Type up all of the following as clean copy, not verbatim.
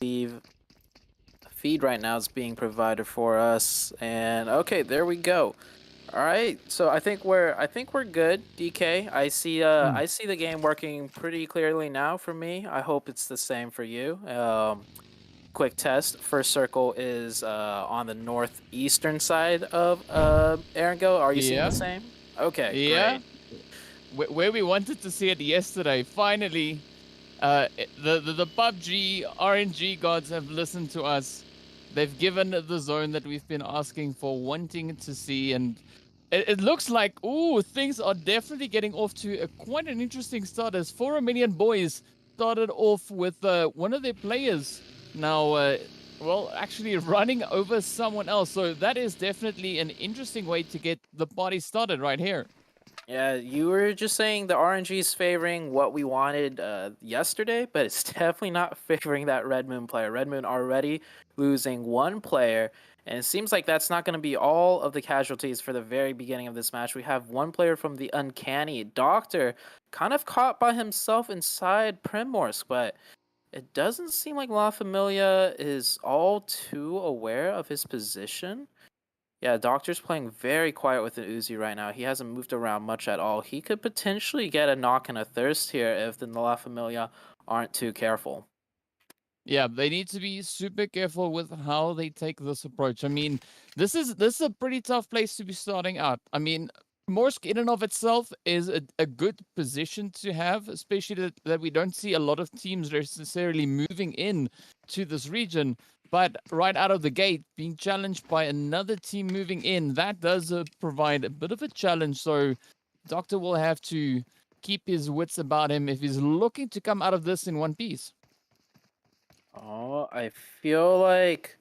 believe the feed right now is being provided for us. And okay, there we go. All right, so I think we're good, DK. Mm. I see the game working pretty clearly now for me. I hope it's the same for you. Quick test. First circle is on the northeastern side of Erangel. Are you seeing the Yeah, same? Okay, yeah. great. Where we wanted to see it yesterday, finally, the PUBG RNG gods have listened to us. They've given the zone that we've been asking for, wanting to see, and it looks like, ooh, things are definitely getting off to quite an interesting start. As 4 Armenian boys started off with one of their players now, well, actually running over someone else. So that is definitely an interesting way to get the party started right here. Yeah, you were just saying the RNG is favoring what we wanted yesterday, but it's definitely not favoring that Red Moon player. Red Moon already losing one player, and it seems like that's not going to be all of the casualties for the very beginning of this match. We have one player from the Uncanny Doctor, kind of caught by himself inside Primorsk, but it doesn't seem like La Familia is all too aware of his position. Yeah, Doctor's playing very quiet with an Uzi right now. He hasn't moved around much at all. He could potentially get a knock and a thirst here if the La Familia aren't too careful. Yeah, they need to be super careful with how they take this approach. I mean, this is a pretty tough place to be starting out. I mean, Morsk in and of itself is a good position to have, especially that we don't see a lot of teams necessarily moving in to this region. But right out of the gate, being challenged by another team moving in, that does provide a bit of a challenge. So Doctor will have to keep his wits about him if he's looking to come out of this in one piece. Oh, I feel like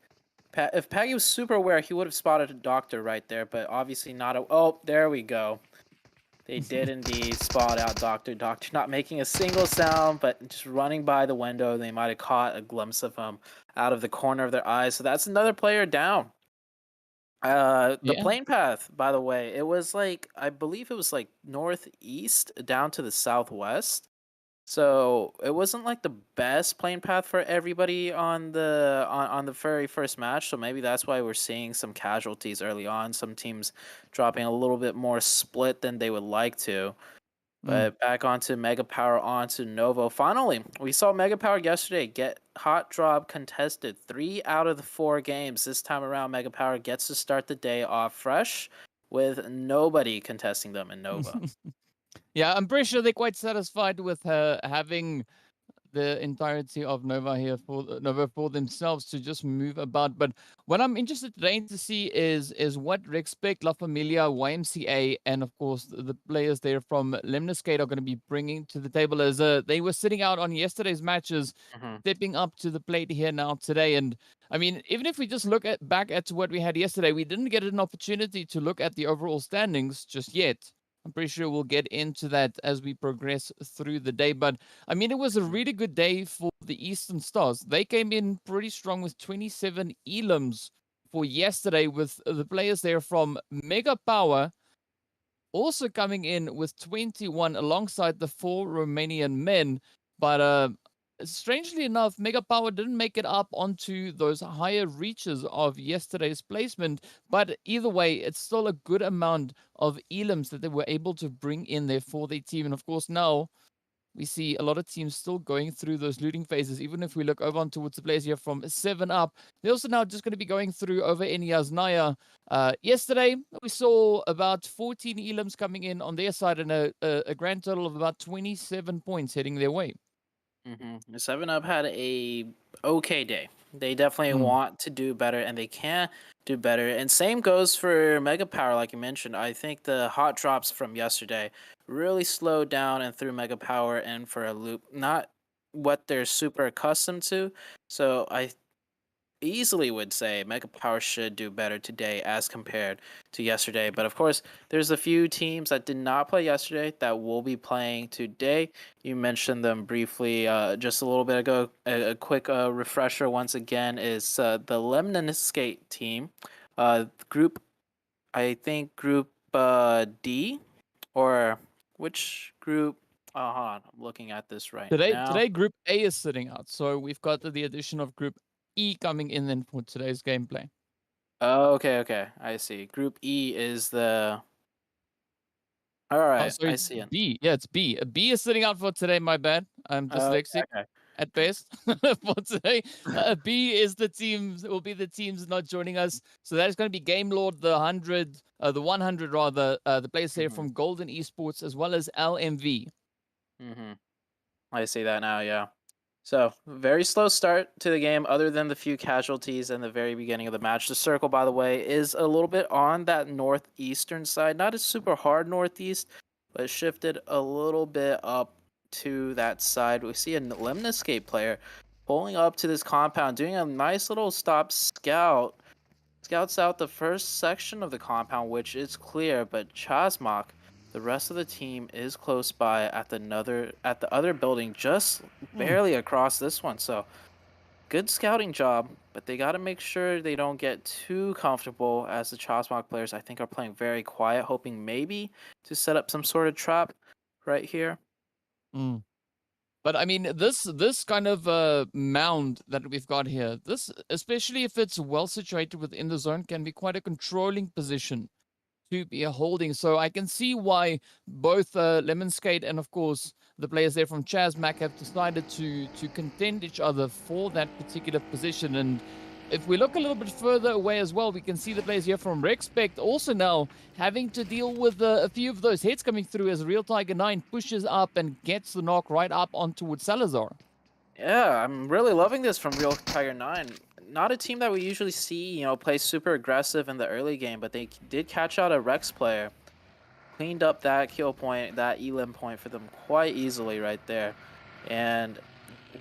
if Paggy was super aware, he would have spotted a Doctor right there, but obviously not. Oh, there we go. They did indeed spot out Doctor. Doctor not making a single sound, but just running by the window. They might have caught a glimpse of him out of the corner of their eyes. So that's another player down. The Yeah. plane path, by the way, it was like I believe it was like northeast down to the southwest. So it wasn't like the best plane path for everybody on the very first match. So maybe that's why we're seeing some casualties early on. Some teams dropping a little bit more split than they would like to. Mm. But back onto Mega Power, onto Novo. Finally, we saw Mega Power yesterday get hot drop contested 3 out of the 4 games. This time around, Mega Power gets to start the day off fresh with nobody contesting them in Nova. Yeah, I'm pretty sure they're quite satisfied with having the entirety of Nova for themselves to just move about. But what I'm interested today to see is what Rexpect, La Familia, YMCA, and of course the players there from Lemniscate are going to be bringing to the table. As they were sitting out on yesterday's matches, Mhm. stepping up to the plate here now today. And I mean, even if we just look at back at what we had yesterday, we didn't get an opportunity to look at the overall standings just yet. I'm pretty sure we'll get into that as we progress through the day. But I mean, it was a really good day for the Eastern Stars. They came in pretty strong with 27 elims for yesterday, with the players there from Mega Power also coming in with 21 alongside the 4 Romanian men. But strangely enough, Mega Power didn't make it up onto those higher reaches of yesterday's placement. But either way, it's still a good amount of elims that they were able to bring in there for their team. And of course, now we see a lot of teams still going through those looting phases. Even if we look over on towards the players here from 7 Up, they're also now just going to be going through over in Yasnaya. Yesterday, we saw about 14 elims coming in on their side and a grand total of about 27 points heading their way. Seven Up had a okay day. They definitely Mm. want to do better, and they can do better. And same goes for Mega Power, like you mentioned. I think the hot drops from yesterday really slowed down and threw Mega Power in for a loop. Not what they're super accustomed to. So I easily would say Mega Power should do better today as compared to yesterday. But of course, there's a few teams that did not play yesterday that will be playing today. You mentioned them briefly just a little bit ago. A quick refresher once again is the Lemniscate team. Group, I think Group D, or which group? Hold on. I'm looking at this right Today, now. today Group A is sitting out, so we've got the addition of Group E coming in then for today's gameplay. Oh, okay. I see. Group E is the. All Oh, right, sorry, I it's see it. B. Yeah, it's B. B is sitting out for today. My bad. I'm dyslexic Okay. at best for today. B is the teams. Will be the teams not joining us. So that is going to be Game Lord, the 100 rather. The players here Mm-hmm. from Golden Esports as well as LMV. Mm-hmm. I see that now. Yeah. So, very slow start to the game, other than the few casualties in the very beginning of the match. The circle, by the way, is a little bit on that northeastern side. Not a super hard northeast, but it shifted a little bit up to that side. We see a Lemniscape player pulling up to this compound, doing a nice little stop scout. Scouts out the first section of the compound, which is clear, but Chasmok, the rest of the team, is close by at the other building, just barely across this one. So good scouting job, but they got to make sure they don't get too comfortable, as the Chasmok players, I think, are playing very quiet, hoping maybe to set up some sort of trap right here. Mm. But I mean, this kind of mound that we've got here, this, especially if it's well situated within the zone, can be quite a controlling position to be holding. So I can see why both Lemon Skate and, of course, the players there from Chasmac have decided to contend each other for that particular position. And if we look a little bit further away as well, we can see the players here from Rexpect also now having to deal with a few of those hits coming through as Real Tiger 9 pushes up and gets the knock right up onto Salazar. Yeah, I'm really loving this from Real Tiger 9. Not a team that we usually see, play super aggressive in the early game, but they did catch out a Rex player. Cleaned up that kill point, that elim point for them quite easily right there. And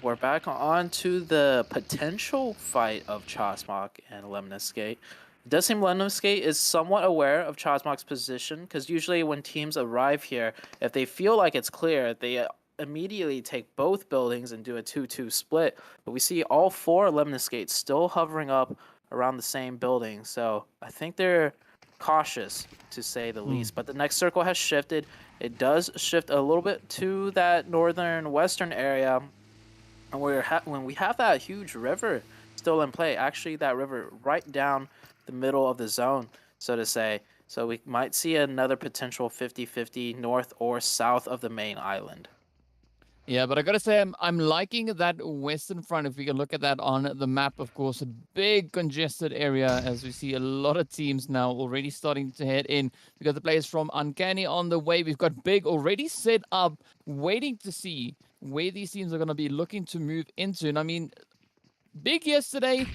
we're back on to the potential fight of Chasmok and Lemniscate. It does seem Lemniscate is somewhat aware of Chasmok's position, because usually when teams arrive here, if they feel like it's clear, they immediately take both buildings and do a 2-2 split. But we see all four Lemniscates still hovering up around the same building. So I think they're cautious, to say the least. But the next circle has shifted. It does shift a little bit to that northern western area. And when we have that huge river still in play, actually that river right down the middle of the zone, so to say. So we might see another potential 50-50 north or south of the main island. Yeah, but I gotta say, I'm liking that western front. If we can look at that on the map, of course, a big congested area as we see a lot of teams now already starting to head in. We got the players from Uncanny on the way. We've got Big already set up, waiting to see where these teams are gonna be looking to move into. And I mean, Big yesterday,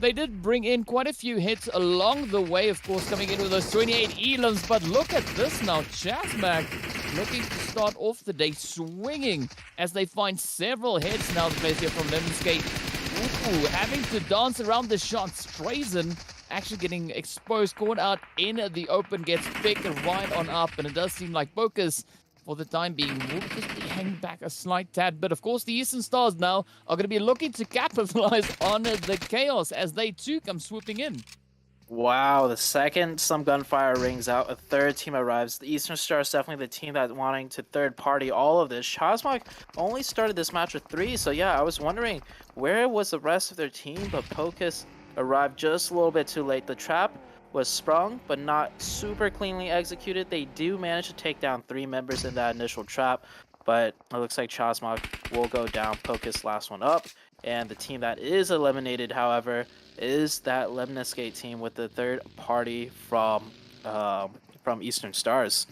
they did bring in quite a few hits along the way, of course, coming in with those 28 elims. But look at this now. Chasmac looking to start off the day swinging as they find several hits now. The players here from Lemonscape. Ooh, having to dance around the shots. Trazen actually getting exposed, caught out in the open, gets picked right on up. And it does seem like Focus, for the time being, will just be hanging back a slight tad. But of course, the Eastern Stars now are going to be looking to capitalize on the chaos as they too come swooping in. Wow, the second some gunfire rings out, a third team arrives. The Eastern Stars definitely the team that's wanting to third party all of this. Chasmok only started this match with 3, so yeah, I was wondering where was the rest of their team, but Pocus arrived just a little bit too late. The trap was sprung, but not super cleanly executed. They do manage to take down 3 members in that initial trap, but it looks like Chasmok will go down. Pocus last one up, and the team that is eliminated, however, is that Lemniscate team with the third party from Eastern Stars.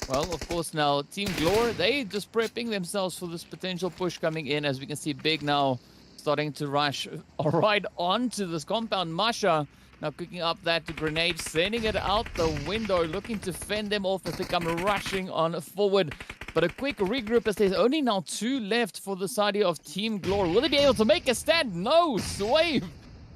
Well, of course, now Team Glor, they just prepping themselves for this potential push coming in. As we can see, Big now starting to rush right onto this compound. Masha now cooking up that grenade, sending it out the window, looking to fend them off as they come rushing on forward. But a quick regroup as there's only now 2 left for the side of Team Glor. Will they be able to make a stand? No! Swave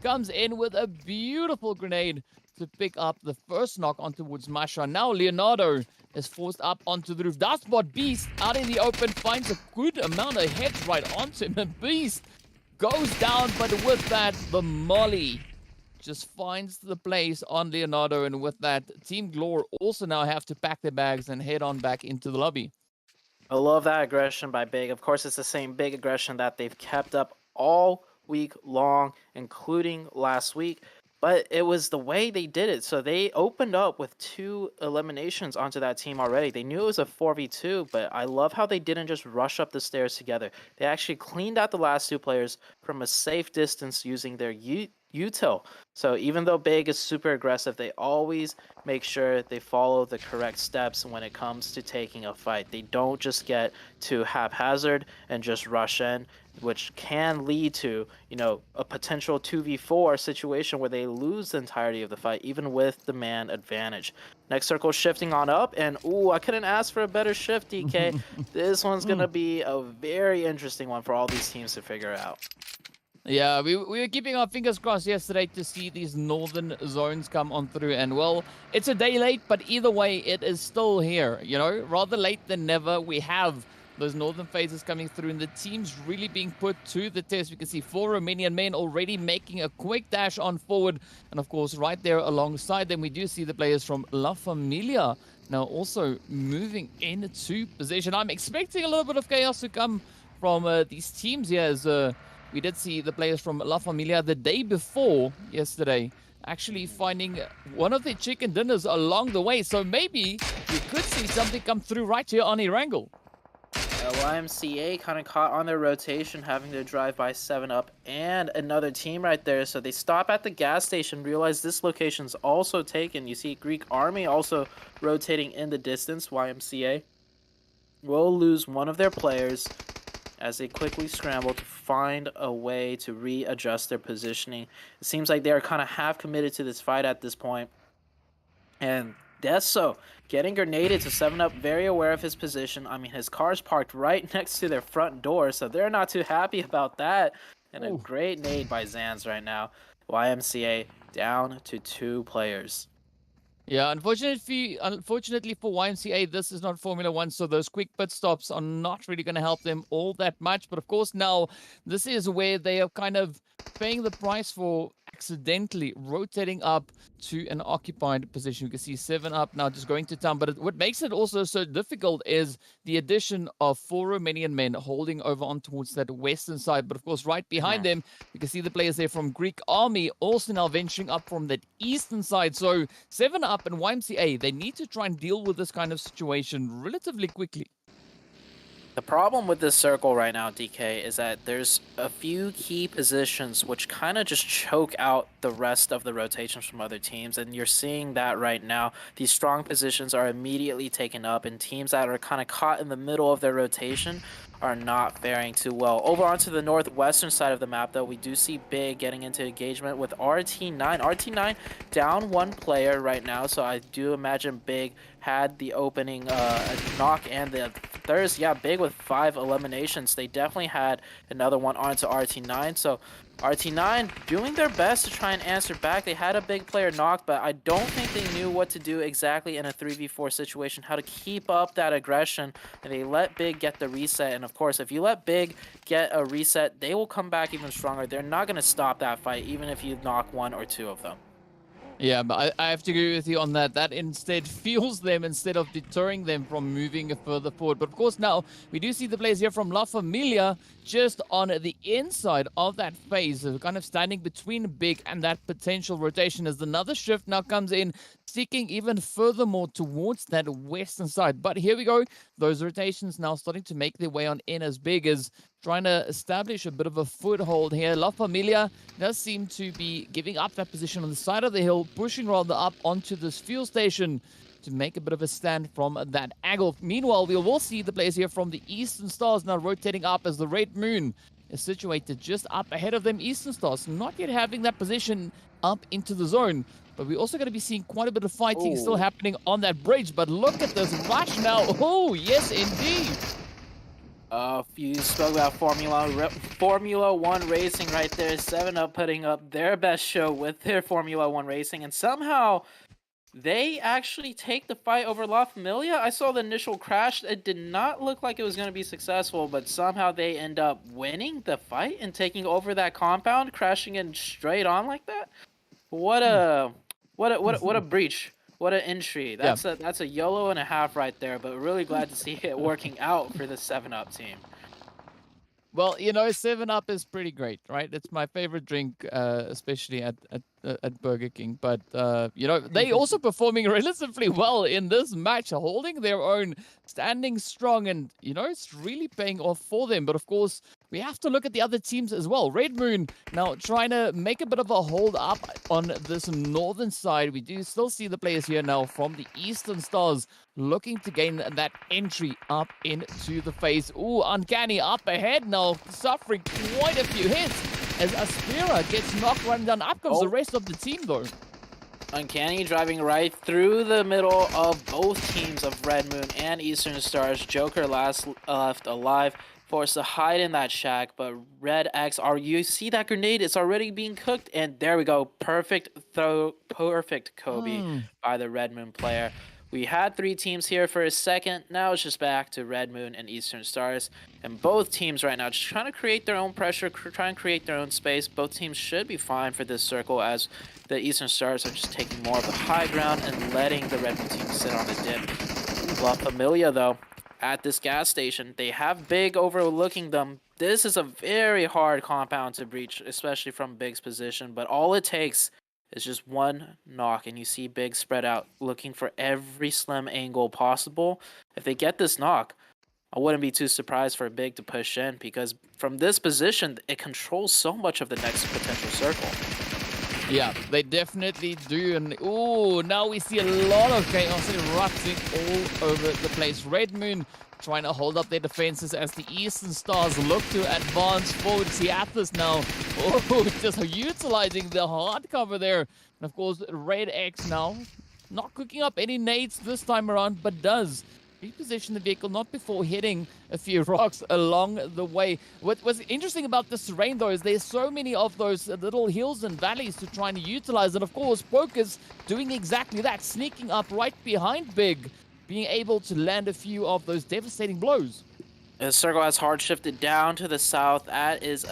comes in with a beautiful grenade to pick up the first knock on towards Masha. Now Leonardo is forced up onto the roof. Does spot Beast out in the open, finds a good amount of hits right onto him. And Beast goes down, but with that, the molly just finds the place on Leonardo, and with that, Team Glor also now have to pack their bags and head on back into the lobby. I love that aggression by Big. Of course, it's the same big aggression that they've kept up all week long, including last week. But it was the way they did it. So they opened up with 2 eliminations onto that team already. They knew it was a 4v2, but I love how they didn't just rush up the stairs together. They actually cleaned out the last 2 players from a safe distance using their util. So even though Big is super aggressive, they always make sure they follow the correct steps when it comes to taking a fight. They don't just get too haphazard and just rush in, which can lead to, a potential 2v4 situation where they lose the entirety of the fight, even with the man advantage. Next circle shifting on up, and I couldn't ask for a better shift, DK. This one's going to be a very interesting one for all these teams to figure out. Yeah, we were keeping our fingers crossed yesterday to see these northern zones come on through. And, well, it's a day late, but either way, it is still here. Rather late than never. We have those northern phases coming through, and the team's really being put to the test. We can see 4 Romanian men already making a quick dash on forward. And, of course, right there alongside them, we do see the players from La Familia now also moving into position. I'm expecting a little bit of chaos to come from these teams here, as we did see the players from La Familia the day before yesterday actually finding one of their chicken dinners along the way. So maybe we could see something come through right here on Erangel. YMCA kind of caught on their rotation, having to drive by 7-Up and another team right there. So they stop at the gas station, realize this location's also taken. You see Greek Army also rotating in the distance. YMCA will lose one of their players as they quickly scramble to find a way to readjust their positioning. It seems like they are kind of half committed to this fight at this point. And Deso getting grenaded to 7-Up, very aware of his position. I mean, his car's parked right next to their front door, so they're not too happy about that. And a great nade by Zans right now. YMCA down to 2 players. Yeah, unfortunately for YMCA, this is not Formula 1, so those quick pit stops are not really going to help them all that much. But of course, now this is where they are kind of paying the price for accidentally rotating up to an occupied position. You can see 7-Up now just going to town. But what makes it also so difficult is the addition of 4 Romanian men holding over on towards that western side. But of course, right behind them, you can see the players there from Greek Army also now venturing up from that eastern side. So 7-Up and YMCA, they need to try and deal with this kind of situation relatively quickly. The problem with this circle right now, DK, is that there's a few key positions which kind of just choke out the rest of the rotations from other teams, and you're seeing that right now. These strong positions are immediately taken up, and teams that are kind of caught in the middle of their rotation are not faring too well. Over onto the northwestern side of the map, though, we do see Big getting into engagement with RT9. RT9 down 1 player right now, so I do imagine Big had the opening knock and the thirst. Yeah, Big with 5 eliminations. They definitely had another one onto RT9, so RT9 doing their best to try and answer back. They had a big player knocked, but I don't think they knew what to do exactly in a 3v4 situation, how to keep up that aggression, and they let Big get the reset. And of course, if you let Big get a reset, they will come back even stronger. They're not going to stop that fight, even if you knock 1 or 2 of them. Yeah, but I have to agree with you on that. That instead fuels them instead of deterring them from moving further forward. But of course, now we do see the players here from La Familia just on the inside of that phase, kind of standing between Big and that potential rotation as another shift now comes in, sticking even furthermore towards that western side. But here we go. Those rotations now starting to make their way on in as Big as trying to establish a bit of a foothold here. La Familia does seem to be giving up that position on the side of the hill, pushing rather up onto this fuel station to make a bit of a stand from that angle. Meanwhile, we will see the players here from the Eastern Stars now rotating up as the Red Moon is situated just up ahead of them. Eastern Stars not yet having that position up into the zone. But we're also going to be seeing quite a bit of fighting still happening on that bridge. But look at this rush now. Oh, yes, indeed. You spoke about Formula 1 racing right there. 7-Up putting up their best show with their Formula 1 racing. And somehow they actually take the fight over La Familia. I saw the initial crash. It did not look like it was going to be successful, but somehow they end up winning the fight and taking over that compound, crashing in straight on like that. What Hmm. a what a breach. What an entry. Yeah. That's a YOLO and a half right there, but really glad to see it working out for the 7 Up team. Well, you know, 7 Up is pretty great, right? It's my favorite drink, especially at Burger King. But you know, they also performing relatively well in this match, holding their own, standing strong, and you know, it's really paying off for them. But of course, we have to look at the other teams as well. Red Moon now trying to make a bit of a hold up on this northern side. We do still see the players here now from the Eastern Stars looking to gain that entry up into the face. Ooh, Uncanny up ahead now, suffering quite a few hits as Aspira gets knocked running down. Up comes the rest of the team though. Uncanny driving right through the middle of both teams of Red Moon and Eastern Stars. Joker left alive, forced to hide in that shack, but Red X, you see that grenade? It's already being cooked, and there we go. Perfect throw, perfect Kobe by the Red Moon player. We had 3 teams here for a second. Now it's just back to Red Moon and Eastern Stars. And both teams right now just trying to create their own pressure, trying to create their own space. Both teams should be fine for this circle as the Eastern Stars are just taking more of the high ground and letting the Red Moon team sit on the dip. La Familia, though, at this gas station, they have Big overlooking them. This is a very hard compound to breach, especially from Big's position. But all it takes is just one knock, and you see Big spread out, looking for every slim angle possible. If they get this knock, I wouldn't be too surprised for Big to push in, because from this position, it controls so much of the next potential circle. Yeah, they definitely do. And ooh, now we see a lot of chaos erupting all over the place. Red Moon trying to hold up their defenses as the Eastern Stars look to advance forward. Seathis now, just utilizing the hard cover there. And of course, Red X now not cooking up any nades this time around, but does reposition the vehicle not before hitting a few rocks along the way. What's interesting about this terrain though is there's so many of those little hills and valleys to try and utilize, and of course Poker's doing exactly that, sneaking up right behind Big, being able to land a few of those devastating blows. The circle has hard shifted down to the south. That is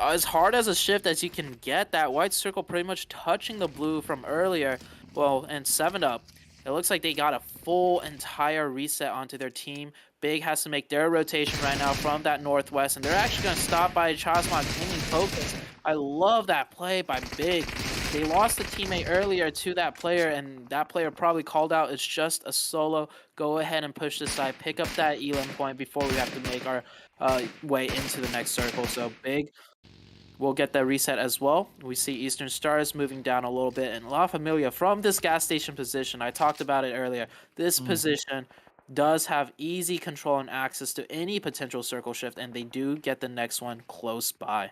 as hard as a shift as you can get. That white circle pretty much touching the blue from earlier. Well, and 7 Up, it looks like they got a full entire reset onto their team. Big has to make their rotation right now from that northwest, and they're actually going to stop by Chasmog pinning Focus. I love that play by Big. They lost a teammate earlier to that player, and that player probably called out it's just a solo. Go ahead and push this side, pick up that elim point before we have to make our way into the next circle. So Big will get that reset as well. We see Eastern Stars moving down a little bit, and La Familia from this gas station position, I talked about it earlier, this position does have easy control and access to any potential circle shift, and they do get the next one close by.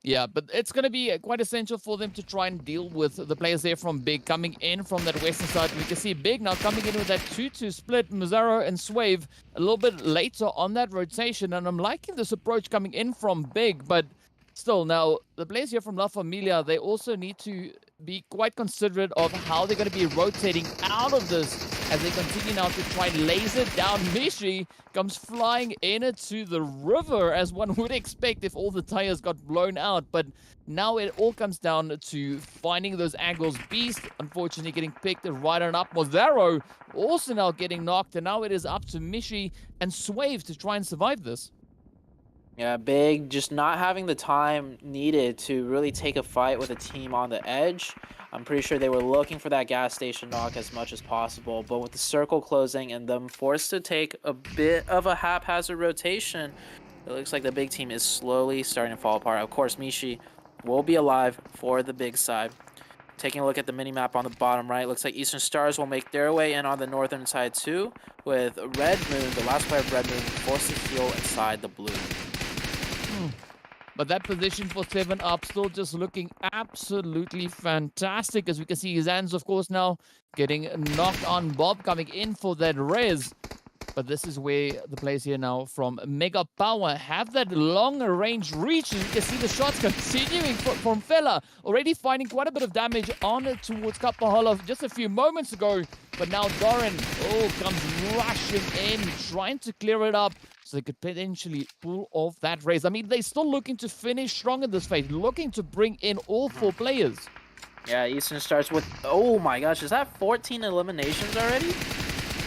Yeah, but it's going to be quite essential for them to try and deal with the players there from Big coming in from that western side. We can see Big now coming in with that 2-2 split. Mazzaro and Swave a little bit later on that rotation, and I'm liking this approach coming in from Big, but still, now, the players here from La Familia, they also need to be quite considerate of how they're going to be rotating out of this as they continue now to try and laser down. Mishi comes flying into the river, as one would expect if all the tires got blown out. But now it all comes down to finding those angles. Beast, unfortunately, getting picked right on up. Mozaro also now getting knocked, and now it is up to Mishi and Swave to try and survive this. Yeah, Big just not having the time needed to really take a fight with a team on the edge. I'm pretty sure they were looking for that gas station knock as much as possible, but with the circle closing and them forced to take a bit of a haphazard rotation, it looks like the Big team is slowly starting to fall apart. Of course, Mishi will be alive for the Big side. Taking a look at the mini-map on the bottom right, looks like Eastern Stars will make their way in on the northern side too, with Red Moon, the last player of Red Moon, forced to heal inside the blue. But that position for 7 Up still just looking absolutely fantastic. As we can see, Zan's, of course, now getting knocked on. Bob coming in for that res. But this is where the players here now from Mega Power have that long-range reach. As you can see the shots continuing from Fella. Already finding quite a bit of damage on towards Kapahala just a few moments ago. But now Doran, comes rushing in, trying to clear it up. so they could potentially pull off that race. I mean, they're still looking to finish strong in this phase, looking to bring in all 4 players. Yeah, Eastern starts with, oh my gosh, is that 14 eliminations already?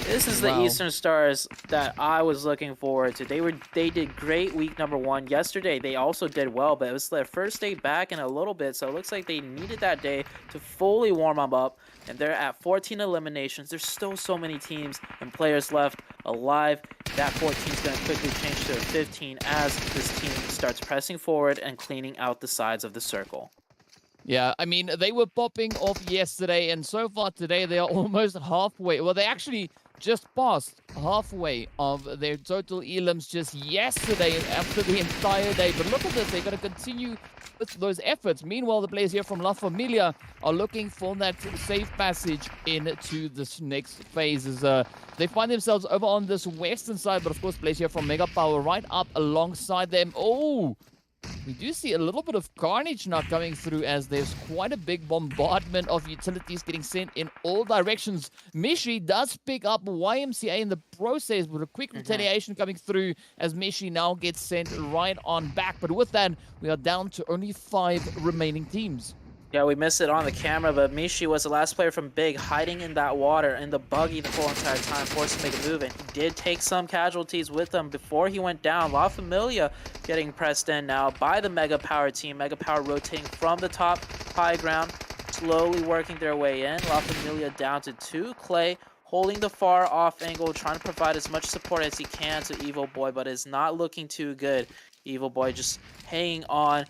This is the Eastern Stars that I was looking forward to. They did great week number 1. Yesterday, they also did well, but it was their first day back in a little bit, so it looks like they needed that day to fully warm them up, and they're at 14 eliminations. There's still so many teams and players left alive. That 14 is going to quickly change to a 15 as this team starts pressing forward and cleaning out the sides of the circle. Yeah, I mean, they were popping off yesterday, and so far today, they are almost halfway. Well, they actually just passed halfway of their total elims just yesterday after the entire day. But look at this, they're going to continue with those efforts. Meanwhile, the players here from La Familia are looking for that safe passage into this next phase. As they find themselves over on this western side, but of course, players here from Mega Power right up alongside them. Oh! We do see a little bit of carnage now coming through as there's quite a big bombardment of utilities getting sent in all directions. Mishi does pick up YMCA in the process with a quick retaliation coming through as Mishi now gets sent right on back. But with that, we are down to only 5 remaining teams. Yeah, we missed it on the camera, but Mishi was the last player from Big, hiding in that water in the buggy the whole entire time, forced to make a move, and he did take some casualties with him before he went down. La Familia getting pressed in now by the Mega Power team. Mega Power rotating from the top high ground, slowly working their way in. La Familia down to 2. Clay holding the far off angle, trying to provide as much support as he can to Evil Boy, but is not looking too good. Evil Boy just hanging on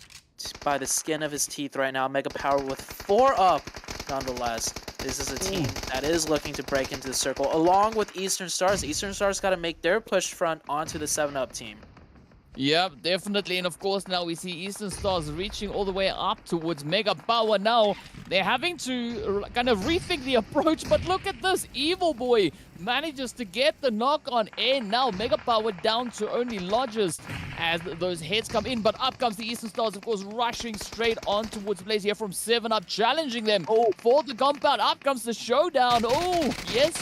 by the skin of his teeth right now. Mega Power with 4 up nonetheless. This is a team that is looking to break into the circle along with Eastern Stars. Eastern Stars got to make their push front onto the 7-up team. Yeah, definitely. And of course, now we see Eastern Stars reaching all the way up towards Mega Power. Now, they're having to kind of rethink the approach. But look at this. Evil Boy manages to get the knock on in. Now, Mega Power down to only Lodges as those heads come in. But up comes the Eastern Stars, of course, rushing straight on towards Blaze here from 7-up, challenging them for the compound. Up comes the showdown. Oh, yes.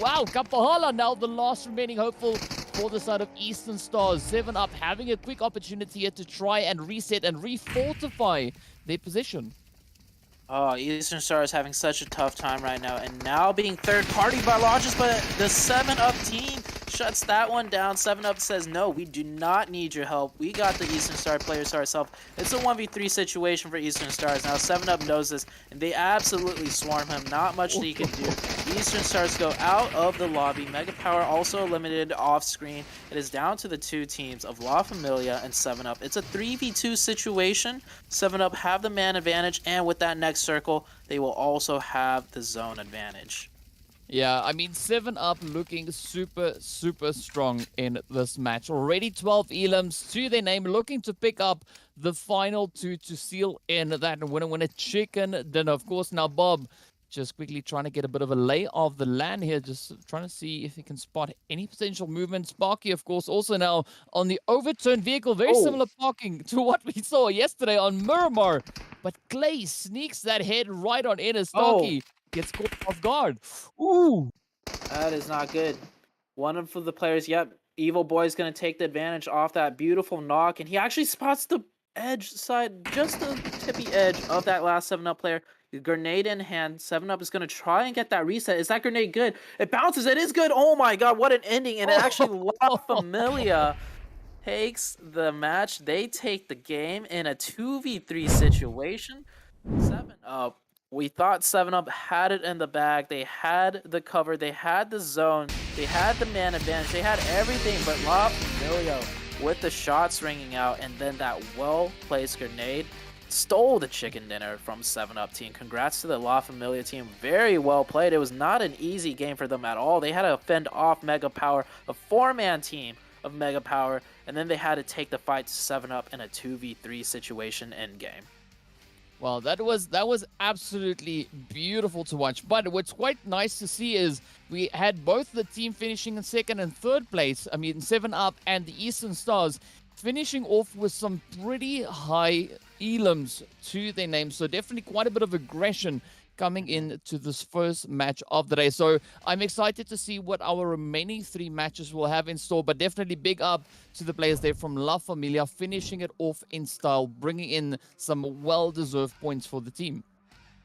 Wow, Kapahala now the last remaining hopeful for the side of Eastern Stars. 7-up having a quick opportunity here to try and reset and refortify their position. Oh, Eastern Stars having such a tough time right now, and now being third party by Lodges, but the 7-up team shuts that one down. 7-up says, no, we do not need your help. We got the Eastern Star players to ourselves. It's a 1v3 situation for Eastern Stars. Now 7-up knows this, and they absolutely swarm him. Not much that he can do. Eastern Stars go out of the lobby. Mega Power also eliminated off screen. It is down to the 2 teams of La Familia and 7-up. It's a 3v2 situation. 7-up have the man advantage, and with that next circle, they will also have the zone advantage. Yeah, I mean, 7-up looking super, super strong in this match. Already 12 elims to their name, looking to pick up the final 2 to seal in that winner chicken dinner. Of course, now Bob just quickly trying to get a bit of a lay of the land here, just trying to see if he can spot any potential movement. Sparky, of course, also now on the overturned vehicle. Very similar parking to what we saw yesterday on Miramar. But Clay sneaks that head right on in as Sparky gets caught off guard. Ooh. That is not good. One of the players, yep, Evil Boy's going to take the advantage off that beautiful knock, and he actually spots the edge side, just the tippy edge of that last 7-up player. The grenade in hand. 7-up is going to try and get that reset. Is that grenade good? It bounces. It is good. Oh my god, what an ending. And it actually La Familia takes the match. They take the game in a 2v3 situation. 7-up. We thought 7-up had it in the bag. They had the cover. They had the zone. They had the man advantage. They had everything, but La Familia with the shots ringing out and then that well-placed grenade stole the chicken dinner from 7-up team. Congrats to the La Familia team. Very well played. It was not an easy game for them at all. They had to fend off Mega Power, a 4-man team of Mega Power, and then they had to take the fight to 7-up in a 2v3 situation end game. Well, that was absolutely beautiful to watch. But what's quite nice to see is we had both the team finishing in 2nd and 3rd place. I mean, 7-up and the Eastern Stars finishing off with some pretty high elims to their names. So definitely quite a bit of aggression coming into this first match of the day. So I'm excited to see what our remaining 3 matches will have in store, but definitely big up to the players there from La Familia, finishing it off in style, bringing in some well-deserved points for the team.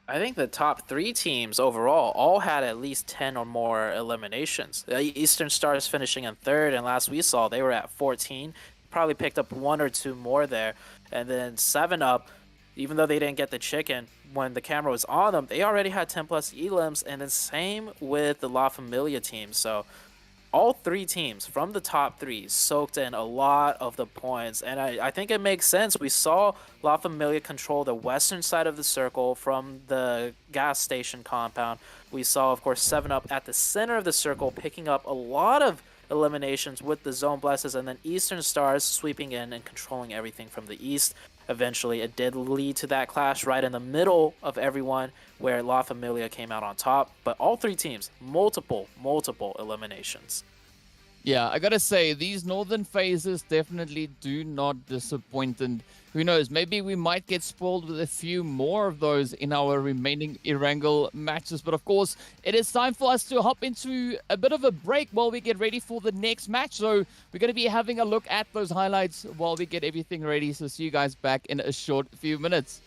I think the top 3 teams overall all had at least 10 or more eliminations. The Eastern Stars finishing in 3rd, and last we saw they were at 14. Probably picked up 1 or 2 more there. And then 7 Up, even though they didn't get the chicken, when the camera was on them, they already had 10 plus elims, and then same with the La Familia team. So all 3 teams from the top 3 soaked in a lot of the points, and I think it makes sense. We saw La Familia control the western side of the circle from the gas station compound. We saw, of course, 7-Up at the center of the circle, picking up a lot of eliminations with the Zone Blesses, and then Eastern Stars sweeping in and controlling everything from the east. Eventually, it did lead to that clash right in the middle of everyone where La Familia came out on top. But all 3 teams, multiple eliminations. Yeah, I gotta say, these northern phases definitely do not disappoint, and who knows, maybe we might get spoiled with a few more of those in our remaining Erangel matches. But of course, it is time for us to hop into a bit of a break while we get ready for the next match. So we're going to be having a look at those highlights while we get everything ready. So see you guys back in a short few minutes.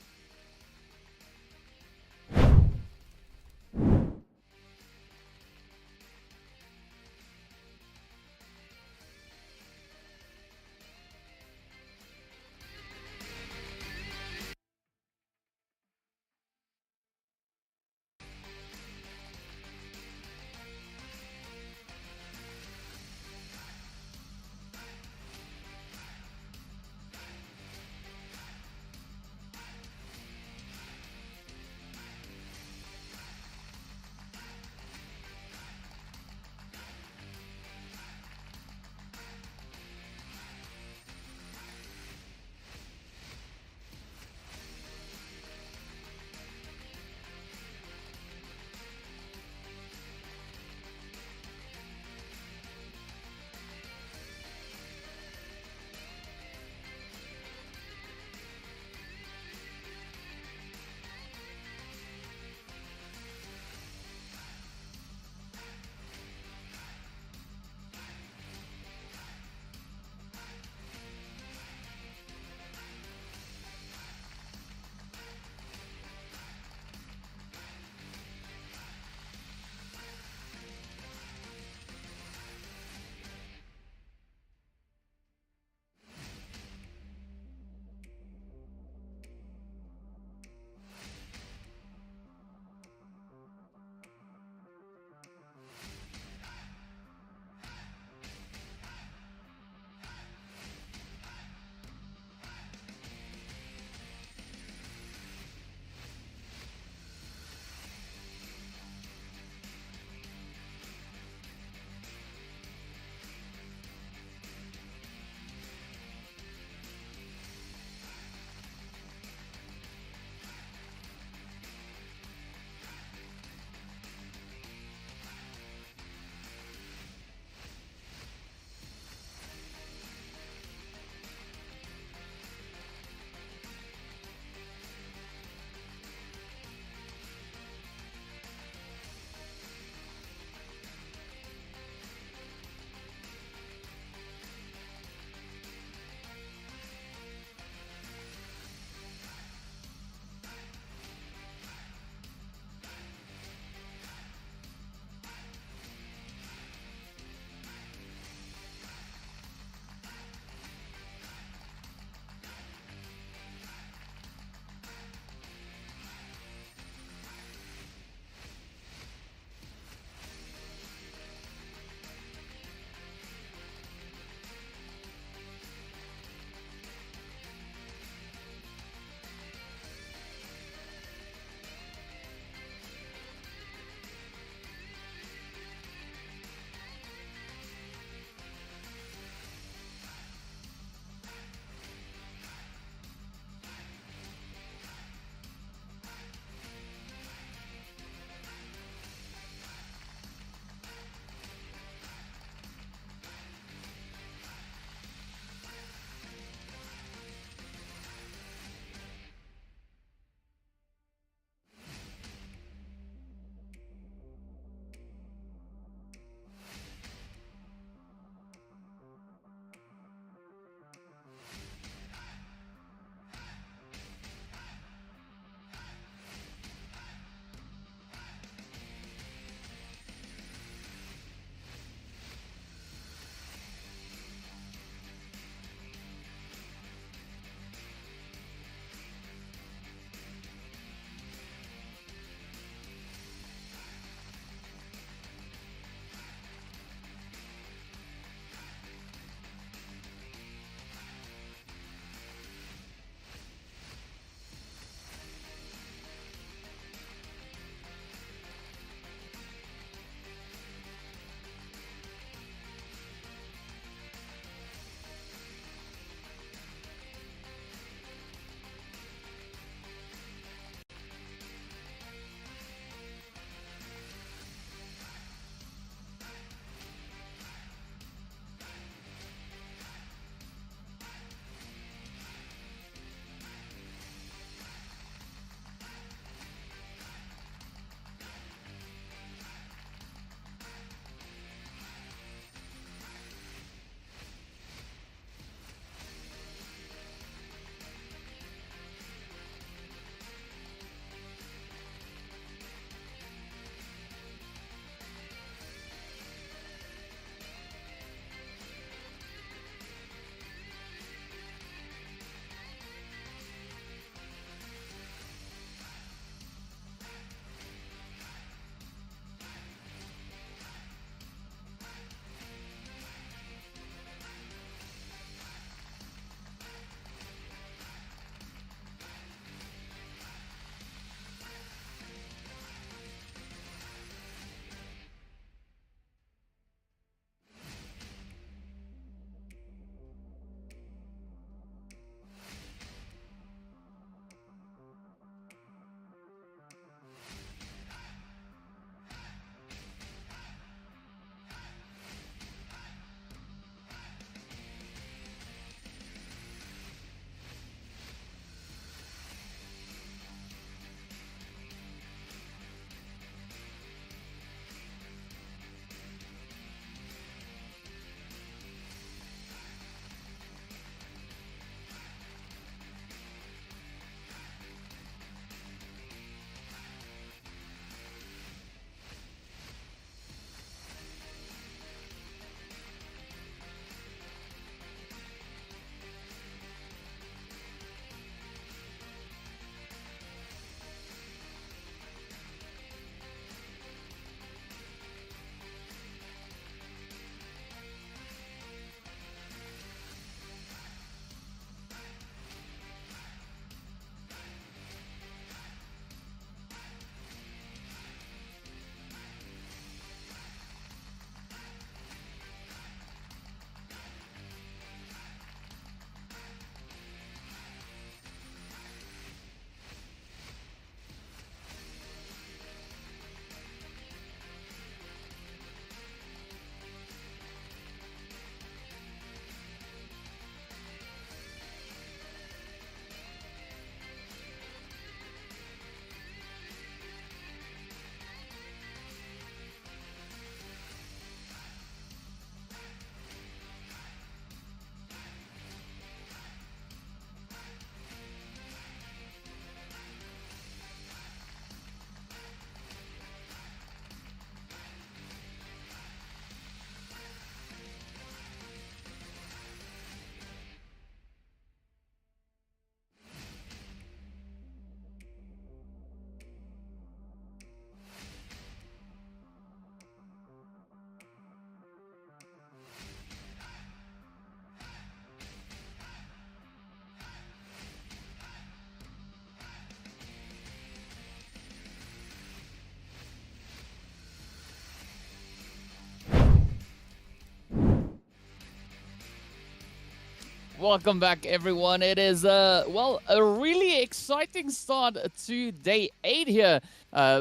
Welcome back, everyone. It is, well, a really exciting start to day 8 here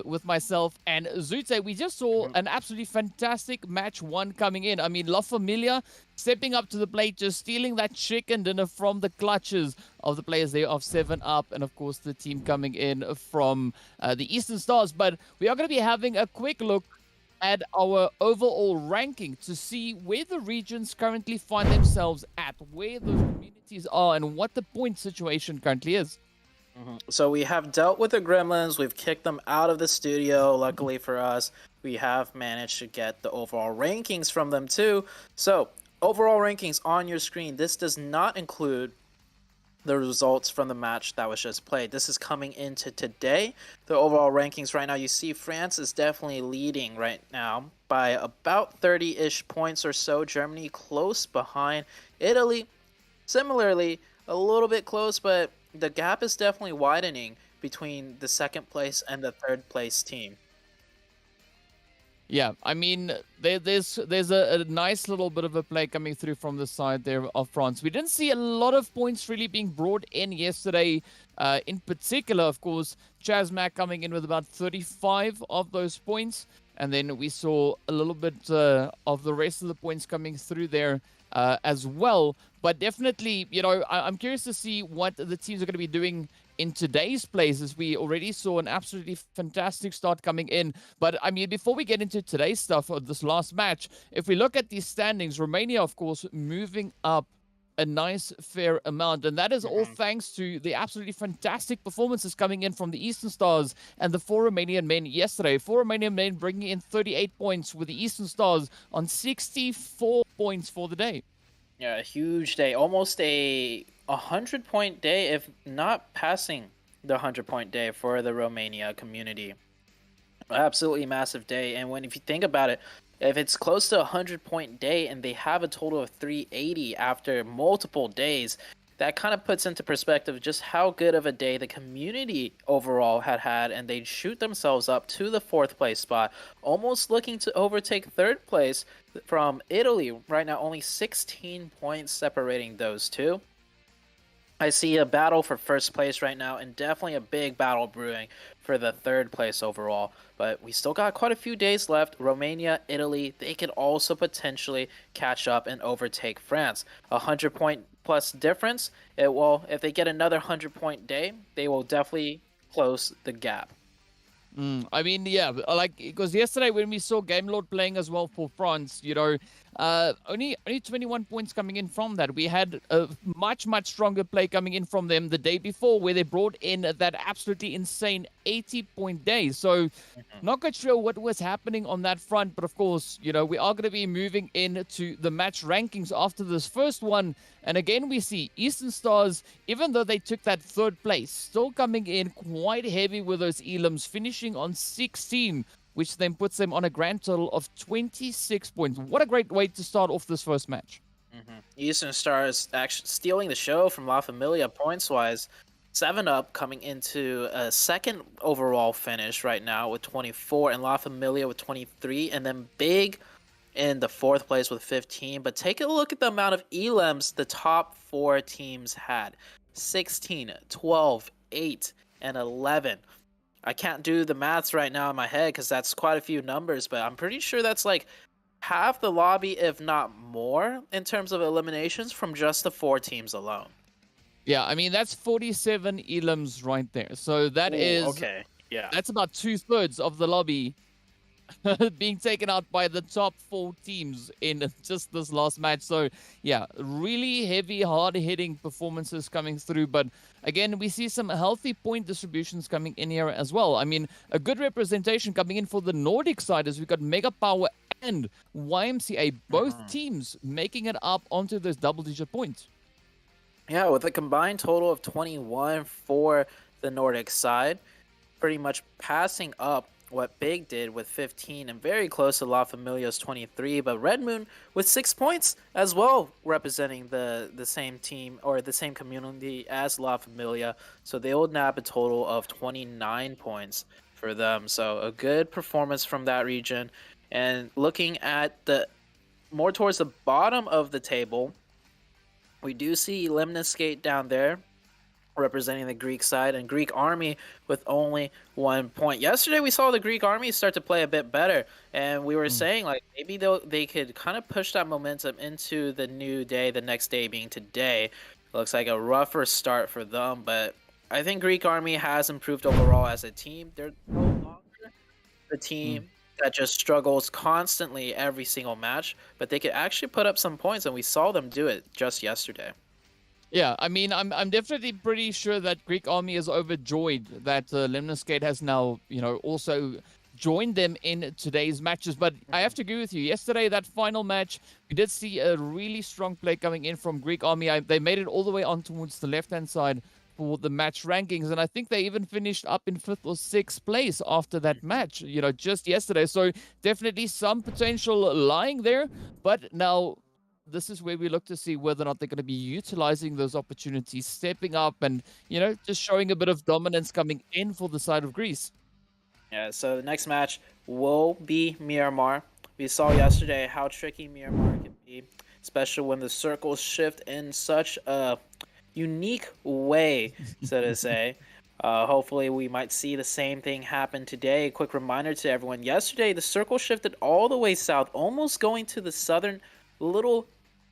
with myself and Zute. We just saw an absolutely fantastic match 1 coming in. I mean, La Familia stepping up to the plate, just stealing that chicken dinner from the clutches of the players there of 7UP, and of course the team coming in from the Eastern Stars. But we are going to be having a quick look at our overall ranking to see where the regions currently find themselves at, where those communities are, and what the point situation currently is. So we have dealt with the gremlins. We've kicked them out of the studio. Luckily for us, we have managed to get the overall rankings from them too. So overall rankings on your screen. This does not include the results from the match that was just played. This is coming into today. The overall rankings right now, you see France is definitely leading right now by about 30-ish points or so. Germany close behind. Italy, similarly, a little bit close, but the gap is definitely widening between the second place and the third place team. Yeah, I mean, there's a nice little bit of a play coming through from the side there of France. We didn't see a lot of points really being brought in yesterday. In particular, of course, Chazmac coming in with about 35 of those points. And then we saw a little bit of the rest of the points coming through there as well. But definitely, you know, I'm curious to see what the teams are going to be doing in today's plays, as we already saw an absolutely fantastic start coming in. But I mean, before we get into today's stuff or this last match, if we look at these standings, Romania, of course, moving up a nice fair amount, and that is all thanks to the absolutely fantastic performances coming in from the Eastern Stars and the 4 Romanian men yesterday. 4 Romanian men bringing in 38 points, with the Eastern Stars on 64 points for the day. Yeah, a huge day, almost a 100-point day, if not passing the 100-point day for the Romania community. Absolutely massive day. And if you think about it, if it's close to a 100-point day and they have a total of 380 after multiple days, that kind of puts into perspective just how good of a day the community overall had, and they'd shoot themselves up to the 4th place spot, almost looking to overtake 3rd place from Italy. Right now, only 16 points separating those two. I see a battle for 1st place right now, and definitely a big battle brewing for the 3rd place overall. But we still got quite a few days left. Romania, Italy, they could also potentially catch up and overtake France. 100-point plus difference. If they get another 100-point day, they will definitely close the gap. I mean, yeah, like, because yesterday when we saw Game Lord playing as well for France, you know, only 21 points coming in from that. We had a much stronger play coming in from them the day before, where they brought in that absolutely insane 80-point day. So not quite sure what was happening on that front, but of course, you know, we are going to be moving into the match rankings after this first one. And again, we see Eastern Stars, even though they took that 3rd place, still coming in quite heavy with those elims, finishing on 16, which then puts them on a grand total of 26 points. What a great way to start off this first match. Eastern Stars actually stealing the show from La Familia points-wise. 7UP coming into a 2nd overall finish right now with 24, and La Familia with 23, and then Big in the 4th place with 15. But take a look at the amount of elims the top 4 teams had. 16, 12, 8, and 11. I can't do the maths right now in my head because that's quite a few numbers, but I'm pretty sure that's like half the lobby, if not more, in terms of eliminations from just the 4 teams alone. Yeah, I mean, that's 47 elims right there. So that is... Okay, yeah. That's about 2/3 of the lobby being taken out by the top 4 teams in just this last match. So yeah, really heavy, hard-hitting performances coming through. But again, we see some healthy point distributions coming in here as well. I mean, a good representation coming in for the Nordic side, as we got Mega Power and YMCA, both teams making it up onto those double-digit points. Yeah, with a combined total of 21 for the Nordic side, pretty much passing up what Big did with 15 and very close to La Familia's 23, but Red Moon with 6 points as well, representing the same team or the same community as La Familia. So they will nab a total of 29 points for them. So a good performance from that region. And looking at the more towards the bottom of the table, We do see Lemniscate down there representing the Greek side, and Greek army with only 1 point. Yesterday we saw the Greek army start to play a bit better, and we were Mm. saying like maybe they could kind of push that momentum into the new day, the next day being today. It looks like a rougher start for them, but I think Greek army has improved overall as a team. They're no longer the Mm. team that just struggles constantly every single match, but they could actually put up some points, and we saw them do it just yesterday. Yeah, I mean, I'm definitely pretty sure that Greek army is overjoyed that Lemniscate has now, also joined them in today's matches. But I have to agree with you. Yesterday, that final match, we did see a really strong play coming in from Greek army. They made it all the way on towards the left-hand side for the match rankings, and I think they even finished up in 5th or 6th place after that match, just yesterday. So definitely some potential lying there, but now this is where we look to see whether or not they're going to be utilizing those opportunities, stepping up, and just showing a bit of dominance coming in for the side of Greece. Yeah, so the next match will be Myanmar. We saw yesterday how tricky Myanmar can be, especially when the circles shift in such a unique way, so to say. Hopefully, we might see the same thing happen today. Quick reminder to everyone, yesterday the circle shifted all the way south, almost going to the southern little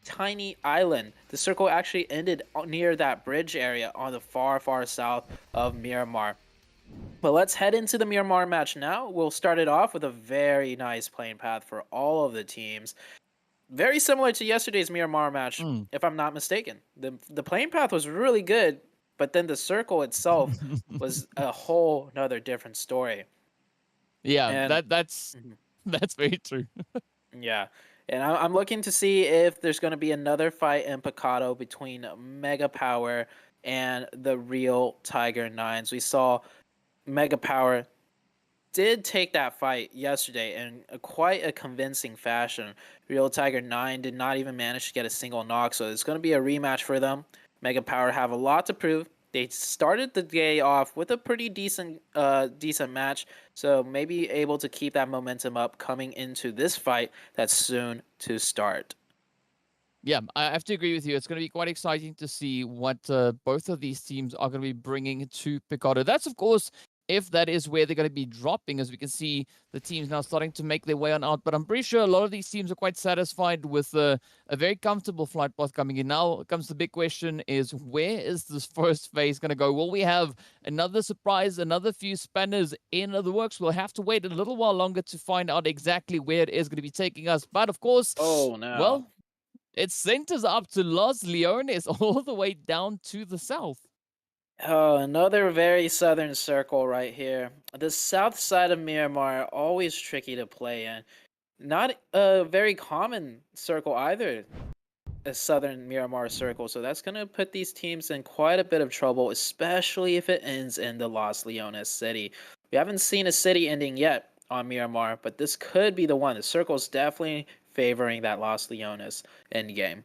tiny island. The circle actually ended near that bridge area on the far, far south of Myanmar. But let's head into the Myanmar match now. We'll start it off with a very nice playing path for all of the teams. Very similar to yesterday's Myanmar match, Mm. if I'm not mistaken. The playing path was really good, but then the circle itself was a whole nother different story. Yeah, And that's mhm, that's very true. yeah, and I'm looking to see if there's going to be another fight in Picado between Mega Power and the real Tiger Nines. We saw Mega Power did take that fight yesterday in quite a convincing fashion. Real Tiger 9 did not even manage to get a single knock, so it's going to be a rematch for them. Mega Power have a lot to prove. They started the day off with a pretty decent match, so maybe able to keep that momentum up coming into this fight that's soon to start. Yeah, I have to agree with you. It's going to be quite exciting to see what both of these teams are going to be bringing to Picado. That's, of course, if that is where they're going to be dropping, as we can see the teams now starting to make their way on out. But I'm pretty sure a lot of these teams are quite satisfied with a very comfortable flight path coming in. Now comes the big question is, where is this first phase going to go? Will we have another surprise, another few spanners in the works? We'll have to wait a little while longer to find out exactly where it is going to be taking us. But, of course, Oh no. well, it centers up to Los Leones all the way down to the south. Oh, another very southern circle right here. The south side of Myanmar, always tricky to play in. Not a very common circle either, a southern Myanmar circle. So that's going to put these teams in quite a bit of trouble, especially if it ends in the Los Leones city. We haven't seen a city ending yet on Myanmar, but this could be the one. The circle's definitely favoring that Los Leones end game.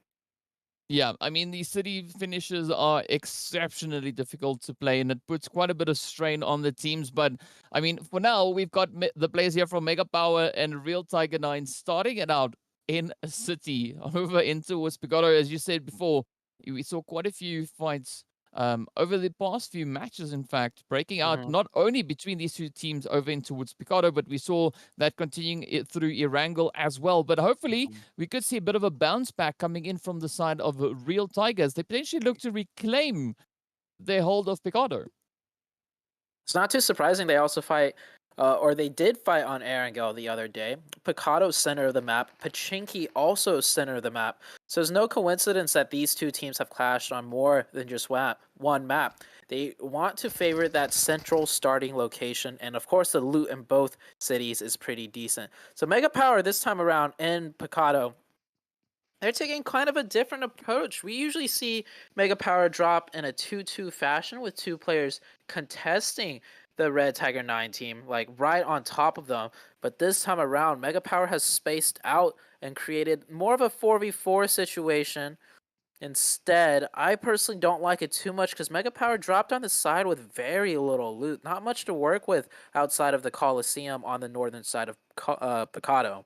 Yeah, I mean, these city finishes are exceptionally difficult to play, and it puts quite a bit of strain on the teams. But I mean, for now, we've got the players here from Mega Power and Real Tiger 9 starting it out in a city over into Picado. As you said before, we saw quite a few fights over the past few matches, in fact, breaking out Hmm. not only between these two teams over in towards Picado, but we saw that continuing it through Erangel as well. But hopefully, we could see a bit of a bounce back coming in from the side of Real Tigers. They potentially look to reclaim their hold of Picado. It's not too surprising they also fight, or they did fight on Erangel the other day. Picado center of the map, Pachinki also center of the map. So it's no coincidence that these two teams have clashed on more than just one map. They want to favor that central starting location, and of course the loot in both cities is pretty decent. So Mega Power this time around in Picado, they're taking kind of a different approach. We usually see Mega Power drop in a 2-2 fashion with two players contesting the Red Tiger 9 team, like right on top of them. But this time around, Mega Power has spaced out and created more of a 4v4 situation. Instead, I personally don't like it too much because Mega Power dropped on the side with very little loot. Not much to work with outside of the Coliseum on the northern side of Picado.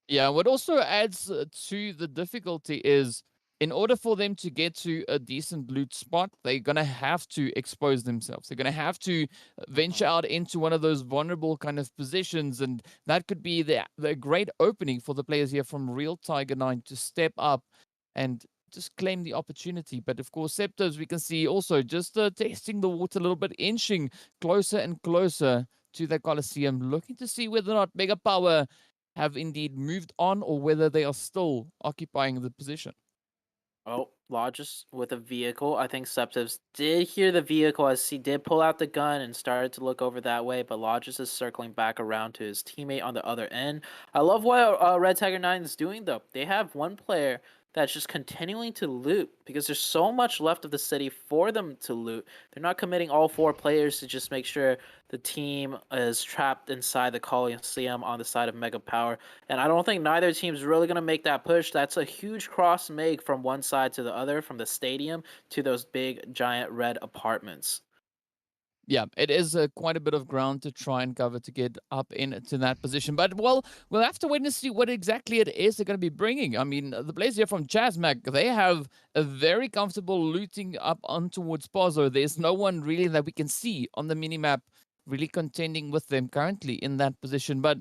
Yeah, what also adds to the difficulty is in order for them to get to a decent loot spot, they're going to have to expose themselves. They're going to have to venture out into one of those vulnerable kind of positions. And that could be the great opening for the players here from Real Tiger 9 to step up and just claim the opportunity. But of course, Septos, we can see also just testing the water a little bit, inching closer and closer to the Colosseum, looking to see whether or not Mega Power have indeed moved on or whether they are still occupying the position. Oh, Lodges with a vehicle. I think Septives did hear the vehicle as he did pull out the gun and started to look over that way, but Lodges is circling back around to his teammate on the other end. I love what Red Tiger 9 is doing, though. They have one player that's just continuing to loot because there's so much left of the city for them to loot. They're not committing all 4 players to just make sure the team is trapped inside the Coliseum on the side of Mega Power. And I don't think neither team is really going to make that push. That's a huge cross make from one side to the other, from the stadium to those big, giant red apartments. Yeah, it is quite a bit of ground to try and cover to get up into that position. But, well, we'll have to wait and see what exactly it is they're going to be bringing. I mean, the players here from Chazmac, they have a very comfortable looting up on towards Pozo. There's no one really that we can see on the minimap really contending with them currently in that position. But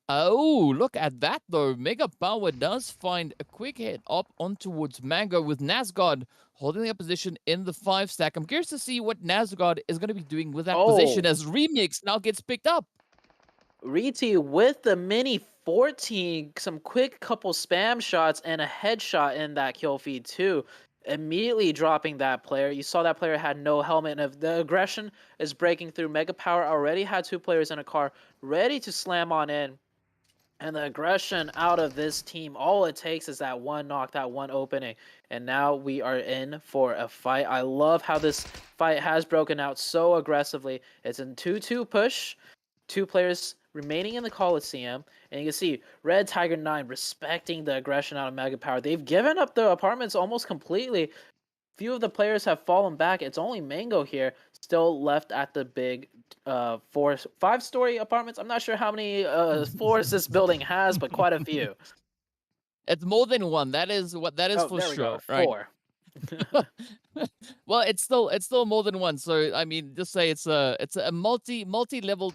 oh, look at that, though. Mega Power does find a quick hit up on towards Mango with Nazgod holding their position in the 5 stack. I'm curious to see what Nazgod is going to be doing with that position as Remix now gets picked up. Riti with the mini 14, some quick couple spam shots and a headshot in that kill feed too. Immediately dropping that player. You saw that player had no helmet, and if the aggression is breaking through, Mega Power already had 2 players in a car ready to slam on in. And the aggression out of this team, all it takes is that one knock, that one opening. And now we are in for a fight. I love how this fight has broken out so aggressively. It's a 2-2 push. 2 players remaining in the Coliseum. And you can see Red Tiger 9 respecting the aggression out of Mega Power. They've given up the apartments almost completely. Few of the players have fallen back. It's only Mango here still left at the big 5-story apartments. I'm not sure how many floors this building has, but quite a few. It's more than one. That is for sure. 4. Right? Well, it's still more than one. So I mean, just say it's a multi-level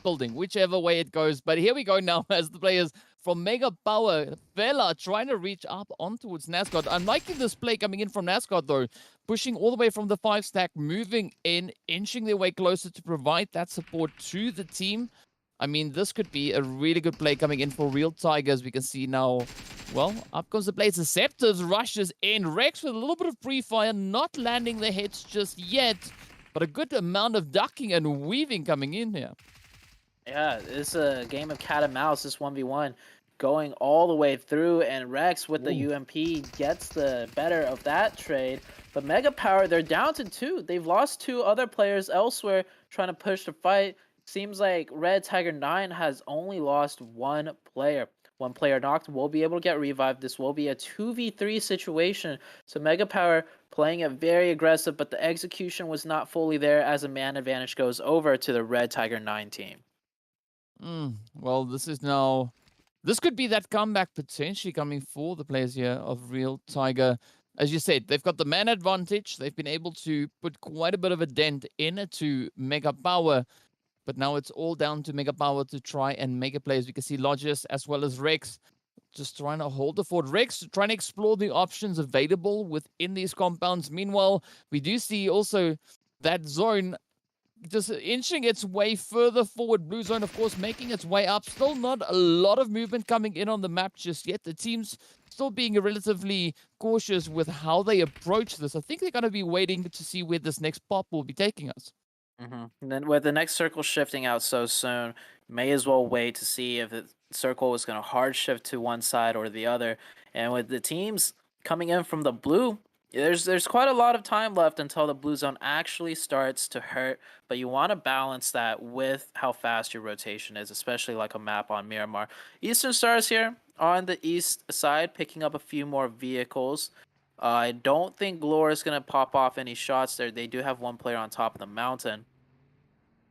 building, whichever way it goes. But here we go now as the players from Mega Power, Vela trying to reach up on towards Nazgod. I'm liking this play coming in from Nazgod, though. Pushing all the way from the 5 stack, moving in, inching their way closer to provide that support to the team. I mean, this could be a really good play coming in for Real Tigers. We can see now, well, up comes the play. Deceptives rushes in. Rex with a little bit of pre-fire, not landing the hits just yet, but a good amount of ducking and weaving coming in here. Yeah, it's a game of cat and mouse, this 1v1. Going all the way through, and Rex with the UMP gets the better of that trade. But Mega Power, they're down to 2. They've lost 2 other players elsewhere trying to push the fight. Seems like Red Tiger 9 has only lost 1 player. 1 player knocked, will be able to get revived. This will be a 2v3 situation. So Mega Power playing it very aggressive, but the execution was not fully there as a man advantage goes over to the Red Tiger 9 team. Well, this could be that comeback potentially coming for the players here of Real Tiger. As you said, they've got the man advantage. They've been able to put quite a bit of a dent into Mega Power. But now it's all down to Mega Power to try and make a play. As we can see, Lodges as well as Rex just trying to hold the fort. Rex trying to explore the options available within these compounds. Meanwhile, we do see also that zone just inching its way further forward. Blue zone, of course, making its way up. Still not a lot of movement coming in on the map just yet. The team's still being relatively cautious with how they approach this. I think they're going to be waiting to see where this next pop will be taking us. And then with the next circle shifting out so soon, may as well wait to see if the circle is going to hard shift to one side or the other. And with the teams coming in from the blue, there's quite a lot of time left until the blue zone actually starts to hurt, but you want to balance that with how fast your rotation is, especially like a map on Miramar. Eastern Stars here on the east side, picking up a few more vehicles. I don't think Glor is going to pop off any shots there. They do have 1 player on top of the mountain.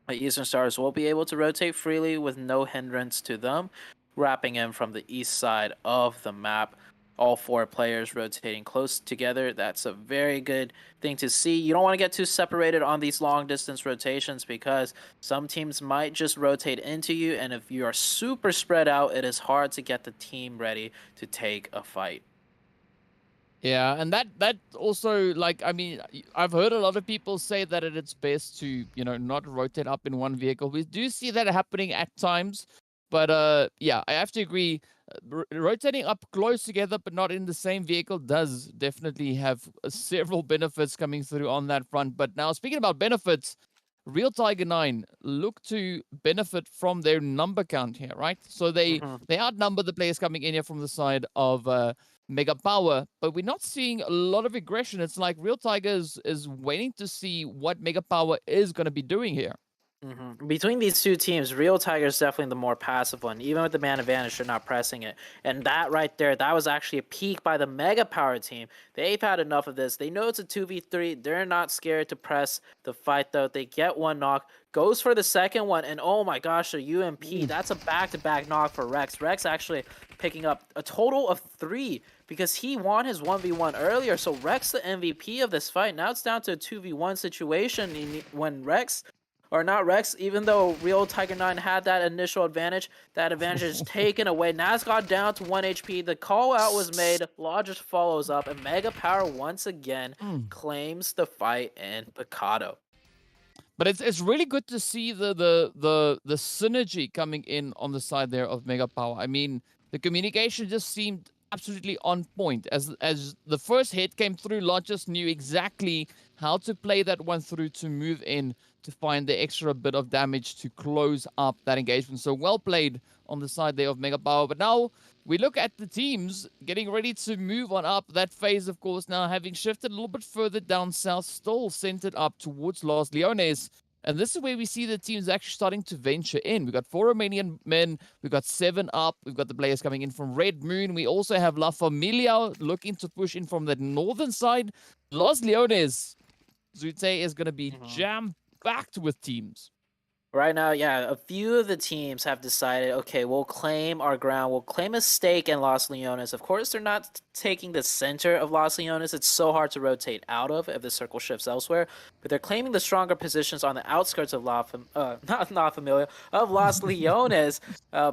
But Eastern Stars will be able to rotate freely with no hindrance to them, wrapping in from the east side of the map. all 4 players rotating close together. That's a very good thing to see. You don't want to get too separated on these long distance rotations because some teams might just rotate into you, and if you are super spread out, it is hard to get the team ready to take a fight. Yeah, and that also, like, I mean, I've heard a lot of people say that it's best to, not rotate up in one vehicle. We do see that happening at times, but yeah, I have to agree. Rotating up close together, but not in the same vehicle, does definitely have several benefits coming through on that front. But now, speaking about benefits, Real Tiger 9 look to benefit from their number count here, right? So they outnumber the players coming in here from the side of Mega Power, but we're not seeing a lot of aggression. It's like Real Tigers is waiting to see what Mega Power is going to be doing here. Between these two teams, Real Tiger is definitely the more passive one. Even with the man advantage, they're not pressing it. And that right there, that was actually a peak by the Mega Power team. They've had enough of this. They know it's a 2v3. They're not scared to press the fight, though. They get one knock, goes for the second one, and oh my gosh, a UMP. That's a back-to-back knock for Rex. Rex actually picking up a total of 3 because he won his 1v1 earlier. So Rex the MVP of this fight. Now it's down to a 2v1 situation when Rex... or not Rex, even though Real Tiger 9 had that initial advantage, that advantage is taken away. Now it's got down to 1 HP. The call out was made. Law just follows up, and Mega Power once again claims the fight in Picado. But it's really good to see the synergy coming in on the side there of Mega Power. I mean, the communication just seemed absolutely on point. As the first hit came through, Law just knew exactly how to play that one through to move in to find the extra bit of damage to close up that engagement. So well played on the side there of Mega Power. But now we look at the teams getting ready to move on up. That phase, of course, now having shifted a little bit further down south, still centered up towards Los Leones. And this is where we see the teams actually starting to venture in. We've got 4 Romanian men. We've got 7 up. We've got the players coming in from Red Moon. We also have La Familia looking to push in from the northern side. Los Leones, Zute, is going to be jam-packed with teams. Right now, yeah, a few of the teams have decided, okay, we'll claim our ground. We'll claim a stake in Los Leones. Of course, they're not taking the center of Los Leones. It's so hard to rotate out of if the circle shifts elsewhere. But they're claiming the stronger positions on the outskirts of of Los Leones.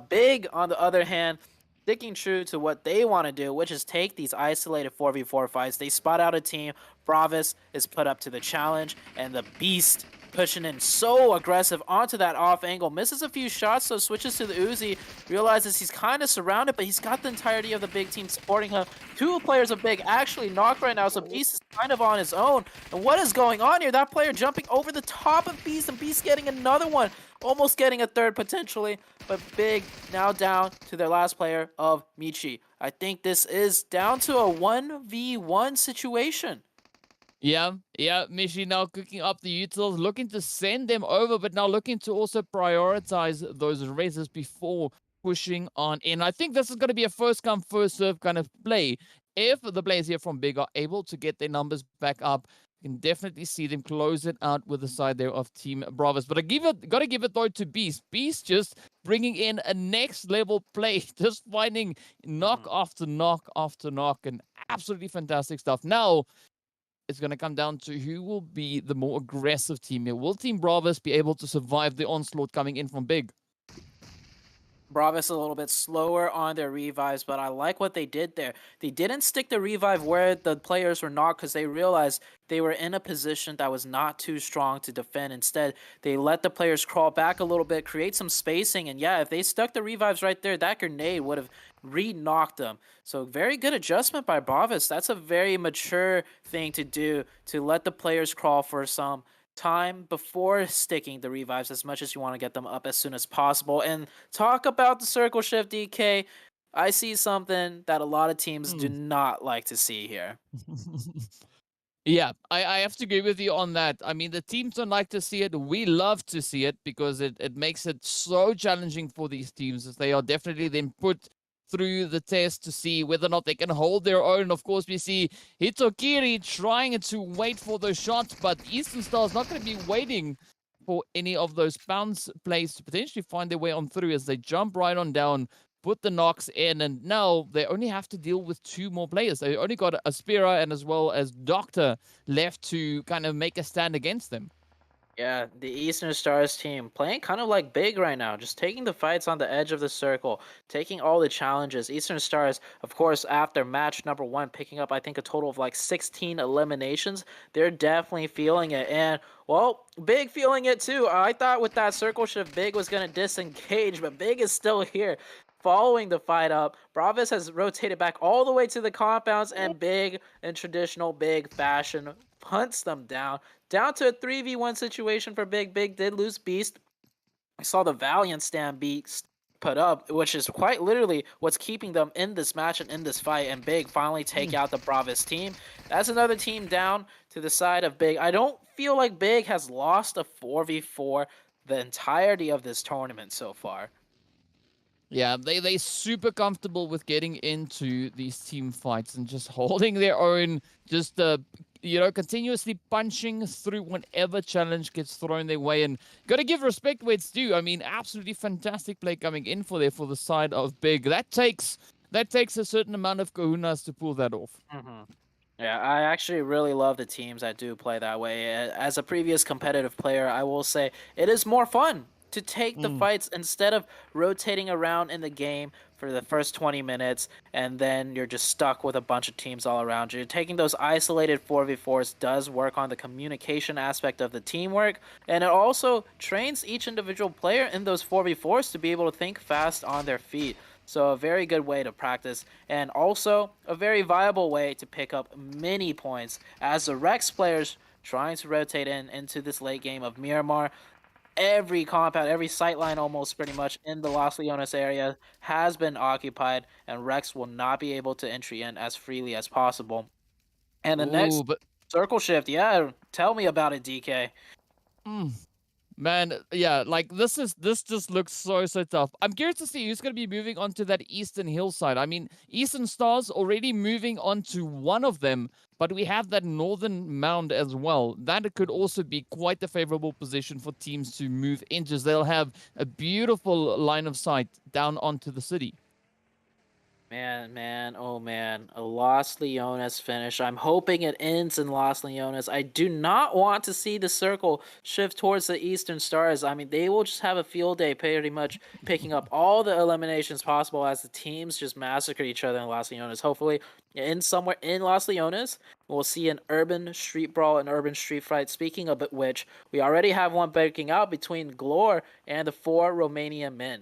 Big, on the other hand, sticking true to what they want to do, which is take these isolated 4v4 fights. They spot out a team. Bravis is put up to the challenge, and the Beast pushing in so aggressive onto that off angle. Misses a few shots, so switches to the Uzi. Realizes he's kind of surrounded, but he's got the entirety of the big team supporting him. 2 players of big actually knocked right now, so Beast is kind of on his own. And what is going on here? That player jumping over the top of Beast, and Beast getting another one. Almost getting a third potentially, but Big now down to their last player of Michi. I think this is down to a 1v1 situation. Yeah, Michi now cooking up the utils, looking to send them over, but now looking to also prioritize those raises before pushing on in. I think this is going to be a first come, first serve kind of play. If the players here from Big are able to get their numbers back up, you can definitely see them close it out with the side there of Team Bravos. But gotta give it though to Beast. Beast just bringing in a next level play, just finding knock after knock after knock, and absolutely fantastic stuff. Now, it's going to come down to who will be the more aggressive team here. Will Team Bravos be able to survive the onslaught coming in from Big? Bravos a little bit slower on their revives, but I like what they did there. They didn't stick the revive where the players were not because they realized they were in a position that was not too strong to defend. Instead, they let the players crawl back a little bit, create some spacing, and yeah, if they stuck the revives right there, that grenade would have re-knocked them. So very good adjustment by Bravos. That's a very mature thing to do, to let the players crawl for some time before sticking the revives as much as you want to get them up as soon as possible. And talk about the circle shift, DK. I see something that a lot of teams do not like to see here. Yeah, I have to agree with you on that. I mean, the teams don't like to see it. We love to see it because it makes it so challenging for these teams, as they are definitely then put through the test to see whether or not they can hold their own. Of course, we see Hitokiri trying to wait for those shots, but Eastern Star is not going to be waiting for any of those bounce plays to potentially find their way on through as they jump right on down put the knocks in, and now they only have to deal with 2 more players. They only got a Spieler and as well as Doctor left to kind of make a stand against them. Yeah, the Eastern Stars team playing kind of like big right now, just taking the fights on the edge of the circle, taking all the challenges. Eastern Stars, of course, after match number 1, picking up, I think, a total of like 16 eliminations. They're definitely feeling it. And, well, Big feeling it too. I thought with that circle shift, Big was going to disengage, but Big is still here. Following the fight up, Bravis has rotated back all the way to the compounds, and Big, in traditional Big fashion, hunts them down to a 3v1 situation for Big. Big did lose Beast. I saw the Valiant stand Beast put up, which is quite literally what's keeping them in this match and in this fight. And Big finally take out the Bravis team. That's another team down to the side of Big. I don't feel like Big has lost a 4v4 the entirety of this tournament so far. Yeah, they super comfortable with getting into these team fights and just holding their own, just continuously punching through whatever challenge gets thrown their way. And gotta give respect where it's due. I mean, absolutely fantastic play coming in for the side of Big. That takes a certain amount of kahunas to pull that off. Yeah, I actually really love the teams that do play that way. As a previous competitive player, I will say it is more fun to take the fights instead of rotating around in the game for the first 20 minutes and then you're just stuck with a bunch of teams all around you. Taking those isolated 4v4s does work on the communication aspect of the teamwork, and it also trains each individual player in those 4v4s to be able to think fast on their feet. So a very good way to practice, and also a very viable way to pick up many points as the Rex players trying to rotate into this late game of Miramar. Every compound, every sightline almost pretty much in the Los Leones area has been occupied, and Rex will not be able to entry in as freely as possible. And the Ooh, next but circle shift, yeah, tell me about it, DK. man, yeah, like this just looks so tough. I'm curious to see who's going to be moving on to that eastern hillside. I mean, Eastern Stars already moving on to one of them, but we have that northern mound as well. That could also be quite a favorable position for teams to move into, as they'll have a beautiful line of sight down onto the city. Oh man, a Los Leones finish. I'm hoping it ends in Los Leones. I do not want to see the circle shift towards the Eastern Stars. I mean, they will just have a field day pretty much picking up all the eliminations possible as the teams just massacre each other in Los Leones. Hopefully, in somewhere in Los Leones, we'll see an urban street brawl, an urban street fight. Speaking of which, we already have one breaking out between Glor and the 4 Romanian men.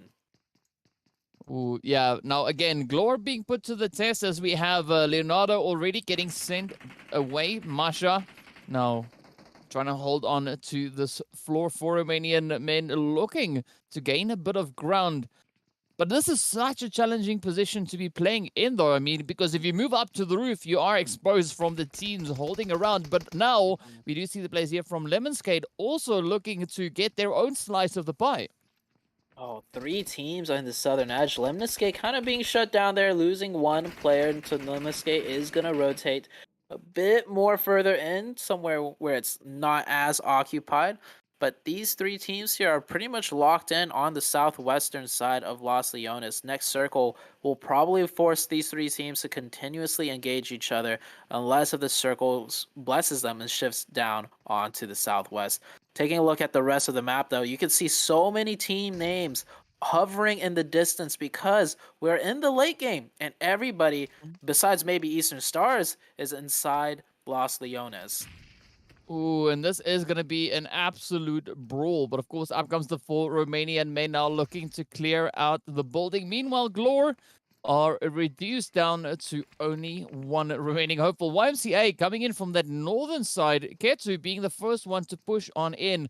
Ooh, yeah. Now again, Glor being put to the test as we have Leonardo already getting sent away. Masha now trying to hold on to this floor for Romanian men, looking to gain a bit of ground. But this is such a challenging position to be playing in, though. I mean, because if you move up to the roof, you are exposed from the teams holding around. But now we do see the players here from Lemonskate also looking to get their own slice of the pie. Oh, 3 teams on the southern edge. Lemniscate kind of being shut down there, losing 1 player until Lemniscate is going to rotate a bit more further in, somewhere where it's not as occupied. But these 3 teams here are pretty much locked in on the southwestern side of Los Leones. Next circle will probably force these 3 teams to continuously engage each other unless if the circle blesses them and shifts down onto the southwest. Taking a look at the rest of the map, though, you can see so many team names hovering in the distance because we're in the late game and everybody, besides maybe Eastern Stars, is inside Los Leones. Ooh, and this is going to be an absolute brawl. But of course, up comes the 4 Romanian men now looking to clear out the building. Meanwhile, Glor are reduced down to only 1 remaining hopeful. YMCA coming in from that northern side. Ketu being the first one to push on in.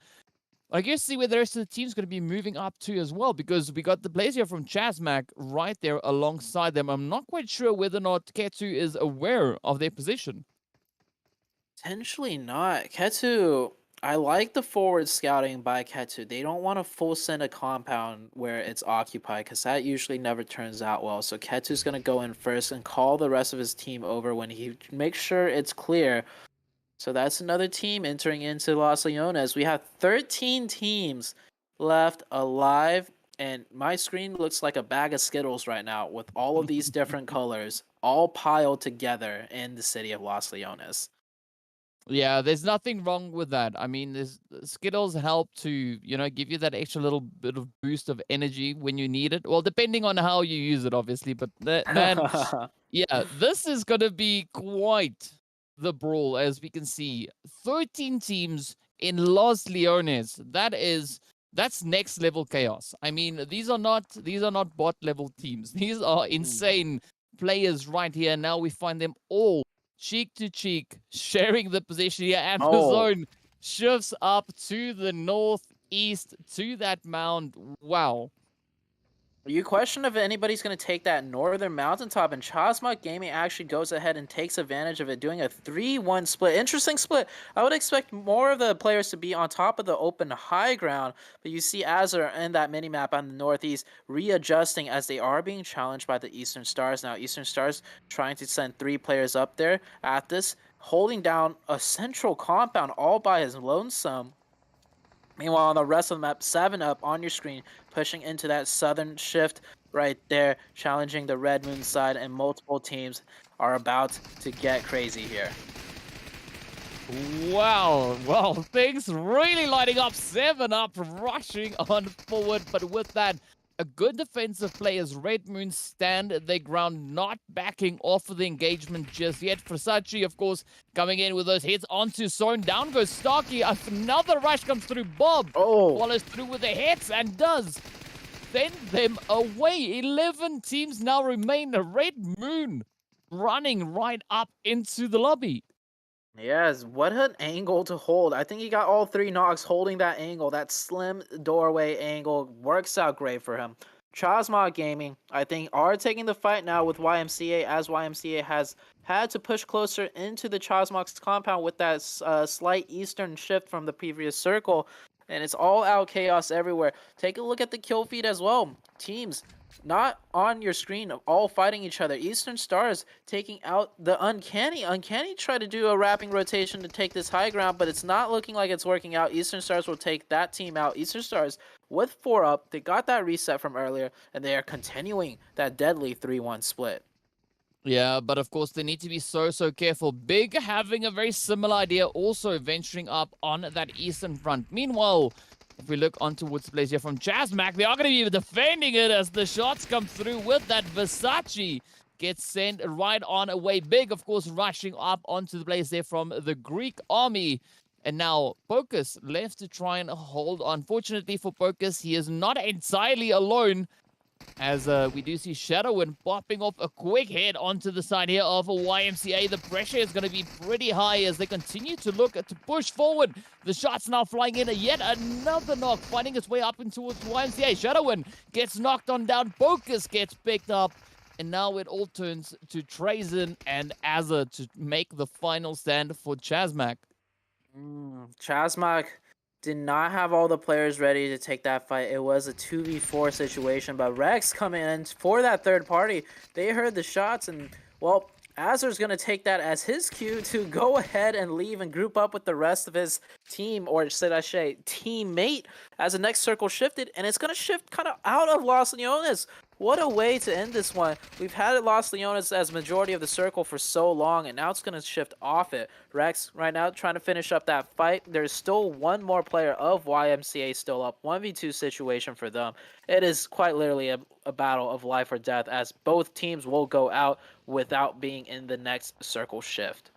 I guess see where the rest of the team's going to be moving up to as well, because we got the players here from Chasmac right there alongside them. I'm not quite sure whether or not Ketu is aware of their position. Potentially not. Ketu, I like the forward scouting by Ketu. They don't want to full send a compound where it's occupied because that usually never turns out well. So Ketu's going to go in first and call the rest of his team over when he makes sure it's clear. So that's another team entering into Los Leones. We have 13 teams left alive and my screen looks like a bag of Skittles right now with all of these different colors all piled together in the city of Los Leones. Yeah, there's nothing wrong with that. I mean, Skittles help to, you know, give you that extra little bit of boost of energy when you need it. Well, depending on how you use it, obviously. But man, yeah, this is going to be quite the brawl, as we can see. 13 teams in Los Leones. That's next level chaos. I mean, these are not bot level teams. These are insane players right here. Now we find them all cheek to cheek, sharing the position here, and the zone shifts up to the northeast to that mound. Wow. You question if anybody's going to take that northern mountaintop, and Chasmok Gaming actually goes ahead and takes advantage of it, doing a 3-1 split. Interesting split. I would expect more of the players to be on top of the open high ground, but you see Azure in that mini-map on the northeast readjusting as they are being challenged by the Eastern Stars. Now, Eastern Stars trying to send 3 players up there at this, holding down a central compound all by his lonesome. Meanwhile, on the rest of the map, 7 up on your screen, pushing into that southern shift right there, challenging the Red Moon side, and multiple teams are about to get crazy here. Wow, well, things really lighting up. 7 up, rushing on forward, but with that, a good defensive play as Red Moon stand their ground, not backing off of the engagement just yet. Versace, of course, coming in with those hits onto Zone. Down goes Starkey. Another rush comes through. Bob follows through with the hits and does send them away. 11 teams now remain. Red Moon running right up into the lobby. Yes, what an angle to hold. I think he got all 3 knocks holding that angle. That slim doorway angle works out great for him. Chasmog Gaming, I think, are taking the fight now with YMCA, as YMCA has had to push closer into the Chasmog's compound with that slight eastern shift from the previous circle. And it's all out chaos everywhere. Take a look at the kill feed as well. Teams not on your screen, all fighting each other. Eastern Stars taking out the Uncanny. Uncanny tried to do a wrapping rotation to take this high ground, but it's not looking like it's working out. Eastern Stars will take that team out. Eastern Stars with 4 up. They got that reset from earlier, and they are continuing that deadly 3-1 split. Yeah, but of course they need to be so careful. Big having a very similar idea, also venturing up on that eastern front. Meanwhile, if we look on towards the place here from Chasmok, they are going to be defending it as the shots come through with that. Versace gets sent right on away. Big, of course, rushing up onto the place there from the Greek army. And now Pocus left to try and hold on. Fortunately for Pocus, he is not entirely alone, as we do see Shadowin popping off a quick hit onto the side here of a YMCA. The pressure is going to be pretty high as they continue to look to push forward. The shots now flying in. Yet another knock finding its way up into YMCA. Shadowin gets knocked on down. Focus gets picked up. And now it all turns to Trazen and Azza to make the final stand for Chasmok. Chasmok did not have all the players ready to take that fight. It was a 2v4 situation, but Rex coming in for that third party. They heard the shots, and, well, Azur's going to take that as his cue to go ahead and leave and group up with the rest of his team, or should I say teammate, as the next circle shifted, and it's going to shift kind of out of Los Leones. What a way to end this one. We've had it Los Leones as majority of the circle for so long, and now it's going to shift off it. Rex right now trying to finish up that fight. There's still one more player of YMCA still up. 1v2 situation for them. It is quite literally a battle of life or death, as both teams will go out without being in the next circle shift.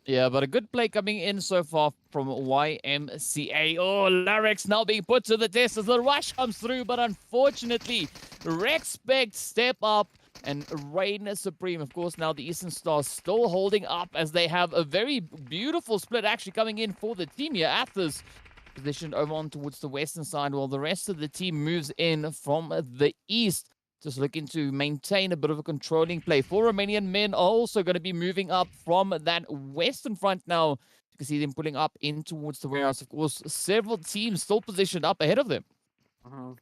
Yeah, but a good play coming in so far from YMCA. Oh, Larix now being put to the test as the rush comes through, but unfortunately, Rexpect step up and reign supreme. Of course, now the Eastern Stars still holding up as they have a very beautiful split actually coming in for the team here. Athos positioned over on towards the western side, while the rest of the team moves in from the east. Just looking to maintain a bit of a controlling play. 4 Romanian men are also going to be moving up from that western front now. You can see them pulling up in towards the warehouse. Of course, several teams still positioned up ahead of them.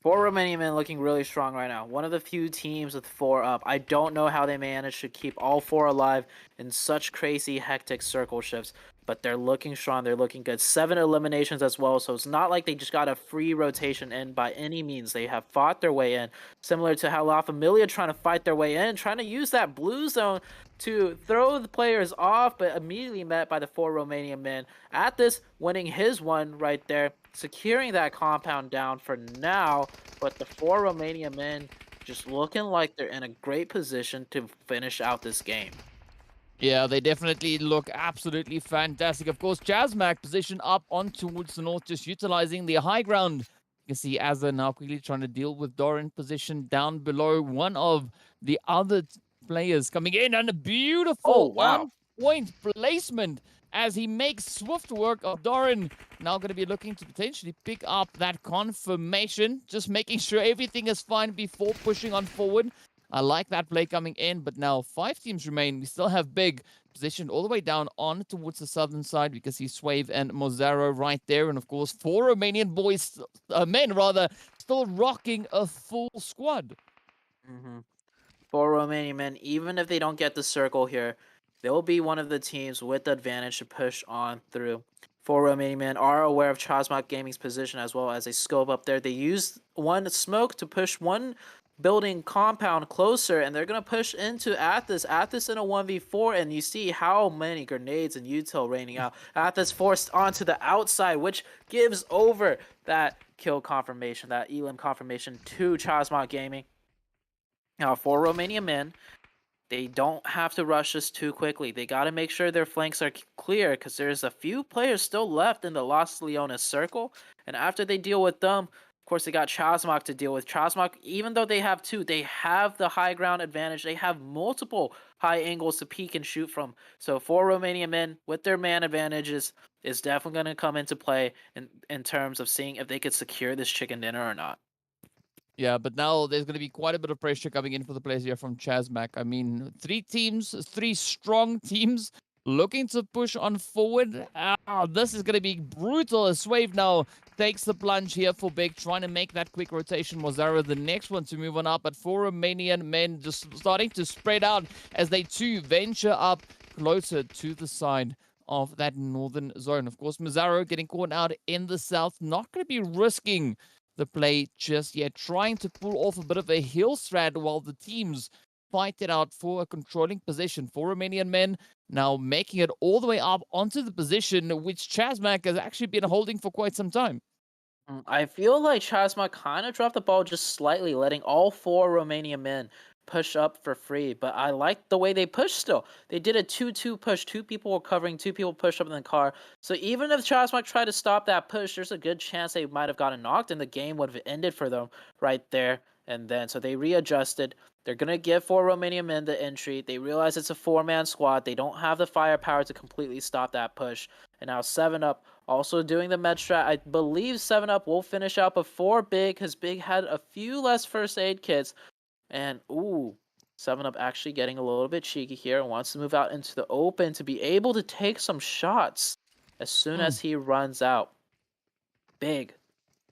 4 Romanian men looking really strong right now. One of the few teams with 4 up. I don't know how they managed to keep all 4 alive in such crazy, hectic circle shifts. but they're looking strong. They're looking good. 7 eliminations as well, so it's not like they just got a free rotation in by any means. They have fought their way in, similar to how La Familia trying to fight their way in, trying to use that blue zone to throw the players off, but immediately met by the 4 Romanian men. At this, winning his one right there, securing that compound down for now, but the 4 Romanian men just looking like they're in a great position to finish out this game. Yeah, they definitely look absolutely fantastic. Of course, Chazmak position up on towards the north, just utilizing the high ground. You can see Azza now quickly trying to deal with Doran position down below. One of the other players coming in, and a beautiful on-point placement as he makes swift work of Doran. Now going to be looking to potentially pick up that confirmation, just making sure everything is fine before pushing on forward. I like that play coming in, but now 5 teams remain. We still have Big positioned all the way down on towards the southern side. We can see Swave and Mozaro right there. And of course, 4 Romanian boys, men rather, still rocking a full squad. 4 Romanian men, even if they don't get the circle here, they'll be one of the teams with the advantage to push on through. 4 Romanian men are aware of Chazmak Gaming's position as well as they scope up there. They use one smoke to push one building compound closer, and they're going to push into Athos in a 1v4, and you see how many grenades and util raining out. Athos forced onto the outside, which gives over that kill confirmation, that elim confirmation to Chazmak Gaming. Now, 4 Romanian men, they don't have to rush this too quickly. They got to make sure their flanks are clear because there's a few players still left in the Los Leones circle, and after they deal with them, of course, they got Chazmak to deal with. Chazmak, even though they have 2, they have the high ground advantage. They have multiple high angles to peek and shoot from. So 4 Romanian men with their man advantages is definitely going to come into play in terms of seeing if they could secure this chicken dinner or not. Yeah, but now there's going to be quite a bit of pressure coming in for the players here from Chazmak. I mean, 3 teams, 3 strong teams looking to push on forward. This is going to be brutal as Swave now takes the plunge here for Big, trying to make that quick rotation. Mozara, the next one to move on up, but 4 Romanian men just starting to spread out as they too venture up closer to the side of that northern zone. Of course, Mozara getting caught out in the south, not going to be risking the play just yet, trying to pull off a bit of a hill strat while the teams fight it out for a controlling position. 4 Romanian men now making it all the way up onto the position which Chazmak has actually been holding for quite some time. I feel like Chazmak kind of dropped the ball just slightly, letting all 4 Romanian men push up for free, but I like the way they pushed still. They did a 2-2 push. 2 people were covering, 2 people pushed up in the car. So even if Chazmak tried to stop that push, there's a good chance they might have gotten knocked and the game would have ended for them right there and then. So they readjusted. They're going to give 4 Romanian men the entry. They realize it's a 4-man squad. They don't have the firepower to completely stop that push. And now 7UP also doing the med strat. I believe 7UP will finish out before Big, because Big had a few less first aid kits. And, ooh, 7UP actually getting a little bit cheeky here and wants to move out into the open to be able to take some shots as soon as he runs out. Big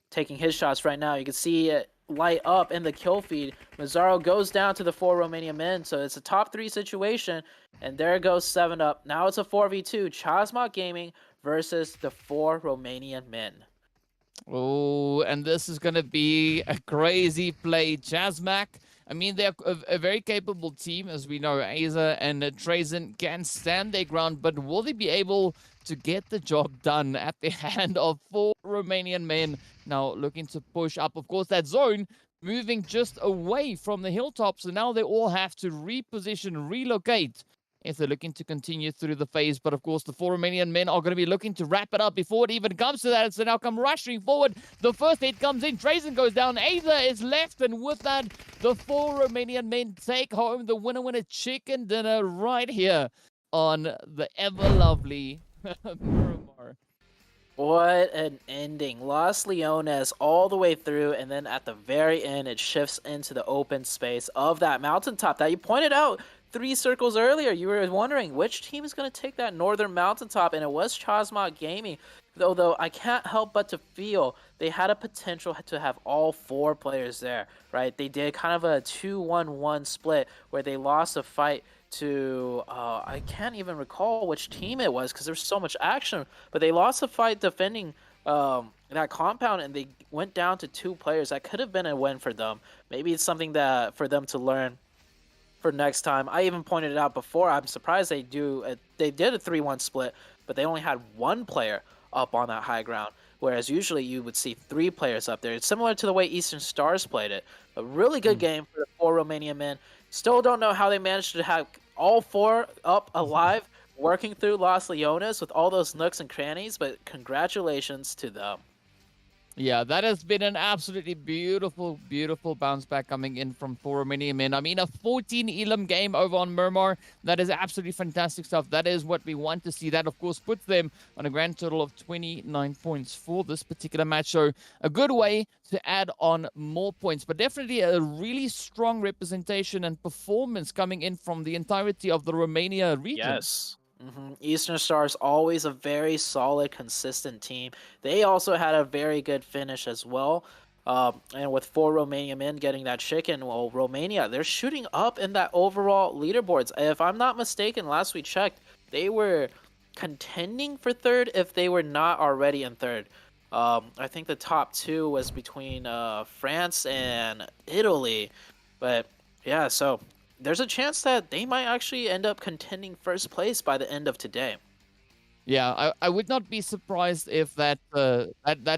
taking his shots right now. You can see it light up in the kill feed. Mazzaro goes down to the 4 Romanian men, so it's a top 3 situation. And there goes 7UP. Now it's a 4v2. Chazmak Gaming versus the 4 Romanian men. Oh, and this is going to be a crazy play. Chazmak, I mean, they're a very capable team, as we know. Aza and Trazen can stand their ground, but will they be able to get the job done at the hand of 4 Romanian men now looking to push up? Of course, that zone moving just away from the hilltops, so now they all have to reposition, relocate if they're looking to continue through the phase. But of course, the 4 Romanian men are going to be looking to wrap it up before it even comes to that. So now come rushing forward. The first hit comes in. Trazen goes down. Aza is left. And with that, the 4 Romanian men take home the winner chicken dinner right here on the ever-lovely Miramar. What an ending. Los Leones all the way through, and then at the very end, it shifts into the open space of that mountaintop that you pointed out 3 circles earlier. You were wondering which team is going to take that northern mountaintop, and it was Chazmak Gaming. Though I can't help but to feel they had a potential to have all 4 players there, right? They did kind of a 2-1-1 split where they lost a fight to I can't even recall which team it was because there's so much action, but they lost a fight defending that compound, and they went down to 2 players. That could have been a win for them. Maybe it's something that for them to learn for next time. I even pointed it out before. I'm surprised they did a 3-1 split, but they only had 1 player up on that high ground, whereas usually you would see 3 players up there. It's similar to the way Eastern Stars played it. A really good game for the 4 Romanian men. Still don't know how they managed to have all 4 up alive, working through Los Leones with all those nooks and crannies, but congratulations to them. Yeah, that has been an absolutely beautiful, beautiful bounce back coming in from 4 Romanian men. I mean, a 14 Elam game over on Murmur. That is absolutely fantastic stuff. That is what we want to see. That, of course, puts them on a grand total of 29 points for this particular match. So a good way to add on more points, but definitely a really strong representation and performance coming in from the entirety of the Romania region. Yes. Eastern Stars always a very solid, consistent team. They also had a very good finish as well. And with 4 Romanian men getting that chicken, well, Romania, they're shooting up in that overall leaderboards. If I'm not mistaken, last we checked, they were contending for 3rd if they were not already in 3rd. I think the top 2 was between France and Italy. But yeah, so there's a chance that they might actually end up contending 1st place by the end of today. Yeah, I would not be surprised if that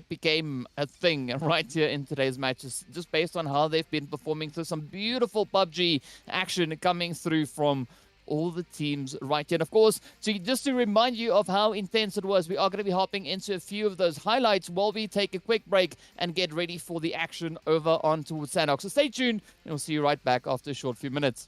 became a thing right here in today's matches, just based on how they've been performing. So some beautiful PUBG action coming through from all the teams right here. And of course, just to remind you of how intense it was, we are going to be hopping into a few of those highlights while we take a quick break and get ready for the action over on towards Sandhox. So stay tuned, and we'll see you right back after a short few minutes.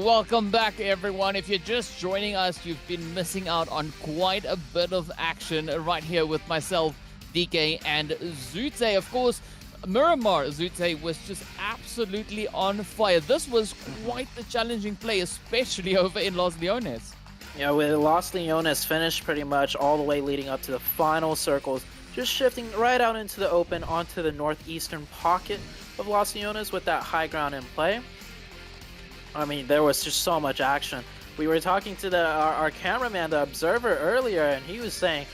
welcome back everyone. If you're just joining us, you've been missing out on quite a bit of action right here with myself, DK, and Zute. Of course, Miramar Zute was just absolutely on fire. This was quite the challenging play, especially over in Los Leones. Yeah, with Los Leones finished pretty much all the way leading up to the final circles, just shifting right out into the open onto the northeastern pocket of Los Leones with that high ground in play. I mean, there was just so much action. We were talking to our cameraman, the observer, earlier, and he was saying,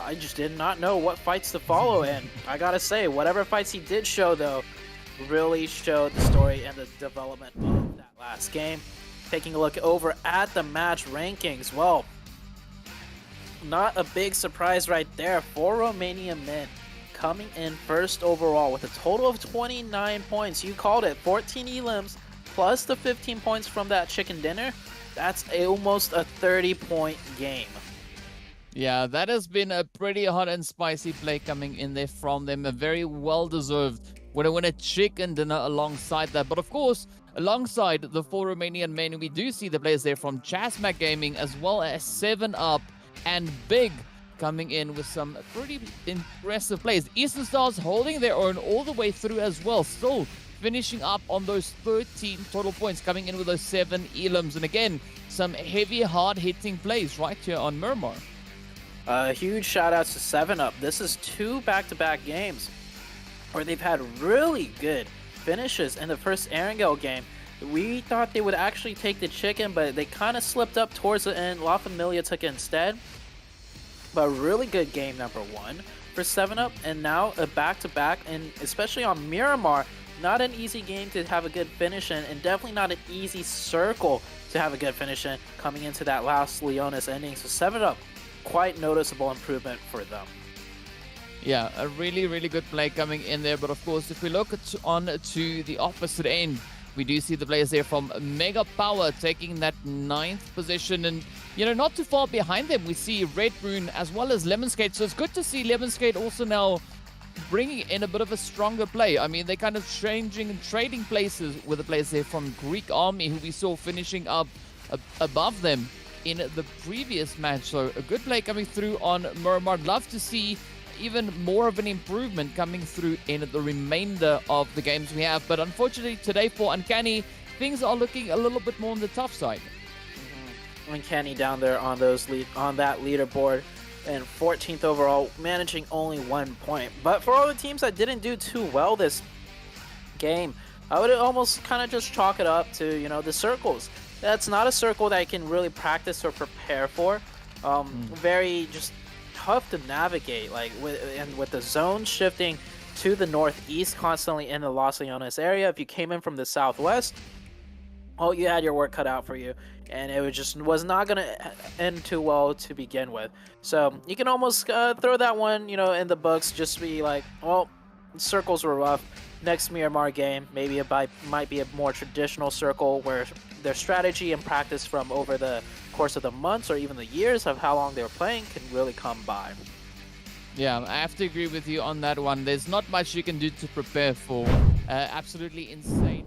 I just did not know what fights to follow. And I gotta say, whatever fights he did show, though, really showed the story and the development of that last game. Taking a look over at the match rankings, well, not a big surprise right there for Romanian men. Coming in first overall with a total of 29 points. You called it, 14 elims. Plus the 15 points from that chicken dinner, that's almost a 30-point game. Yeah, that has been a pretty hot and spicy play coming in there from them. A very well-deserved winner chicken dinner alongside that. But of course, alongside the 4 Romanian men, we do see the players there from Chasmac Gaming as well as 7up and Big coming in with some pretty impressive plays. Eastern Stars holding their own all the way through as well. Still finishing up on those 13 total points, coming in with those 7 elims. And again, some heavy, hard-hitting plays right here on Miramar. Huge shout-outs to 7up. This is 2 back-to-back games where they've had really good finishes. In the first Erangel game, we thought they would actually take the chicken, but they kind of slipped up towards the end. La Familia took it instead. But really good game number 1 for 7up, and now a back-to-back, and especially on Miramar, not an easy game to have a good finish in, and definitely not an easy circle to have a good finish in coming into that last Leones ending. So 7up, quite noticeable improvement for them. Yeah, a really, really good play coming in there. But of course, if we look on to the opposite end, we do see the players there from Mega Power taking that 9th position. And, you know, not too far behind them, we see Red Moon as well as Lemonskate. So it's good to see Lemonskate also now bringing in a bit of a stronger play. I mean, they're kind of changing and trading places with the players there from Greek Army, who we saw finishing up above them in the previous match. So a good play coming through on Miramar. Love to see even more of an improvement coming through in the remainder of the games we have. But unfortunately today for Uncanny, things are looking a little bit more on the tough side. Uncanny down there on that leaderboard. And 14th overall, managing only 1 point. But for all the teams that didn't do too well this game, I would almost kind of just chalk it up to, you know, the circles. That's not a circle that I can really practice or prepare for. Very just tough to navigate, like with the zone shifting to the northeast constantly in the Los Leones area. If you came in from the southwest, well, you had your work cut out for you, and it was not going to end too well to begin with. So you can almost throw that one, you know, in the books. Just be like, well, circles were rough. Next Miramar game, maybe it might be a more traditional circle where their strategy and practice from over the course of the months or even the years of how long they were playing can really come by. Yeah, I have to agree with you on that one. There's not much you can do to prepare for absolutely insane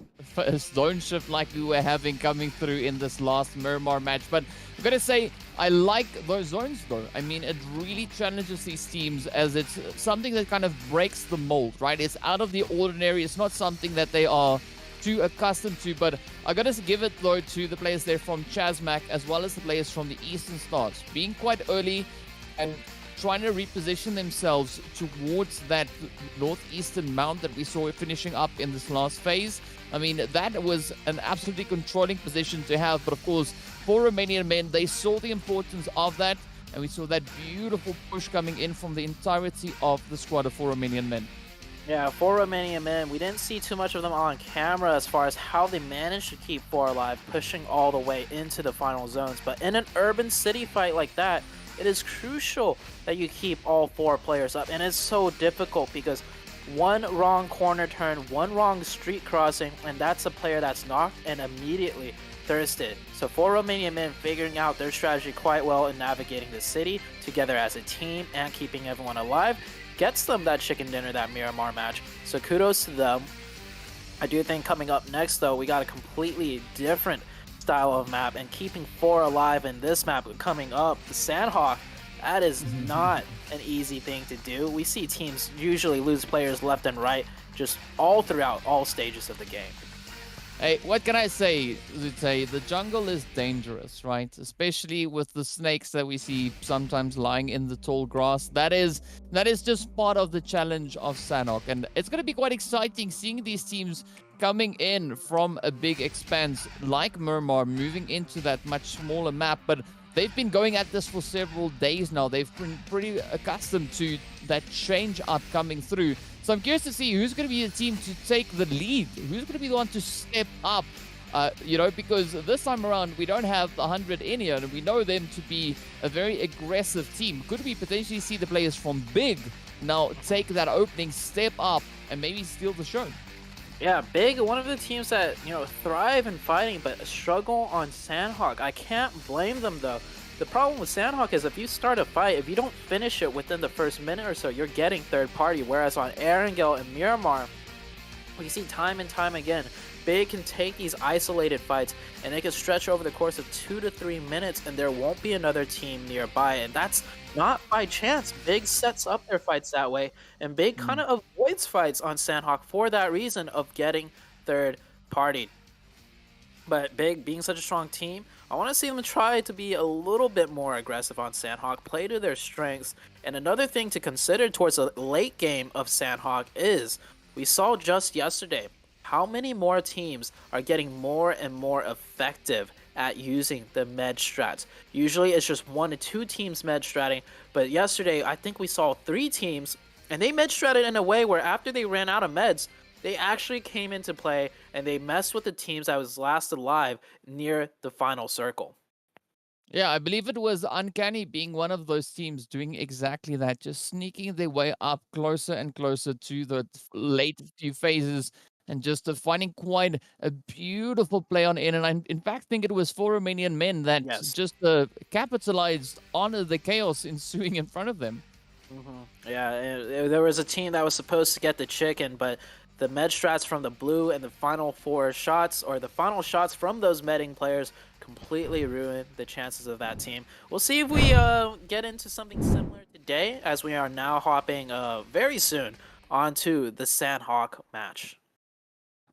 zone shift like we were having coming through in this last Miramar match. But I'm going to say, I like those zones though. I mean, it really challenges these teams as it's something that kind of breaks the mold, right? It's out of the ordinary. It's not something that they are too accustomed to. But I got to give it though to the players there from Chasmac as well as the players from the Eastern Stars being quite early and trying to reposition themselves towards that northeastern mount that we saw finishing up in this last phase. I mean, that was an absolutely controlling position to have. But of course, for Romanian men, they saw the importance of that. And we saw that beautiful push coming in from the entirety of the squad of 4 Romanian men. Yeah, 4 Romanian men, we didn't see too much of them on camera as far as how they managed to keep 4 alive, pushing all the way into the final zones. But in an urban city fight like that, it is crucial that you keep all 4 players up. And it's so difficult because one wrong corner turn, one wrong street crossing, and that's a player that's knocked and immediately thirsted. So 4 Romanian men figuring out their strategy quite well in navigating the city together as a team and keeping everyone alive gets them that chicken dinner, that Miramar match. So kudos to them. I do think coming up next though, we got a completely different style of map and keeping 4 alive in this map coming up, the Sandhawk, that is not an easy thing to do. We see teams usually lose players left and right just all throughout all stages of the game. Hey, what can I say, Zute? The jungle is dangerous, right? Especially with the snakes that we see sometimes lying in the tall grass. That is just part of the challenge of Sanhok. And it's going to be quite exciting seeing these teams coming in from a big expanse like Murmur, moving into that much smaller map. But they've been going at this for several days now. They've been pretty accustomed to that change up coming through. So I'm curious to see who's going to be the team to take the lead. Who's going to be the one to step up, because this time around we don't have the 100 in here, and we know them to be a very aggressive team. Could we potentially see the players from Big now take that opening, step up, and maybe steal the show? Yeah, Big, one of the teams that, thrive in fighting but struggle on Sandhawk. I can't blame them though. The problem with Sandhawk is if you start a fight, if you don't finish it within the first minute or so, you're getting third party. Whereas on Erangel and Miramar, we see time and time again, Big can take these isolated fights and they can stretch over the course of 2 to 3 minutes and there won't be another team nearby. And that's not by chance. Big sets up their fights that way, and Big kind of avoids fights on Sandhawk for that reason of getting third party. But Big, being such a strong team, I want to see them try to be a little bit more aggressive on Sandhawk, play to their strengths. And another thing to consider towards the late game of Sandhawk is, we saw just yesterday, how many more teams are getting more and more effective at using the med strats. Usually it's just 1 to 2 teams med stratting, but yesterday I think we saw 3 teams, and they med stratted in a way where after they ran out of meds, they actually came into play and they messed with the teams that was last alive near the final circle. Yeah, I believe it was Uncanny being one of those teams doing exactly that, just sneaking their way up closer and closer to the late few phases and just finding quite a beautiful play on in. And I, in fact, think it was 4 Romanian men that Yes. just capitalized on the chaos ensuing in front of them. Yeah, there was a team that was supposed to get the chicken, but the med strats from the blue and the final 4 shots, or the final shots from those medding players, completely ruined the chances of that team. We'll see if we get into something similar today, as we are now hopping very soon onto the Sandhawk match.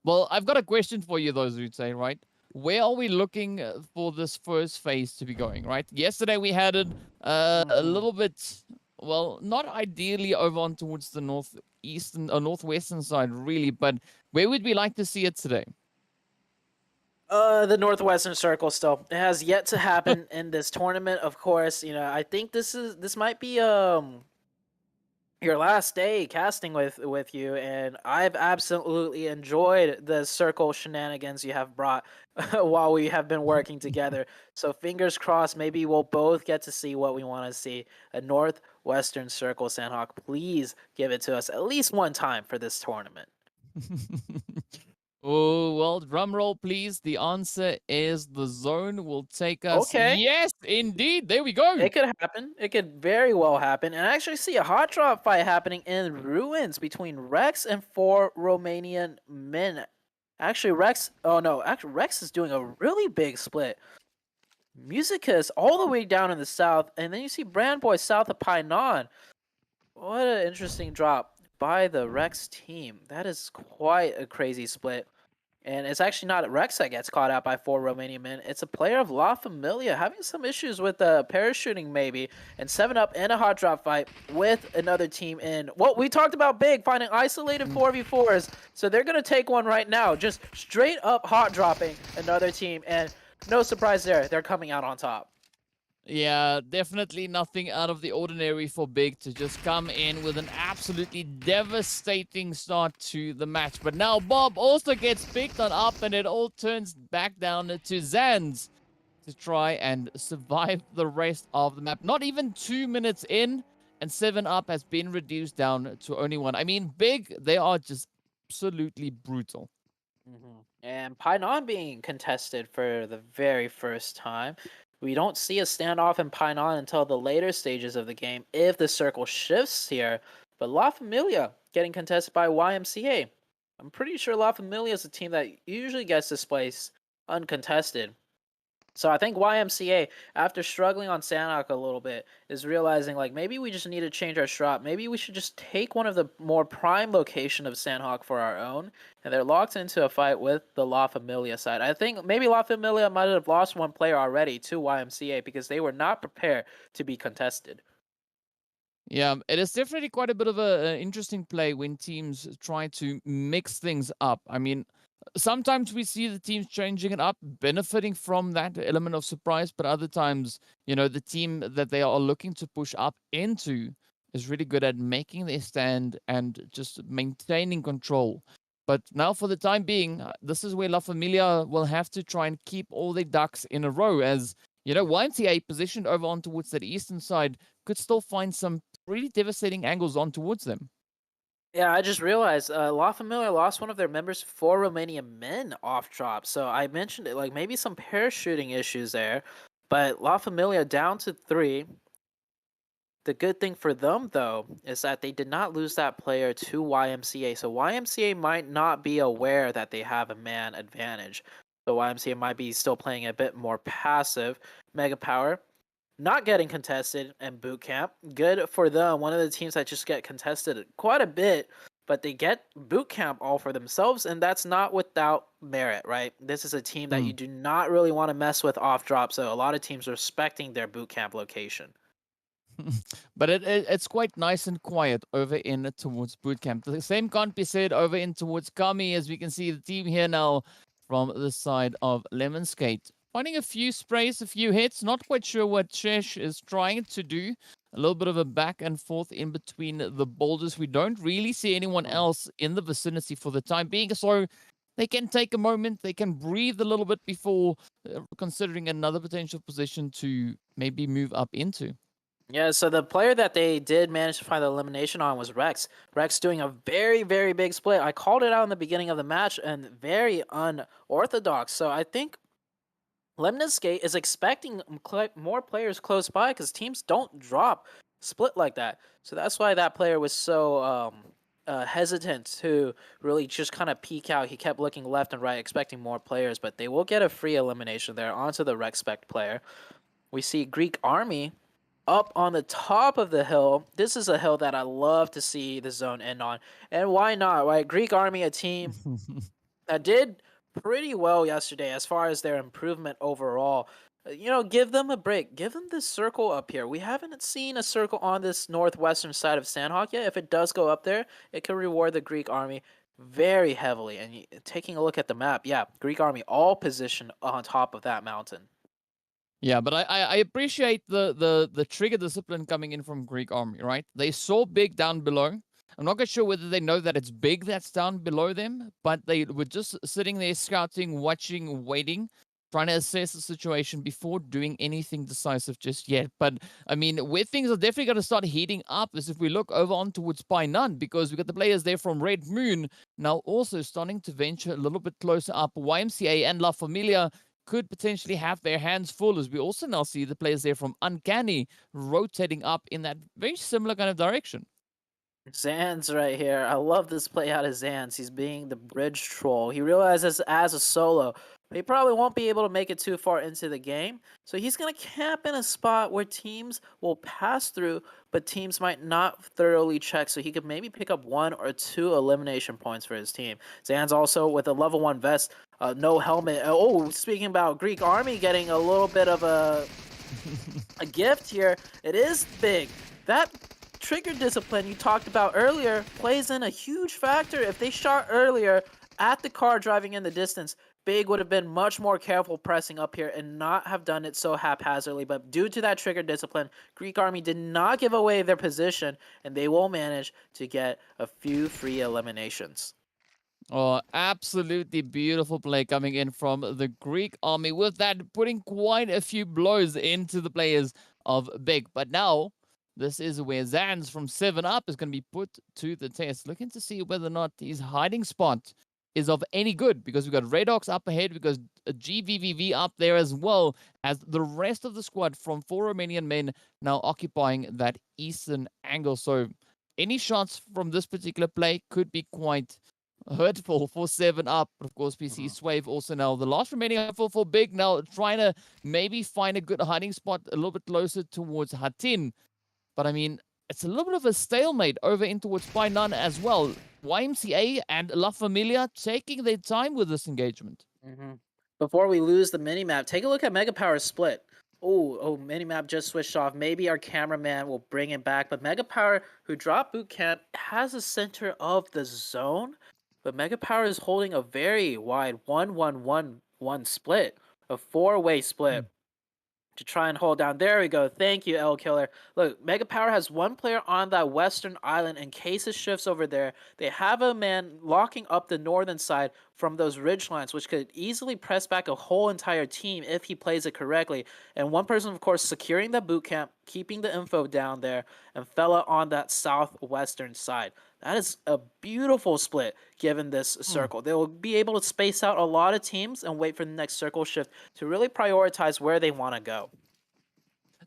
Well, I've got a question for you, though, Zute, right? Where are we looking for this first phase to be going, right? Yesterday we had it a little bit, well, not ideally over on towards the northeastern or northwestern side, really, but where would we like to see it today? The Northwestern Circle still. It has yet to happen in this tournament, of course. I think this might be your last day casting with you, and I've absolutely enjoyed the circle shenanigans you have brought while we have been working together. So fingers crossed, maybe we'll both get to see what we want to see. A Northwestern Circle, Sandhawk, please give it to us at least one time for this tournament. Oh, well, drum roll, please. The answer is the zone will take us. Okay. Yes, indeed. There we go. It could happen. It could very well happen. And I actually see a hot drop fight happening in Ruins between Rex and 4 Romanian men. Actually, Rex is doing a really big split. Musicus all the way down in the south, and then you see Brandboy south of Painan. What an interesting drop by the Rex team. That is quite a crazy split. And it's actually not Rex that gets caught out by 4 Romanian men. It's a player of La Familia having some issues with parachuting maybe. And 7-Up in a hot drop fight with another team in. Well, we talked about Big finding isolated 4v4s. So they're going to take one right now. Just straight up hot dropping another team. And no surprise there. They're coming out on top. Yeah, definitely nothing out of the ordinary for Big to just come in with an absolutely devastating start to the match. But now Bob also gets picked on up, and it all turns back down to Zans to try and survive the rest of the map. Not even 2 minutes in, and 7-Up has been reduced down to only 1. I mean, Big, they are just absolutely brutal. And Painan being contested for the very first time. We don't see a standoff in Painan until the later stages of the game if the circle shifts here. But La Familia getting contested by YMCA. I'm pretty sure La Familia is a team that usually gets this place uncontested. So I think YMCA, after struggling on Sanhok a little bit, is realizing like maybe we just need to change our strat. Maybe we should just take one of the more prime location of Sanhok for our own. And they're locked into a fight with the La Familia side. I think maybe La Familia might have lost one player already to YMCA because they were not prepared to be contested. Yeah, it is definitely quite a bit of an interesting play when teams try to mix things up. I mean, sometimes we see the teams changing it up, benefiting from that element of surprise, but other times, the team that they are looking to push up into is really good at making their stand and just maintaining control. But now, for the time being, this is where La Familia will have to try and keep all their ducks in a row, as YMCA positioned over on towards that eastern side could still find some really devastating angles on towards them. Yeah, I just realized La Familia lost one of their members for Romanian men off drop. So I mentioned it, like maybe some parachuting issues there. But La Familia down to 3. The good thing for them, though, is that they did not lose that player to YMCA. So YMCA might not be aware that they have a man advantage. So YMCA might be still playing a bit more passive. Mega Power not getting contested in boot camp. Good for them. One of the teams that just get contested quite a bit, but they get boot camp all for themselves, and that's not without merit, right? This is a team that you do not really want to mess with off drop. So a lot of teams are respecting their boot camp location. But it's quite nice and quiet over in towards bootcamp. The same can't be said over in towards Kami, as we can see the team here now from the side of Lemon Skate. Finding a few sprays, a few hits. Not quite sure what Chesh is trying to do. A little bit of a back and forth in between the boulders. We don't really see anyone else in the vicinity for the time being. So they can take a moment. They can breathe a little bit before considering another potential position to maybe move up into. Yeah, so the player that they did manage to find the elimination on was Rex. Rex doing a very, very big split. I called it out in the beginning of the match and very unorthodox. So I think Lemniscate is expecting more players close by because teams don't drop split like that. So that's why that player was so hesitant to really just kind of peek out. He kept looking left and right, expecting more players, but they will get a free elimination there onto the Rex Spect player. We see Greek Army up on the top of the hill. This is a hill that I love to see the zone end on. And why not, right? Greek Army, a team that did pretty well yesterday as far as their improvement overall. Give them a break. Give them this circle up here. We haven't seen a circle on this northwestern side of Sandhawk yet. If it does go up there, it could reward the Greek Army very heavily. And taking a look at the map, yeah, Greek Army all positioned on top of that mountain. Yeah, but I appreciate the trigger discipline coming in from Greek Army, right? They saw big down below. I'm not quite sure whether they know that it's big that's down below them, but they were just sitting there scouting, watching, waiting, trying to assess the situation before doing anything decisive just yet. But I mean, where things are definitely going to start heating up is if we look over on towards Painan, because we got the players there from Red Moon now also starting to venture a little bit closer up. YMCA and La Familia could potentially have their hands full, as we also now see the players there from Uncanny rotating up in that very similar kind of direction. Zan's right here. I love this play out of Zan's. He's being the bridge troll. He realizes as a solo, but he probably won't be able to make it too far into the game. So he's going to camp in a spot where teams will pass through, but teams might not thoroughly check. So he could maybe pick up 1 or 2 elimination points for his team. Zan's also with a level 1 vest, no helmet. Oh, speaking about Greek Army getting a little bit of a gift here. It is big. That trigger discipline you talked about earlier plays in a huge factor. If they shot earlier at the car driving in the distance, Big would have been much more careful pressing up here and not have done it so haphazardly. But due to that trigger discipline, Greek Army did not give away their position, and they will manage to get a few free eliminations. Oh, absolutely beautiful play coming in from the Greek Army, with that putting quite a few blows into the players of Big. But now, this is where Zans from 7 Up is going to be put to the test. Looking to see whether or not his hiding spot is of any good, because we've got Redox up ahead, because GVVV up there, as well as the rest of the squad from 4 Romanian men now occupying that eastern angle. So any shots from this particular play could be quite hurtful for 7 up. But of course, PC Swave also now the last remaining hurtful for Big, now trying to maybe find a good hiding spot a little bit closer towards Hatin. But I mean, it's a little bit of a stalemate over in towards Spy None as well. YMCA and La Familia taking their time with this engagement. Before we lose the minimap, take a look at Mega Power's split. Oh, minimap just switched off. Maybe our cameraman will bring it back. But Mega Power, who dropped boot camp, has a center of the zone. But Mega Power is holding a very wide 1-1-1-1 split, a 4-way split. To try and hold down. There we go. Thank you, L Killer. Look, Mega Power has one player on that western island in case it shifts over there. They have a man locking up the northern side from those ridge lines, which could easily press back a whole entire team if he plays it correctly. And one person, of course, securing the boot camp, keeping the info down there, and Fella on that southwestern side. That is a beautiful split given this circle. They will be able to space out a lot of teams and wait for the next circle shift to really prioritize where they want to go.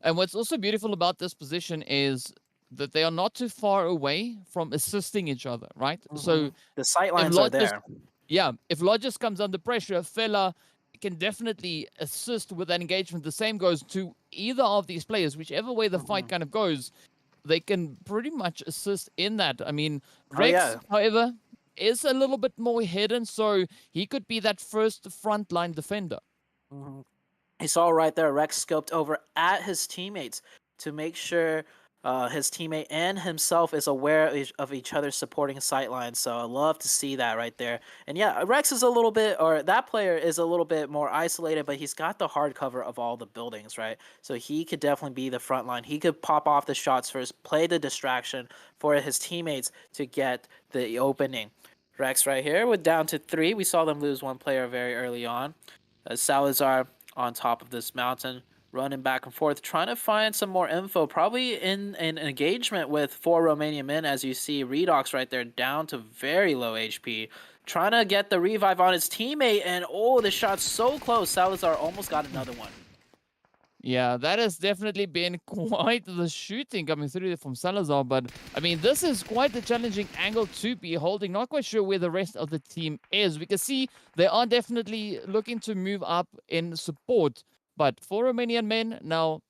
And what's also beautiful about this position is that they are not too far away from assisting each other, right? So the sight lines are there. Yeah, if Logis comes under pressure, Fella can definitely assist with that engagement. The same goes to either of these players, whichever way the fight kind of goes. They can pretty much assist in that. I mean, Rex, however, is a little bit more hidden, so he could be that first frontline defender. He saw right there, Rex scoped over at his teammates to make sure his teammate and himself is aware of each other's supporting sightlines. So I love to see that right there. And yeah, Rex is a little bit, or that player is a little bit more isolated, but he's got the hard cover of all the buildings, right? So he could definitely be the front line. He could pop off the shots first, play the distraction for his teammates to get the opening. Rex right here with down to 3. We saw them lose one player very early on. Salazar on top of this mountain, running back and forth, trying to find some more info, probably in an engagement with 4 Romanian men, as you see Redox right there down to very low HP, trying to get the revive on his teammate, and oh, the shot's so close. Salazar almost got another one. Yeah, that has definitely been quite the shooting coming through from Salazar, but I mean, this is quite a challenging angle to be holding. Not quite sure where the rest of the team is. We can see they are definitely looking to move up in support, but 4 Romanian men now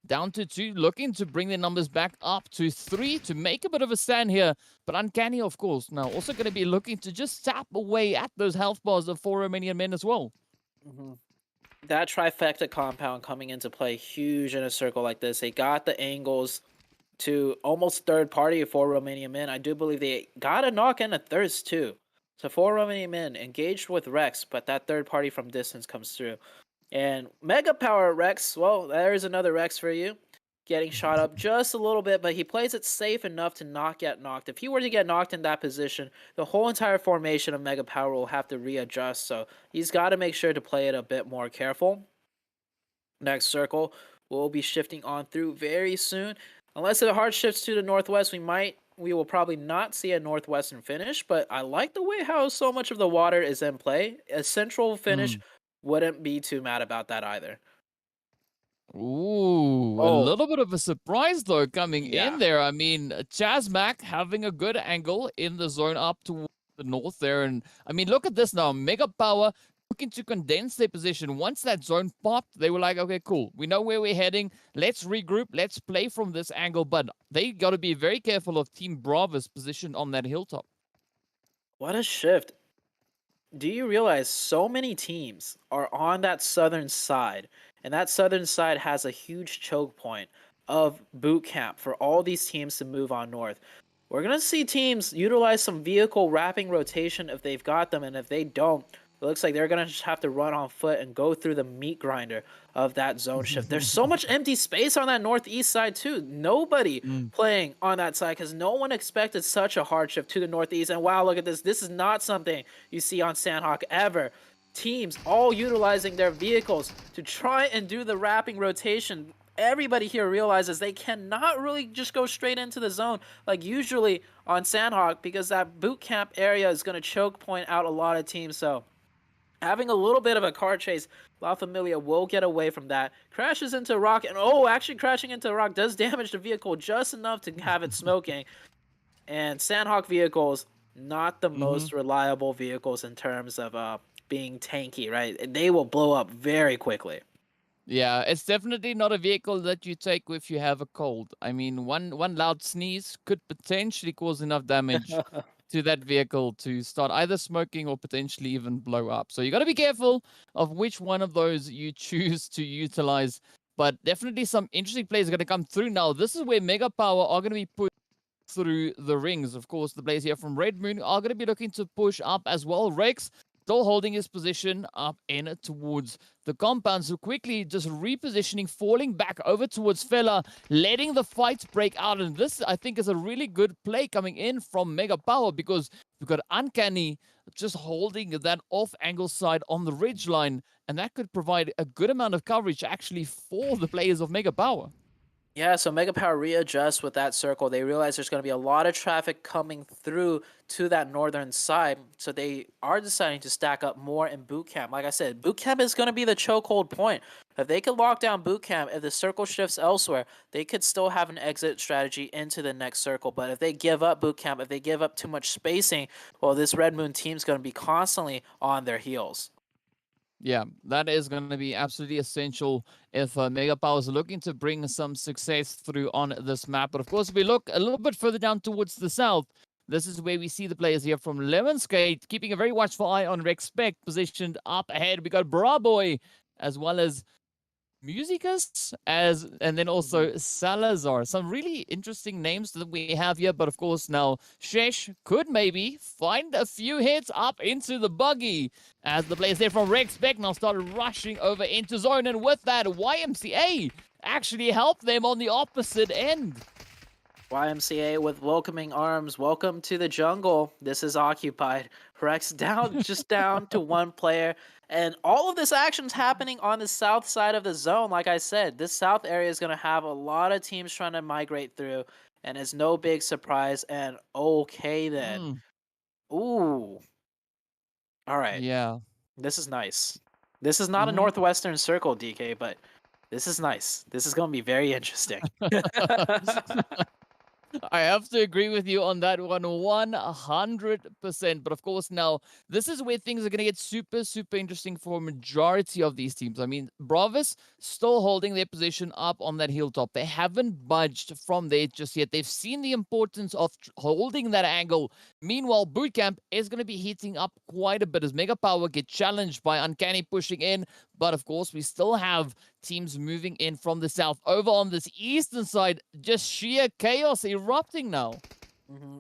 down to 2, looking to bring their numbers back up to 3 to make a bit of a stand here. But Uncanny, of course, now also going to be looking to just tap away at those health bars of 4 Romanian men as well. That trifecta compound coming into play huge in a circle like this. They got the angles to almost third party of 4 Romanian men. I do believe they got a knock and a thirst too. So 4 Romanian men engaged with Rex, but that third party from distance comes through. And Mega Power Rex, well, there's another Rex for you. Getting shot up just a little bit, but he plays it safe enough to not get knocked. If he were to get knocked in that position, the whole entire formation of Mega Power will have to readjust. So he's got to make sure to play it a bit more careful. Next circle, we'll be shifting on through very soon. Unless it hard shifts to the northwest, we will probably not see a northwestern finish, but I like the way how so much of the water is in play. A central finish wouldn't be too mad about that either. Ooh, a little bit of a surprise though coming in there. I mean, Chazmac having a good angle in the zone up towards the north there. And I mean, look at this now. Mega Power looking to condense their position. Once that zone popped, they were like, okay, cool. We know where we're heading. Let's regroup. Let's play from this angle. But they got to be very careful of Team Bravo's position on that hilltop. What a shift. Do you realize so many teams are on that southern side, and that southern side has a huge choke point of boot camp for all these teams to move on north? We're going to see teams utilize some vehicle wrapping rotation if they've got them, and if they don't, it looks like they're going to just have to run on foot and go through the meat grinder of that zone shift. There's so much empty space on that northeast side too. Nobody playing on that side because no one expected such a hard shift to the northeast. And wow, look at this. This is not something you see on Sandhawk ever. Teams all utilizing their vehicles to try and do the wrapping rotation. Everybody here realizes they cannot really just go straight into the zone like usually on Sandhawk because that boot camp area is going to choke point out a lot of teams. So having a little bit of a car chase, La Familia will get away from that. Crashes into Rock, and actually crashing into Rock does damage the vehicle just enough to have it smoking. And Sandhawk vehicles not the most reliable vehicles in terms of being tanky, right? They will blow up very quickly. Yeah, it's definitely not a vehicle that you take if you have a cold. I mean, one loud sneeze could potentially cause enough damage to that vehicle to start either smoking or potentially even blow up. So you got to be careful of which one of those you choose to utilize. But definitely some interesting plays are going to come through now. This is where Mega Power are going to be put through the rings. Of course, the players here from Red Moon are going to be looking to push up as well. Rex still holding his position up in towards the compound. So quickly just repositioning, falling back over towards Fella, letting the fight break out. And this, I think, is a really good play coming in from Mega Power because we've got Uncanny just holding that off-angle side on the ridge line. And that could provide a good amount of coverage actually for the players of Mega Power. Yeah, so Mega Power readjusts with that circle. They realize there's going to be a lot of traffic coming through to that northern side, so they are deciding to stack up more in boot camp. Like I said, boot camp is going to be the chokehold point. If they could lock down boot camp, if the circle shifts elsewhere, they could still have an exit strategy into the next circle. But if they give up boot camp, if they give up too much spacing, well, this Red Moon team's going to be constantly on their heels. Yeah, that is going to be absolutely essential if Mega Power is looking to bring some success through on this map. But of course, if we look a little bit further down towards the south, this is where we see the players here from Lemon Skate keeping a very watchful eye on Respect, positioned up ahead. We got Braboy as well as Musicus, and then also Salazar. Some really interesting names that we have here, but of course now Shesh could maybe find a few hits up into the buggy as the players there from Respect now started rushing over into zone, and with that YMCA actually helped them on the opposite end. YMCA with welcoming arms. Welcome to the jungle. This is occupied. Rex down, just down to one player. And all of this action's happening on the south side of the zone. Like I said, this south area is going to have a lot of teams trying to migrate through. And it's no big surprise. And okay then. Ooh. All right. Yeah. This is nice. This is not a northwestern circle, DK, but this is nice. This is going to be very interesting. I have to agree with you on that one 100%. But of course, now this is where things are going to get super, super interesting for a majority of these teams. I mean, Bravis still holding their position up on that hilltop. They haven't budged from there just yet. They've seen the importance of holding that angle. Meanwhile, Bootcamp is going to be heating up quite a bit as Mega Power get challenged by Uncanny pushing in. But of course, we still have teams moving in from the south. Over on this eastern side, just sheer chaos erupting now.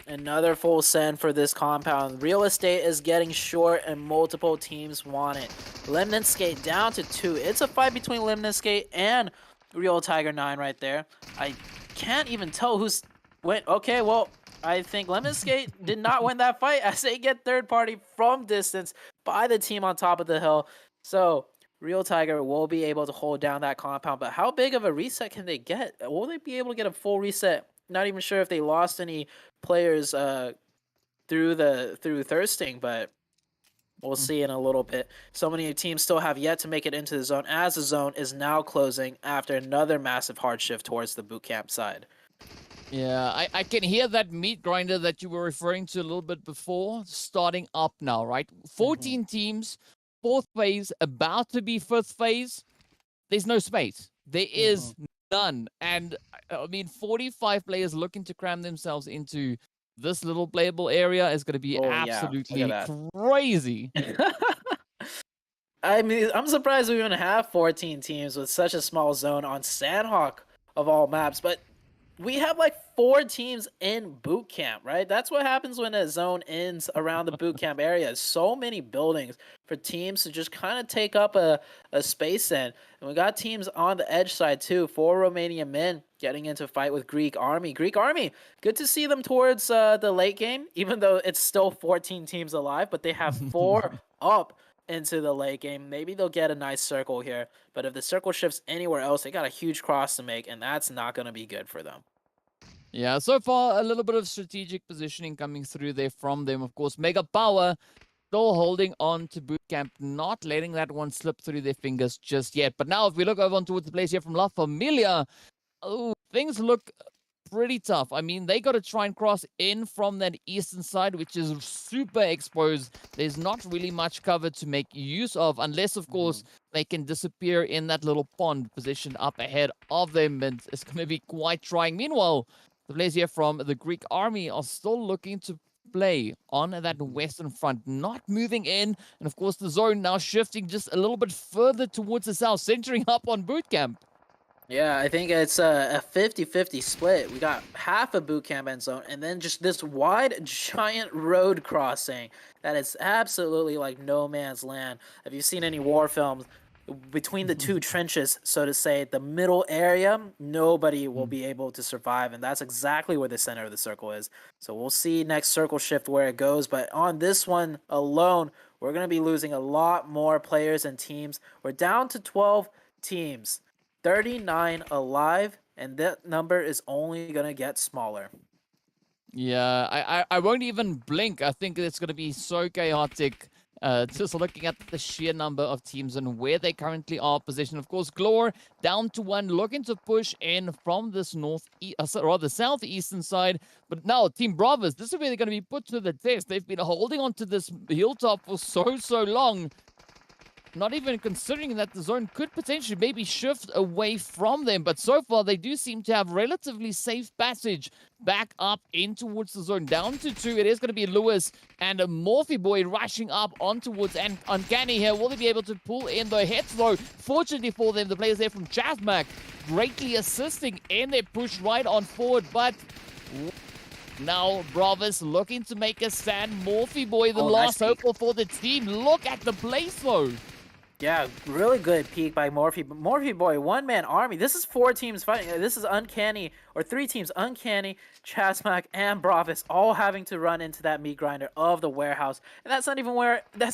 Another full send for this compound. Real estate is getting short and multiple teams want it. Lemon Skate down to 2. It's a fight between Lemon Skate and Real Tiger 9 right there. I can't even tell who's went. Okay, well, I think Lemon Skate did not win that fight as they get third party from distance by the team on top of the hill. So Real Tiger will be able to hold down that compound, but how big of a reset can they get? Will they be able to get a full reset? Not even sure if they lost any players through thirsting, but we'll see in a little bit. So many teams still have yet to make it into the zone as the zone is now closing after another massive hard shift towards the boot camp side. Yeah, I can hear that meat grinder that you were referring to a little bit before starting up now, right? 14 teams, fourth phase, about to be fifth phase. There's no space. There is none. And I mean, 45 players looking to cram themselves into this little playable area is going to be absolutely crazy. I mean, I'm surprised we even have 14 teams with such a small zone on Sandhawk of all maps, but we have like 4 teams in boot camp, right? That's what happens when a zone ends around the boot camp area. So many buildings for teams to just kind of take up a space in. And we got teams on the edge side too. 4 Romanian men getting into fight with Greek Army. Greek Army, good to see them towards the late game, even though it's still 14 teams alive, but they have 4 up into the late game. Maybe they'll get a nice circle here, but if the circle shifts anywhere else, they got a huge cross to make, and that's not going to be good for them. Yeah, so far a little bit of strategic positioning coming through there from them. Of course, Mega Power still holding on to Bootcamp, not letting that one slip through their fingers just yet. But now if we look over on towards the place here from La Familia, oh, things look pretty tough. I mean, they got to try and cross in from that eastern side, which is super exposed. There's not really much cover to make use of, unless, of course, they can disappear in that little pond positioned up ahead of them, and it's going to be quite trying. Meanwhile, the players here from the Greek army are still looking to play on that western front, not moving in, and of course the zone now shifting just a little bit further towards the south, centering up on boot camp. Yeah, I think it's a 50-50 split. We got half a boot camp end zone, and then just this wide, giant road crossing that is absolutely like no man's land. Have you seen any war films? Between the two trenches, so to say, the middle area, nobody will be able to survive, and that's exactly where the center of the circle is. So we'll see next circle shift where it goes, but on this one alone, we're going to be losing a lot more players and teams. We're down to 12 teams. 39 alive, and that number is only going to get smaller. Yeah, I won't even blink. I think it's going to be so chaotic. Just looking at the sheer number of teams and where they currently are positioned. Of course, Glor down to 1, looking to push in from this southeastern side. But now, Team Bravos, this is where they're going to be put to the test. They've been holding on to this hilltop for so long. Not even considering that the zone could potentially maybe shift away from them. But so far, they do seem to have relatively safe passage back up in towards the zone. Down to 2, it is going to be Lewis and Morphy Boy rushing up on towards Uncanny here. Will they be able to pull in the hits, though? Fortunately for them, the players there from Chasmac greatly assisting in their push right on forward. But now Bravos looking to make a stand. Morphy Boy, the last hopeful for the team. Look at the place, though. Yeah, really good peek by Morphy. Morphy Boy, one-man army. This is 4 teams fighting. This is Uncanny, or 3 teams. Uncanny, Chasmac, and Bravos all having to run into that meat grinder of the warehouse. And that's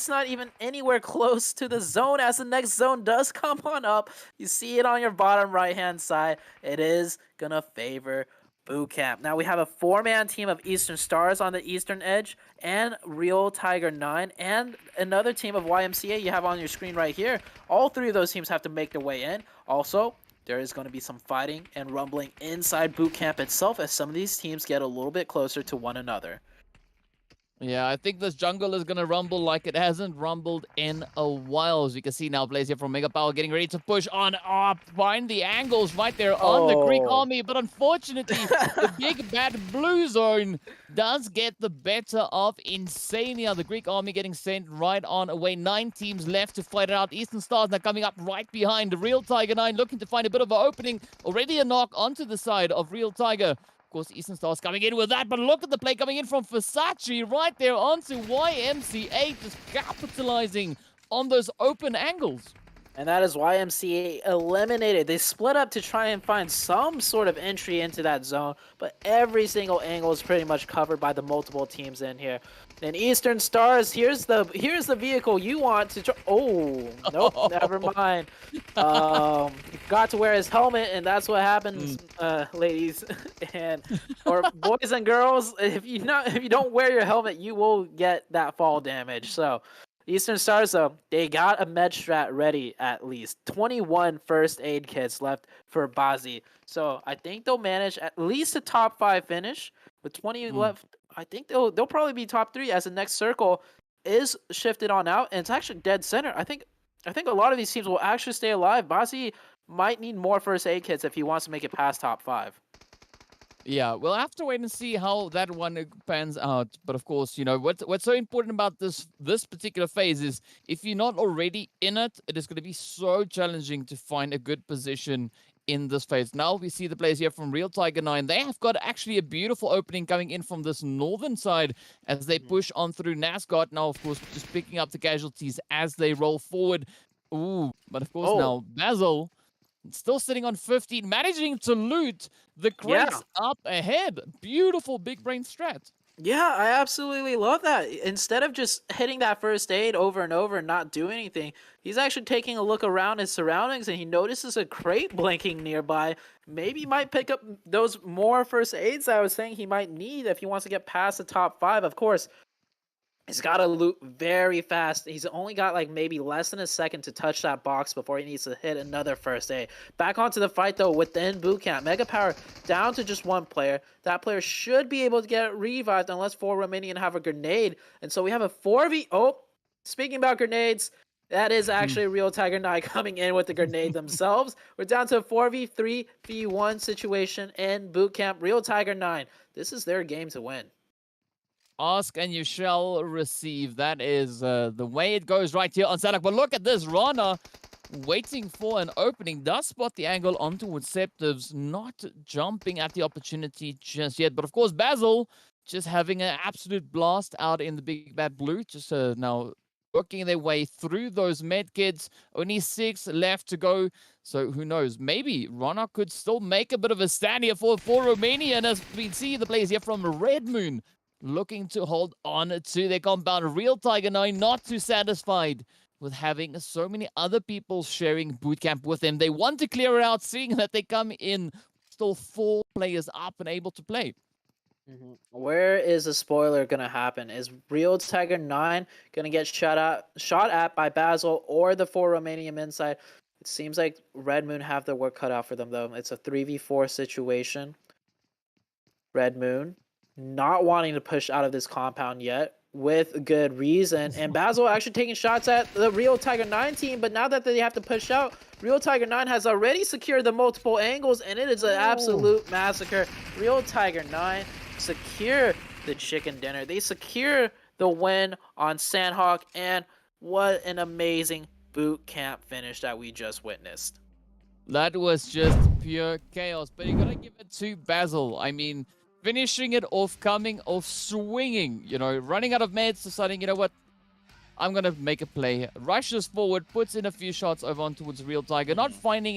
not even anywhere close to the zone, as the next zone does come on up. You see it on your bottom right-hand side. It is going to favor boot camp. Now we have a 4-man team of Eastern Stars on the eastern edge, and Real Tiger 9, and another team of YMCA you have on your screen right here. All 3 of those teams have to make their way in. Also, there is going to be some fighting and rumbling inside boot camp itself as some of these teams get a little bit closer to one another. Yeah, I think this jungle is going to rumble like it hasn't rumbled in a while. As you can see now, players here from Mega Power getting ready to push on up. Find the angles right there on the Greek army. But unfortunately, the big bad blue zone does get the better of Insania. The Greek army getting sent right on away. 9 teams left to fight it out. Eastern Stars now coming up right behind. The Real Tiger 9 looking to find a bit of an opening. Already a knock onto the side of Real Tiger. Of course, Eastern Stars coming in with that, but look at the play coming in from Versace right there onto YMCA, just capitalizing on those open angles. And that is YMCA eliminated. They split up to try and find some sort of entry into that zone, but every single angle is pretty much covered by the multiple teams in here. And Eastern Stars, here's the vehicle you want to try. Oh, nope, never mind. Got to wear his helmet, and that's what happens, ladies or boys and girls. If you don't wear your helmet, you will get that fall damage. So Eastern Stars, though, they got a med strat ready at least. 21 first aid kits left for Bazi. So I think they'll manage at least a top 5 finish. With 20 left, I think they'll probably be top 3 as the next circle is shifted on out. And it's actually dead center. I think a lot of these teams will actually stay alive. Bazi might need more first aid kits if he wants to make it past top 5. Yeah, we'll have to wait and see how that one pans out. But of course, you know, what's so important about this particular phase is if you're not already in it, it is going to be so challenging to find a good position in this phase. Now we see the players here from Real Tiger 9. They have got actually a beautiful opening coming in from this northern side as they push on through Nascot. Now, of course, just picking up the casualties as they roll forward. Ooh, but of course now Basil still sitting on 15, managing to loot the crates up ahead. Beautiful big brain strat. Yeah, I absolutely love that. Instead of just hitting that first aid over and over and not doing anything, he's actually taking a look around his surroundings and he notices a crate blinking nearby. Maybe he might pick up those more first aids I was saying he might need if he wants to get past the top 5. Of course, He's got to loot very fast. He's only got like maybe less than a second to touch that box before he needs to hit another first aid. Back onto the fight though within boot camp. Mega Power down to just one player. That player should be able to get revived unless 4 Romanian have a grenade. And so we have a 4v. Oh, speaking about grenades, that is actually Real Tiger 9 coming in with the grenade themselves. We're down to a 4v3v1 situation in boot camp. Real Tiger 9. This is their game to win. Ask and you shall receive. That is the way it goes right here on Sadak. But look at this. Rana waiting for an opening. Does spot the angle onto Receptives. Not jumping at the opportunity just yet. But of course, Basil just having an absolute blast out in the big bad blue. Just now working their way through those medkits. Only 6 left to go. So who knows? Maybe Rana could still make a bit of a stand here for Romania. And as we see the players here from Red Moon looking to hold on to their compound. Real Tiger 9 not too satisfied with having so many other people sharing bootcamp with them. They want to clear it out, seeing that they come in still 4 players up and able to play. Where is the spoiler going to happen? Is Real Tiger 9 going to get shot at by Basil or the 4 Romanian inside? It seems like Red Moon have their work cut out for them, though. It's a 3v4 situation. Red Moon not wanting to push out of this compound yet, with good reason. And Basil actually taking shots at the Real Tiger 9 team, but now that they have to push out, Real Tiger 9 has already secured the multiple angles, and it is an absolute massacre. Real Tiger 9 secure the chicken dinner. They secure the win on Sandhawk, and what an amazing boot camp finish that we just witnessed. That was just pure chaos, but you gotta give it to Basil. I mean, finishing it off, coming off swinging, you know, running out of meds, deciding, you know what, I'm going to make a play. Rushes forward, puts in a few shots over on towards Real Tiger. Not finding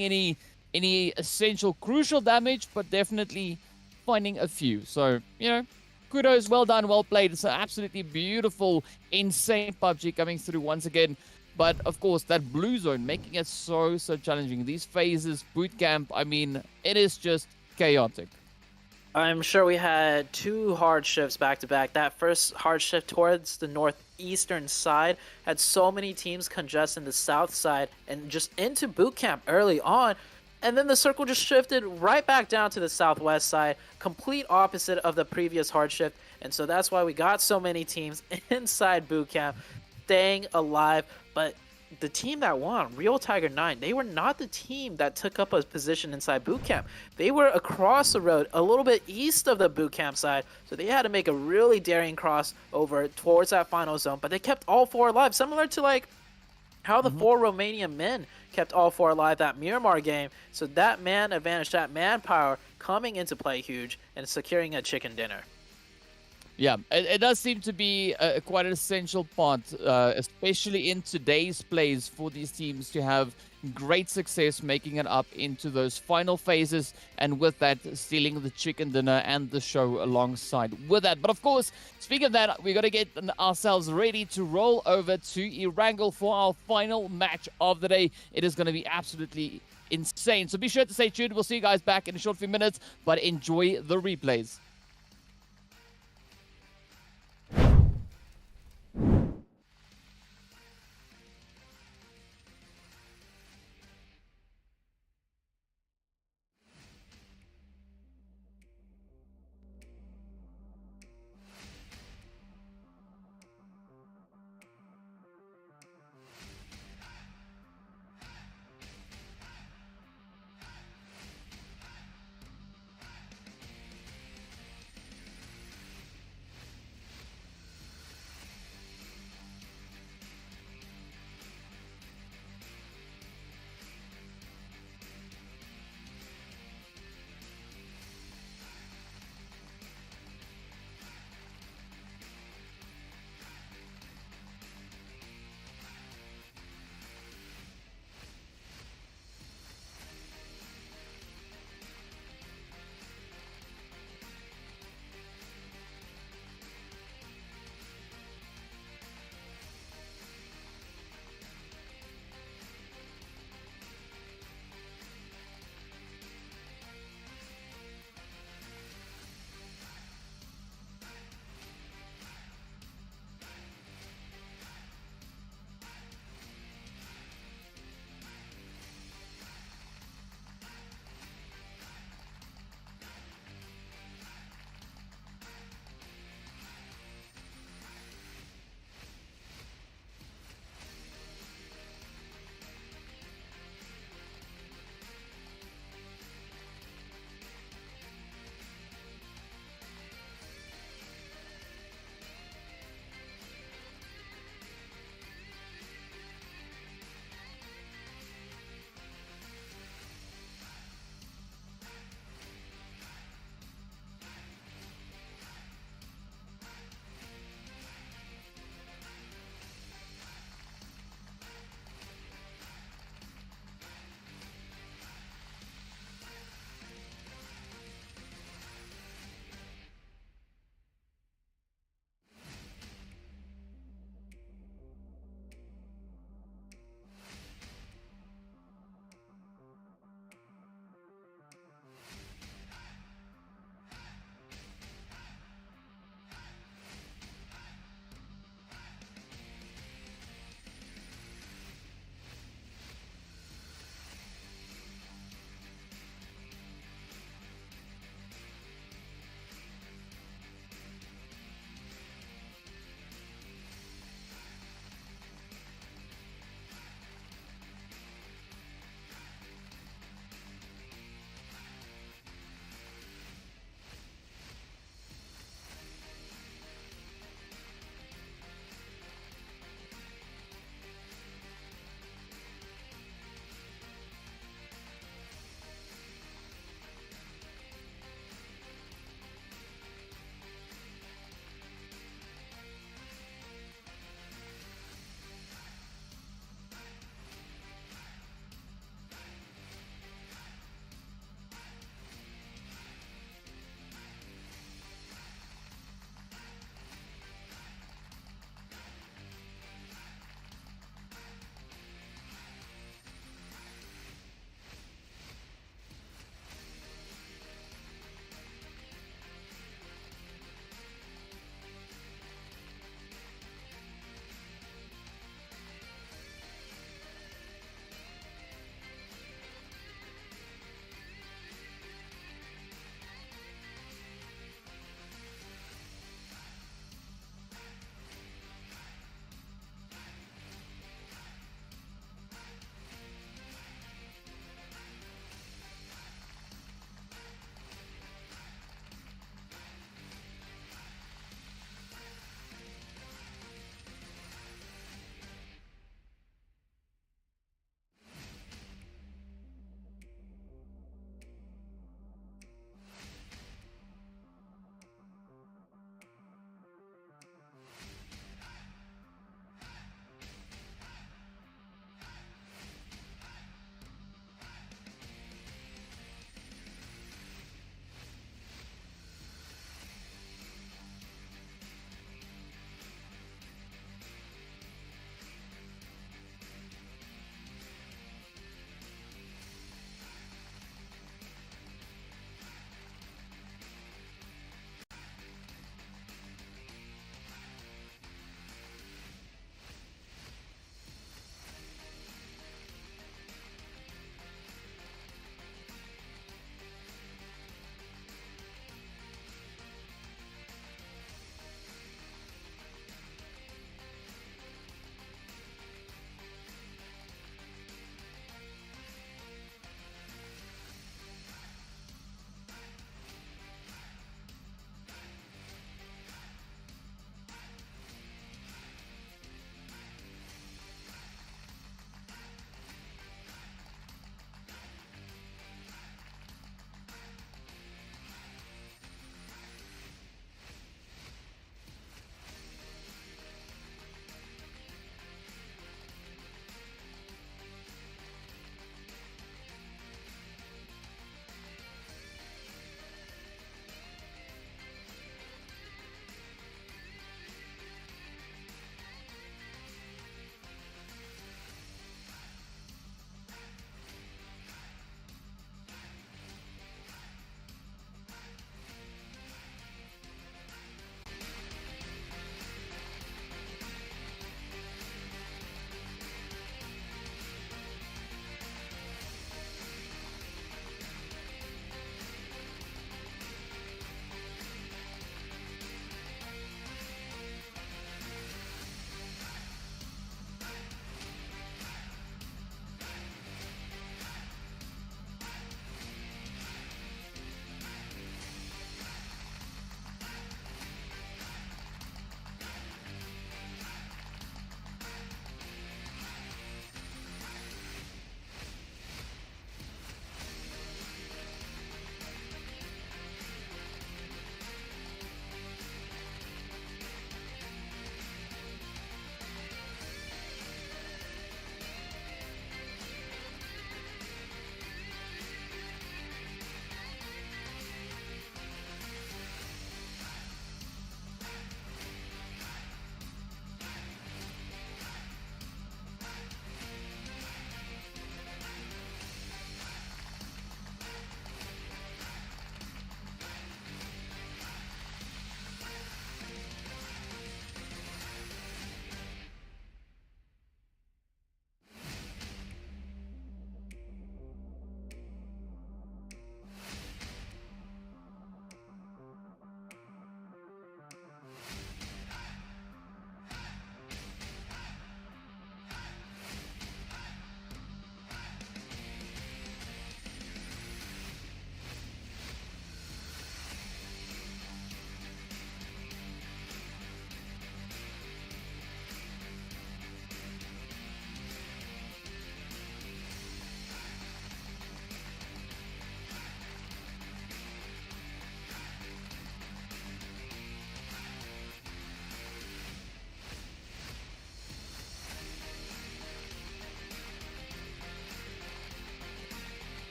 any essential, crucial damage, but definitely finding a few. So, you know, kudos, well done, well played. It's an absolutely beautiful, insane PUBG coming through once again. But, of course, that blue zone making it so challenging. These phases, boot camp, I mean, it is just chaotic. I'm sure we had 2 hard shifts back to back. That first hard shift towards the northeastern side had so many teams congest in the south side and just into boot camp early on. And then the circle just shifted right back down to the southwest side, complete opposite of the previous hard shift. And so that's why we got so many teams inside boot camp staying alive. But the team that won, Real Tiger 9, they were not the team that took up a position inside boot camp. They were across the road, a little bit east of the boot camp side, so they had to make a really daring cross over towards that final zone, but they kept all 4 alive, similar to like how the 4 Romanian men kept all 4 alive that Miramar game. So that man advantage, that manpower coming into play huge and securing a chicken dinner. Yeah, it does seem to be quite an essential part, especially in today's plays, for these teams to have great success making it up into those final phases, and with that, stealing the chicken dinner and the show alongside with that. But of course, speaking of that, we got to get ourselves ready to roll over to Erangel for our final match of the day. It is going to be absolutely insane. So be sure to stay tuned. We'll see you guys back in a short few minutes, but enjoy the replays.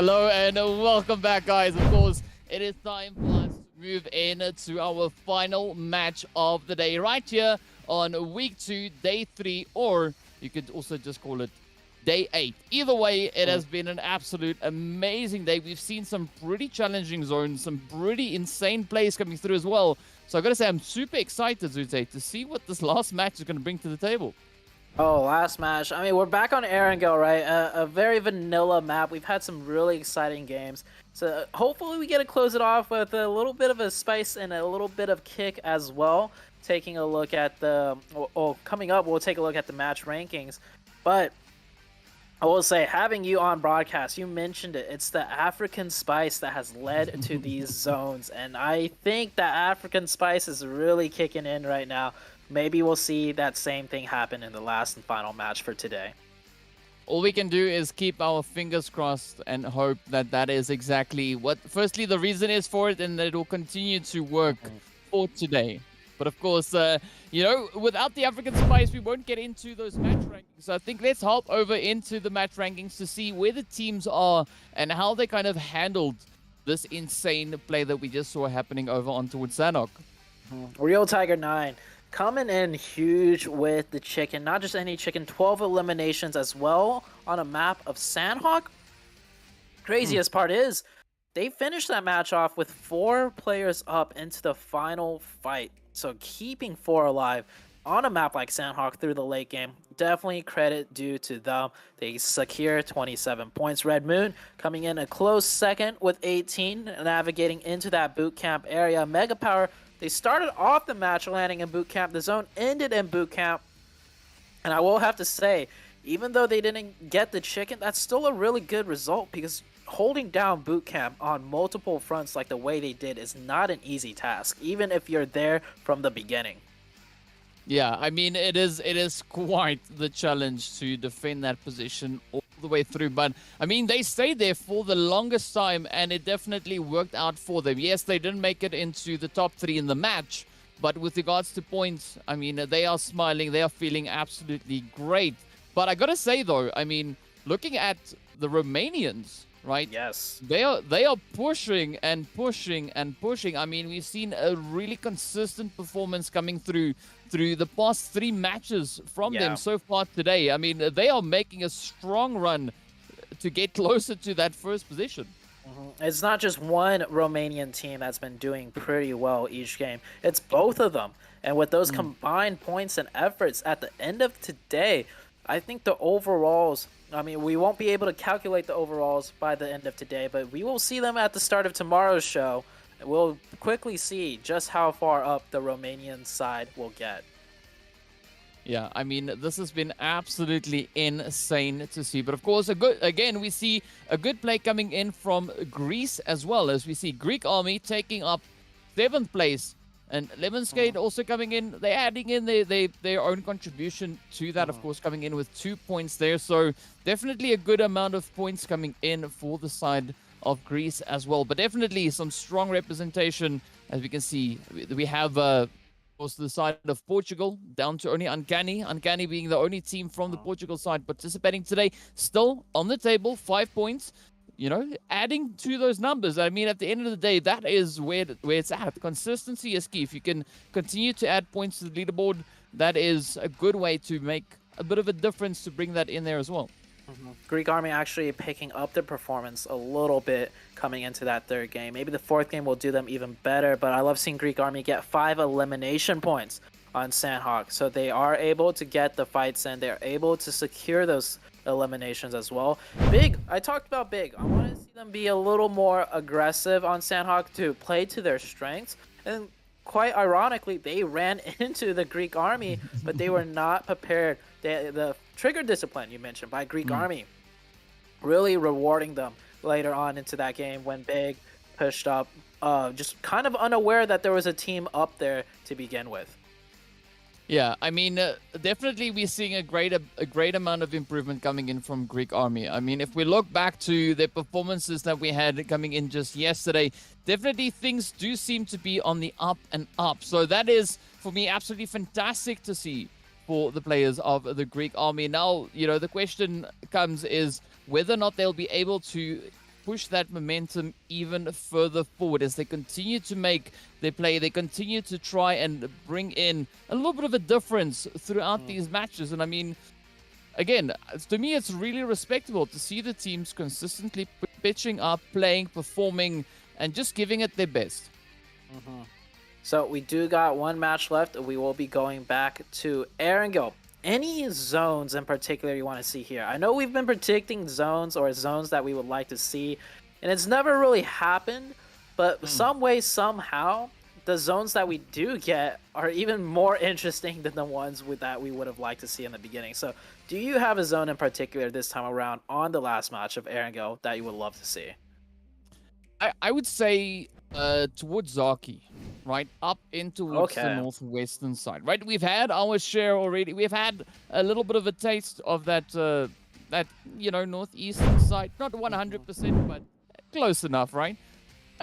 Hello and welcome back, guys. Of course, it is time for us to move in to our final match of the day right here on week 2, day 3, or you could also just call it day 8. Either way, it has been an absolute amazing day. We've seen some pretty challenging zones, some pretty insane plays coming through as well. So I've got to say, I'm super excited, Zute, to see what this last match is going to bring to the table. Oh, last match. I mean, we're back on Erangel, right? A very vanilla map. We've had some really exciting games. So hopefully we get to close it off with a little bit of a spice and a little bit of kick as well. Taking a look at the... coming up, we'll take a look at the match rankings. But I will say, having you on broadcast, you mentioned it. It's the African spice that has led to these zones. And I think that African spice is really kicking in right now. Maybe we'll see that same thing happen in the last and final match for today. All we can do is keep our fingers crossed and hope that that is exactly what, firstly, the reason is for it, and that it will continue to work for today. But of course, you know, without the African spice, we won't get into those match rankings. So I think let's hop over into the match rankings to see where the teams are and how they kind of handled this insane play that we just saw happening over on towards Sanhok. Real Tiger 9. Coming in huge with the chicken, not just any chicken, 12 eliminations as well on a map of Sanhok. Craziest part is, they finished that match off with 4 players up into the final fight. So keeping 4 alive on a map like Sanhok through the late game, definitely credit due to them. They secure 27 points. Red Moon coming in a close second with 18, navigating into that boot camp area. Mega Power, they started off the match landing in boot camp. The zone ended in boot camp. And I will have to say, even though they didn't get the chicken, that's still a really good result, because holding down boot camp on multiple fronts like the way they did is not an easy task, even if you're there from the beginning. Yeah, I mean, it is quite the challenge to defend that position all the way through. But, I mean, they stayed there for the longest time, and it definitely worked out for them. Yes, they didn't make it into the top 3 in the match, but with regards to points, I mean, they are smiling. They are feeling absolutely great. But I gotta say, though, I mean, looking at the Romanians, right? Yes. They are pushing and pushing and pushing. I mean, we've seen a really consistent performance coming through the past 3 matches from them so far today. I mean, they are making a strong run to get closer to that first position. It's not just one Romanian team that's been doing pretty well each game. It's both of them. And with those combined points and efforts at the end of today, I think the overalls, I mean, we won't be able to calculate the overalls by the end of today, but we will see them at the start of tomorrow's show. We'll quickly see just how far up the Romanian side will get. Yeah, I mean, this has been absolutely insane to see. But of course, we see a good play coming in from Greece as well, as we see Greek Army taking up 7th place. And Lemonskate also coming in. They're adding in their own contribution to that, of course, coming in with 2 points there. So definitely a good amount of points coming in for the side of Greece as well. But definitely some strong representation, as we can see. We have, of course, the side of Portugal, down to only Uncanny. Uncanny being the only team from the Portugal side participating today. Still on the table, 5 points. You know, adding to those numbers. I mean, at the end of the day, that is where it's at. Consistency is key. If you can continue to add points to the leaderboard, that is a good way to make a bit of a difference to bring that in there as well. Greek Army actually picking up their performance a little bit coming into that 3rd game. Maybe the 4th game will do them even better, but I love seeing Greek Army get 5 elimination points on Sanhok. So they are able to get the fights in. They're able to secure those eliminations as well. Big, I talked about Big. I want to see them be a little more aggressive on Sanhok to play to their strengths. And quite ironically, they ran into the Greek Army, but they were not prepared. The trigger discipline you mentioned by Greek Army really rewarding them later on into that game when Big pushed up, just kind of unaware that there was a team up there to begin with. Yeah, I mean, definitely we're seeing a great amount of improvement coming in from Greek Army. I mean, if we look back to the performances that we had coming in just yesterday, definitely things do seem to be on the up and up. So that is, for me, absolutely fantastic to see for the players of the Greek Army. Now, you know, the question comes is whether or not they'll be able to push that momentum even further forward as they continue to make their play. They continue to try and bring in a little bit of a difference throughout these matches. And I mean, again, to me, it's really respectable to see the teams consistently pitching up, playing, performing, and just giving it their best. So we do got one match left. We will be going back to Erangel. Any zones in particular you want to see here? I know we've been predicting zones or zones that we would like to see, and it's never really happened, but some way, somehow, the zones that we do get are even more interesting than the ones that we would have liked to see in the beginning. So do you have a zone in particular this time around on the last match of Erangel that you would love to see? I would say towards Zaki, right? Up in towards the northwestern side, right? We've had our share already. We've had a little bit of a taste of that, northeastern side. Not 100%, but close enough, right?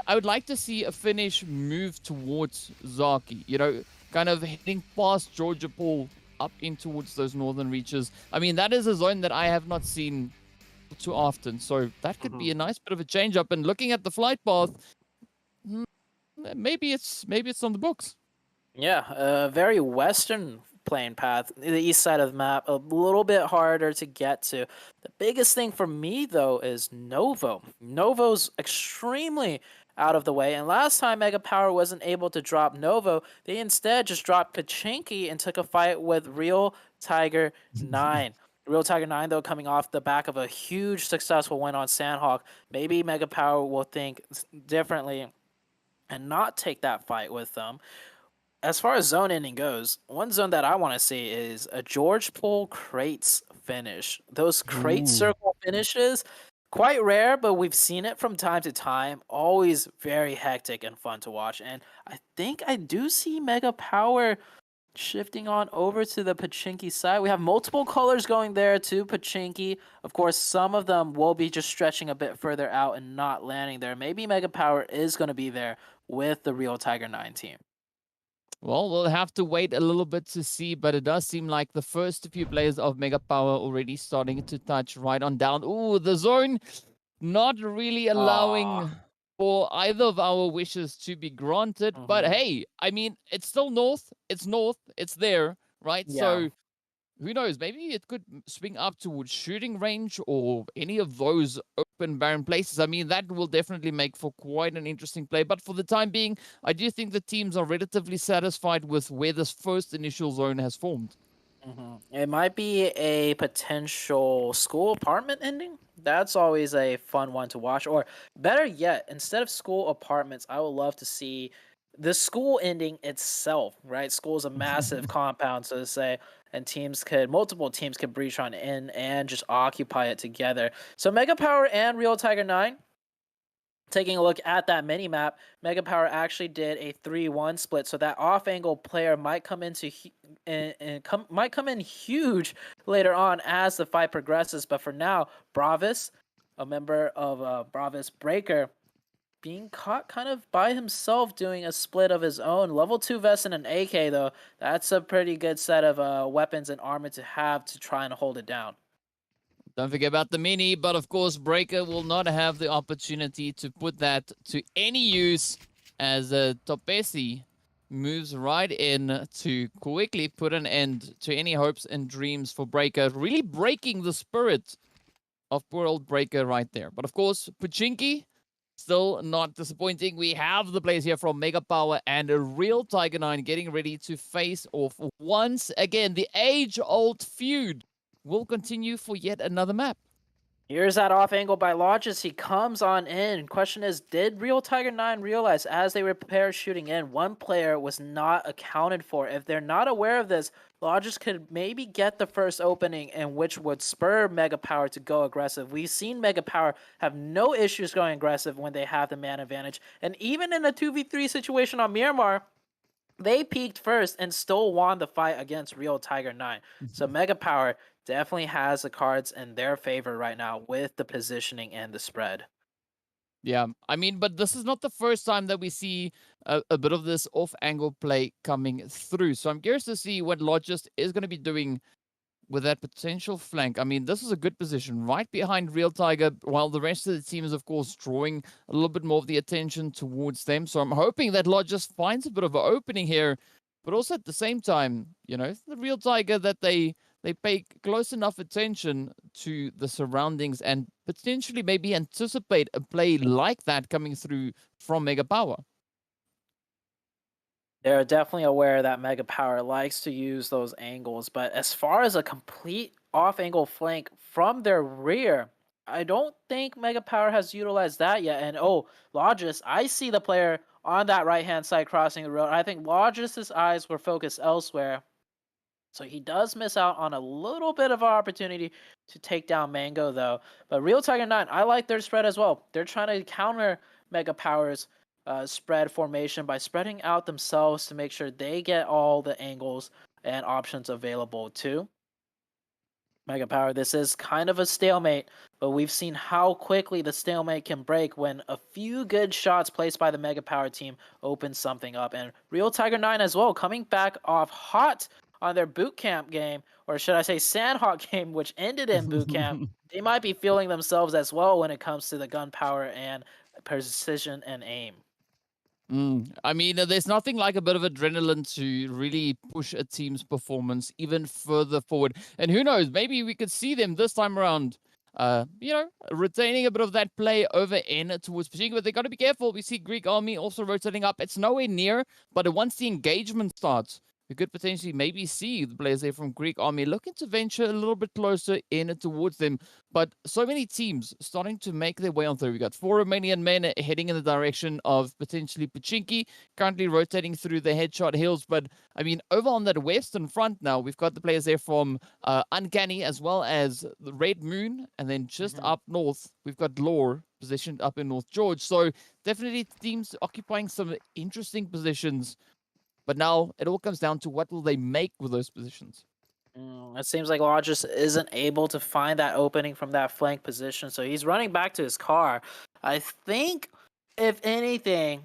I would like to see a Finnish move towards Zaki, kind of heading past Georgia Paul up in towards those northern reaches. I mean, that is a zone that I have not seen too often, so that could be a nice bit of a change up. And looking at the flight path, maybe it's on the books. Yeah, very western plane path, the east side of the map, a little bit harder to get to. The biggest thing for me though is Novo. Novo's extremely out of the way, and last time Mega Power wasn't able to drop Novo, they instead just dropped Pachinki and took a fight with Real Tiger 9. Real Tiger 9, though, coming off the back of a huge successful win on Sandhawk, maybe Mega Power will think differently and not take that fight with them. As far as zone ending goes, one zone that I want to see is a George Pool crates finish. Those crate circle finishes, quite rare, but we've seen it from time to time. Always very hectic and fun to watch. And I think I do see Mega Power shifting on over to the Pachinki side. We have multiple colors going there to Pachinki. Of course, some of them will be just stretching a bit further out and not landing there. Maybe Mega Power is going to be there with the Real Tiger 9 team. Well, we'll have to wait a little bit to see, but it does seem like the first few players of Mega Power already starting to touch right on down. Ooh, the zone not really allowing for either of our wishes to be granted. But hey, I mean, it's still north. It's north. It's there, right? Yeah. So who knows? Maybe it could swing up towards shooting range or any of those open barren places. I mean, that will definitely make for quite an interesting play. But for the time being, I do think the teams are relatively satisfied with where this first initial zone has formed. It might be a potential school apartment ending. That's always a fun one to watch. Or better yet, instead of school apartments, I would love to see the school ending itself, right? School is a massive compound, so to say, and multiple teams could breach on in and just occupy it together. So Mega Power and Real Tiger 9, taking a look at that mini map, Mega Power actually did a 3-1 split, so that off-angle player might come in huge later on as the fight progresses. But for now, Bravis, a member of Bravis Breaker, being caught kind of by himself doing a split of his own. Level 2 vest and an AK, though, that's a pretty good set of weapons and armor to have to try and hold it down. Don't forget about the mini, but of course, Breaker will not have the opportunity to put that to any use as Topesi moves right in to quickly put an end to any hopes and dreams for Breaker, really breaking the spirit of poor old Breaker right there. But of course, Pachinki, still not disappointing. We have the players here from Mega Power and a Real Tiger 9 getting ready to face off once again. The age-old feud will continue for yet another map. Here's that off angle by Lodges. He comes on in. Question is, did Real Tiger 9 realize as they were shooting in, one player was not accounted for? If they're not aware of this, Lodges could maybe get the first opening, and which would spur Mega Power to go aggressive. We've seen Mega Power have no issues going aggressive when they have the man advantage. And even in a 2v3 situation on Miramar, they peaked first and still won the fight against Real Tiger 9. So Mega Power definitely has the cards in their favor right now with the positioning and the spread. Yeah, I mean, but this is not the first time that we see a bit of this off-angle play coming through. So I'm curious to see what Lodges is going to be doing with that potential flank. I mean, this is a good position right behind Real Tiger, while the rest of the team is, of course, drawing a little bit more of the attention towards them. So I'm hoping that Lodge just finds a bit of an opening here, but also at the same time, you know, the Real Tiger that they pay close enough attention to the surroundings and potentially maybe anticipate a play like that coming through from Mega Power. They're definitely aware that Mega Power likes to use those angles, but as far as a complete off-angle flank from their rear, I don't think Mega Power has utilized that yet. And oh, Logis, I see the player on that right-hand side crossing the road. I think Logis's eyes were focused elsewhere. So he does miss out on a little bit of opportunity to take down Mango, though. But Real Tiger 9, I like their spread as well. They're trying to counter Mega Power's spread formation by spreading out themselves to make sure they get all the angles and options available too. Mega Power, this is kind of a stalemate, but we've seen how quickly the stalemate can break when a few good shots placed by the Mega Power team open something up. And Real Tiger 9 as well, coming back off hot on their boot camp game, or should I say Sandhawk game, which ended in boot camp. They might be feeling themselves as well when it comes to the gunpowder and precision and aim. I mean, there's nothing like a bit of adrenaline to really push a team's performance even further forward. And who knows, maybe we could see them this time around, you know, retaining a bit of that play over in towards Pachink. But they got to be careful. We see Greek Army also rotating up. It's nowhere near, but once the engagement starts, we could potentially maybe see the players there from Greek Army looking to venture a little bit closer in towards them. But so many teams starting to make their way on through. We got 4 Romanian men heading in the direction of potentially Pachinki, currently rotating through the Headshot Hills. But I mean, over on that western front now, we've got the players there from Uncanny as well as the Red Moon. And then just up north, we've got Lore positioned up in North George. So definitely teams occupying some interesting positions. But now it all comes down to what will they make with those positions. It seems like Logis isn't able to find that opening from that flank position, so he's running back to his car. I think, if anything,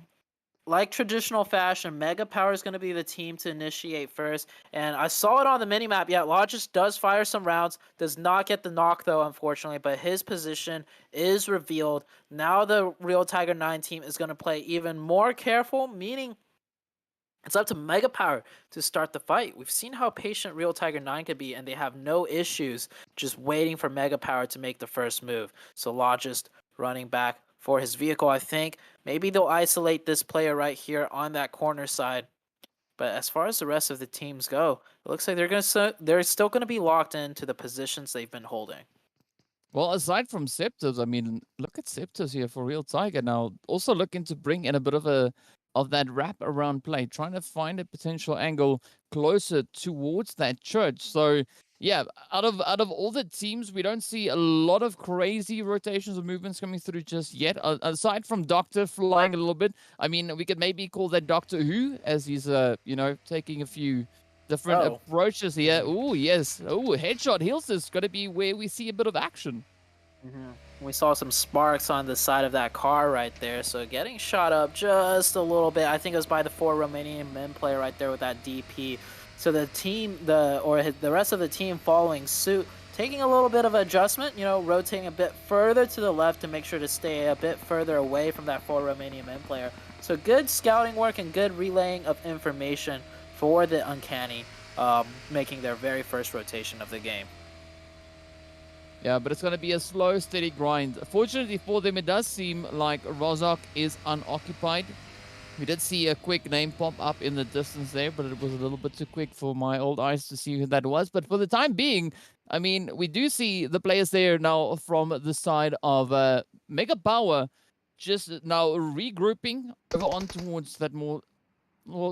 like traditional fashion, Mega Power is going to be the team to initiate first. And I saw it on the minimap. Yeah, Logis does fire some rounds, does not get the knock, though, unfortunately, but his position is revealed. Now the Real Tiger 9 team is going to play even more careful, meaning it's up to Mega Power to start the fight. We've seen how patient Real Tiger 9 could be, and they have no issues just waiting for Mega Power to make the first move. So Logist running back for his vehicle, I think. Maybe they'll isolate this player right here on that corner side. But as far as the rest of the teams go, it looks like they're still going to be locked into the positions they've been holding. Well, aside from Scepters, I mean, look at Scepters here for Real Tiger now. Also looking to bring in a bit of that wrap around play, trying to find a potential angle closer towards that church. So yeah, out of all the teams, we don't see a lot of crazy rotations or movements coming through just yet. Aside from Doctor flying a little bit, I mean, we could maybe call that Doctor Who, as he's you know, taking a few different approaches here. Oh yes, Headshot Hills is going to be where we see a bit of action. We saw some sparks on the side of that car right there, so getting shot up just a little bit. I think it was by the 4 Romanian men player right there with that DP. So the team, the rest of the team following suit, taking a little bit of adjustment, you know, rotating a bit further to the left to make sure to stay a bit further away from that 4 Romanian men player. So good scouting work and good relaying of information for the Uncanny, making their very first rotation of the game. Yeah, but it's going to be a slow, steady grind. Fortunately for them, it does seem like Rozok is unoccupied. We did see a quick name pop up in the distance there, but it was a little bit too quick for my old eyes to see who that was. But for the time being, I mean, we do see the players there now from the side of Mega Power just now regrouping over on towards that more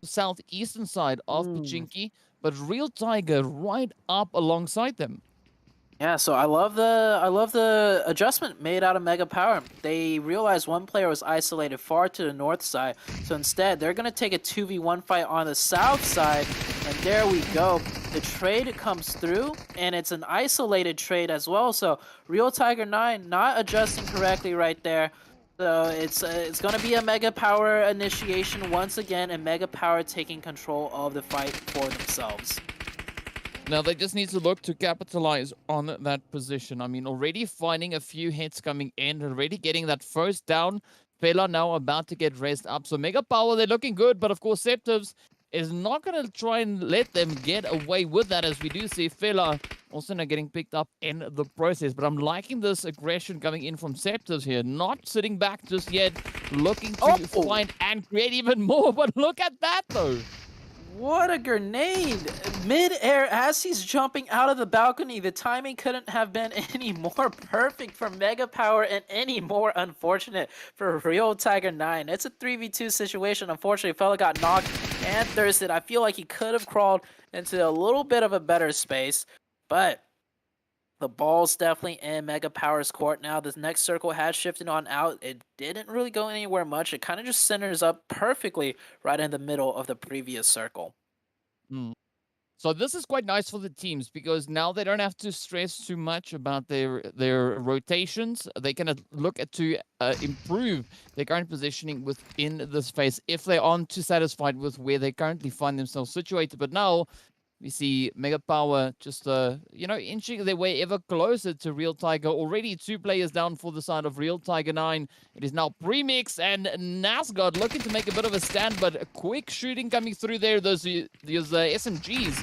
southeastern side of Pachinki, but Real Tiger right up alongside them. Yeah, so I love the adjustment made out of Mega Power. They realized one player was isolated far to the north side, so instead they're gonna take a 2v1 fight on the south side, and there we go. The trade comes through, and it's an isolated trade as well. So Real Tiger 9 not adjusting correctly right there. So it's gonna be a Mega Power initiation once again, and Mega Power taking control of the fight for themselves. Now they just need to look to capitalize on that position. I mean, already finding a few hits coming in, already getting that first down. Fela now about to get raised up. So Mega Power, they're looking good, but of course Septives is not going to try and let them get away with that, as we do see Fela also now getting picked up in the process. But I'm liking this aggression coming in from Septives here, not sitting back just yet, looking to find and create even more. But look at that though. What a grenade! Mid-air as he's jumping out of the balcony. The timing couldn't have been any more perfect for Mega Power and any more unfortunate for Real Tiger 9. It's a 3v2 situation. Unfortunately, fella got knocked and thirsted. I feel like he could have crawled into a little bit of a better space, but the ball's definitely in Mega Power's court now. This next circle has shifted on out. It didn't really go anywhere much. It kind of just centers up perfectly right in the middle of the previous circle. So this is quite nice for the teams because now they don't have to stress too much about their rotations. They can look at to improve their current positioning within this phase if they aren't too satisfied with where they currently find themselves situated. But now we see Mega Power just, inching their way ever closer to Real Tiger. Already 2 players down for the side of Real Tiger 9. It is now Premix and Nasgod looking to make a bit of a stand, but a quick shooting coming through there. Those SMGs,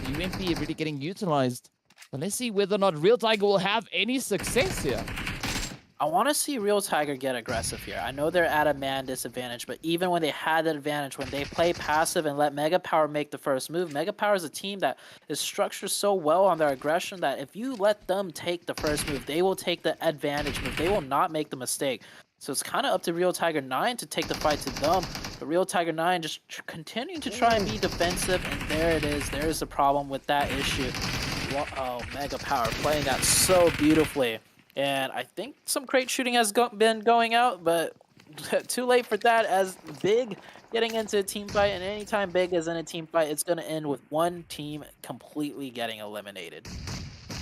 UMP really getting utilized. But let's see whether or not Real Tiger will have any success here. I want to see Real Tiger get aggressive here. I know they're at a man disadvantage, but even when they had that advantage, when they play passive and let Mega Power make the first move, Mega Power is a team that is structured so well on their aggression that if you let them take the first move, they will take the advantage move. They will not make the mistake. So it's kind of up to Real Tiger 9 to take the fight to them. But Real Tiger 9 just continuing to try and be defensive, and there it is. There's the problem with that issue. Oh, Mega Power playing that so beautifully. And I think some crate shooting has been going out, but too late for that as Big getting into a team fight. And anytime Big is in a team fight, it's going to end with one team completely getting eliminated.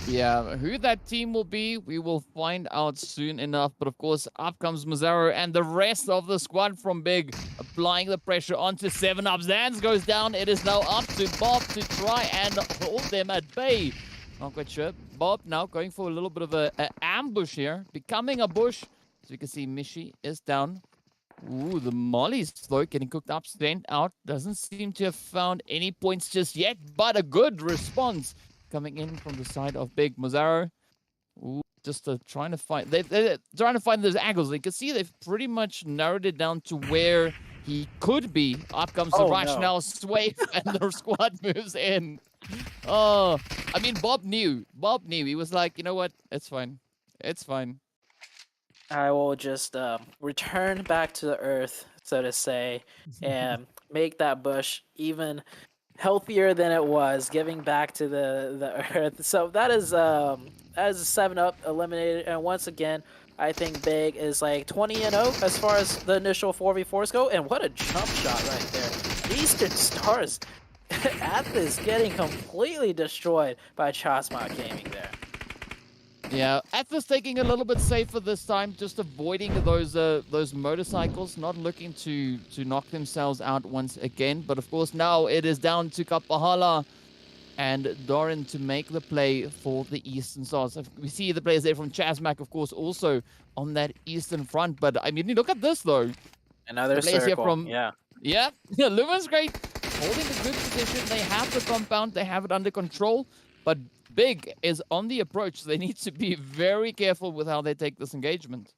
Yeah, who that team will be, we will find out soon enough. But of course, up comes Mazzaro and the rest of the squad from Big, applying the pressure onto 7-Up. Zans goes down. It is now up to Bob to try and hold them at bay. Not quite sure. Bob now going for a little bit of an ambush here, becoming a bush. As you can see, Mishi is down. Ooh, the Molly's slow, getting cooked up, sent out. Doesn't seem to have found any points just yet, but a good response coming in from the side of Big Mazzaro. Ooh, just trying to find. They're trying to find those angles. You can see they've pretty much narrowed it down to where he could be. Up comes the rush now, Swave, and the squad moves in. Oh, I mean, Bob knew. Bob knew. He was like, you know what? It's fine. It's fine. I will just return back to the earth, so to say, and make that bush even healthier than it was, giving back to the earth. So that is a 7-Up eliminated, and once again, I think Big is like 20-0 as far as the initial 4v4s go, and what a jump shot right there. Eastern Stars at this getting completely destroyed by Chasma Gaming there. Yeah, Atlas taking a little bit safer this time, just avoiding those motorcycles, not looking to knock themselves out once again. But of course now it is down to Kapahala and Doran to make the play for the Eastern Stars. We see the players there from Chasmac, of course, also on that Eastern front. But I mean, look at this though. Another circle, from, yeah, Lumen's great, holding a good position. They have the compound, they have it under control, but Big is on the approach. They need to be very careful with how they take this engagement.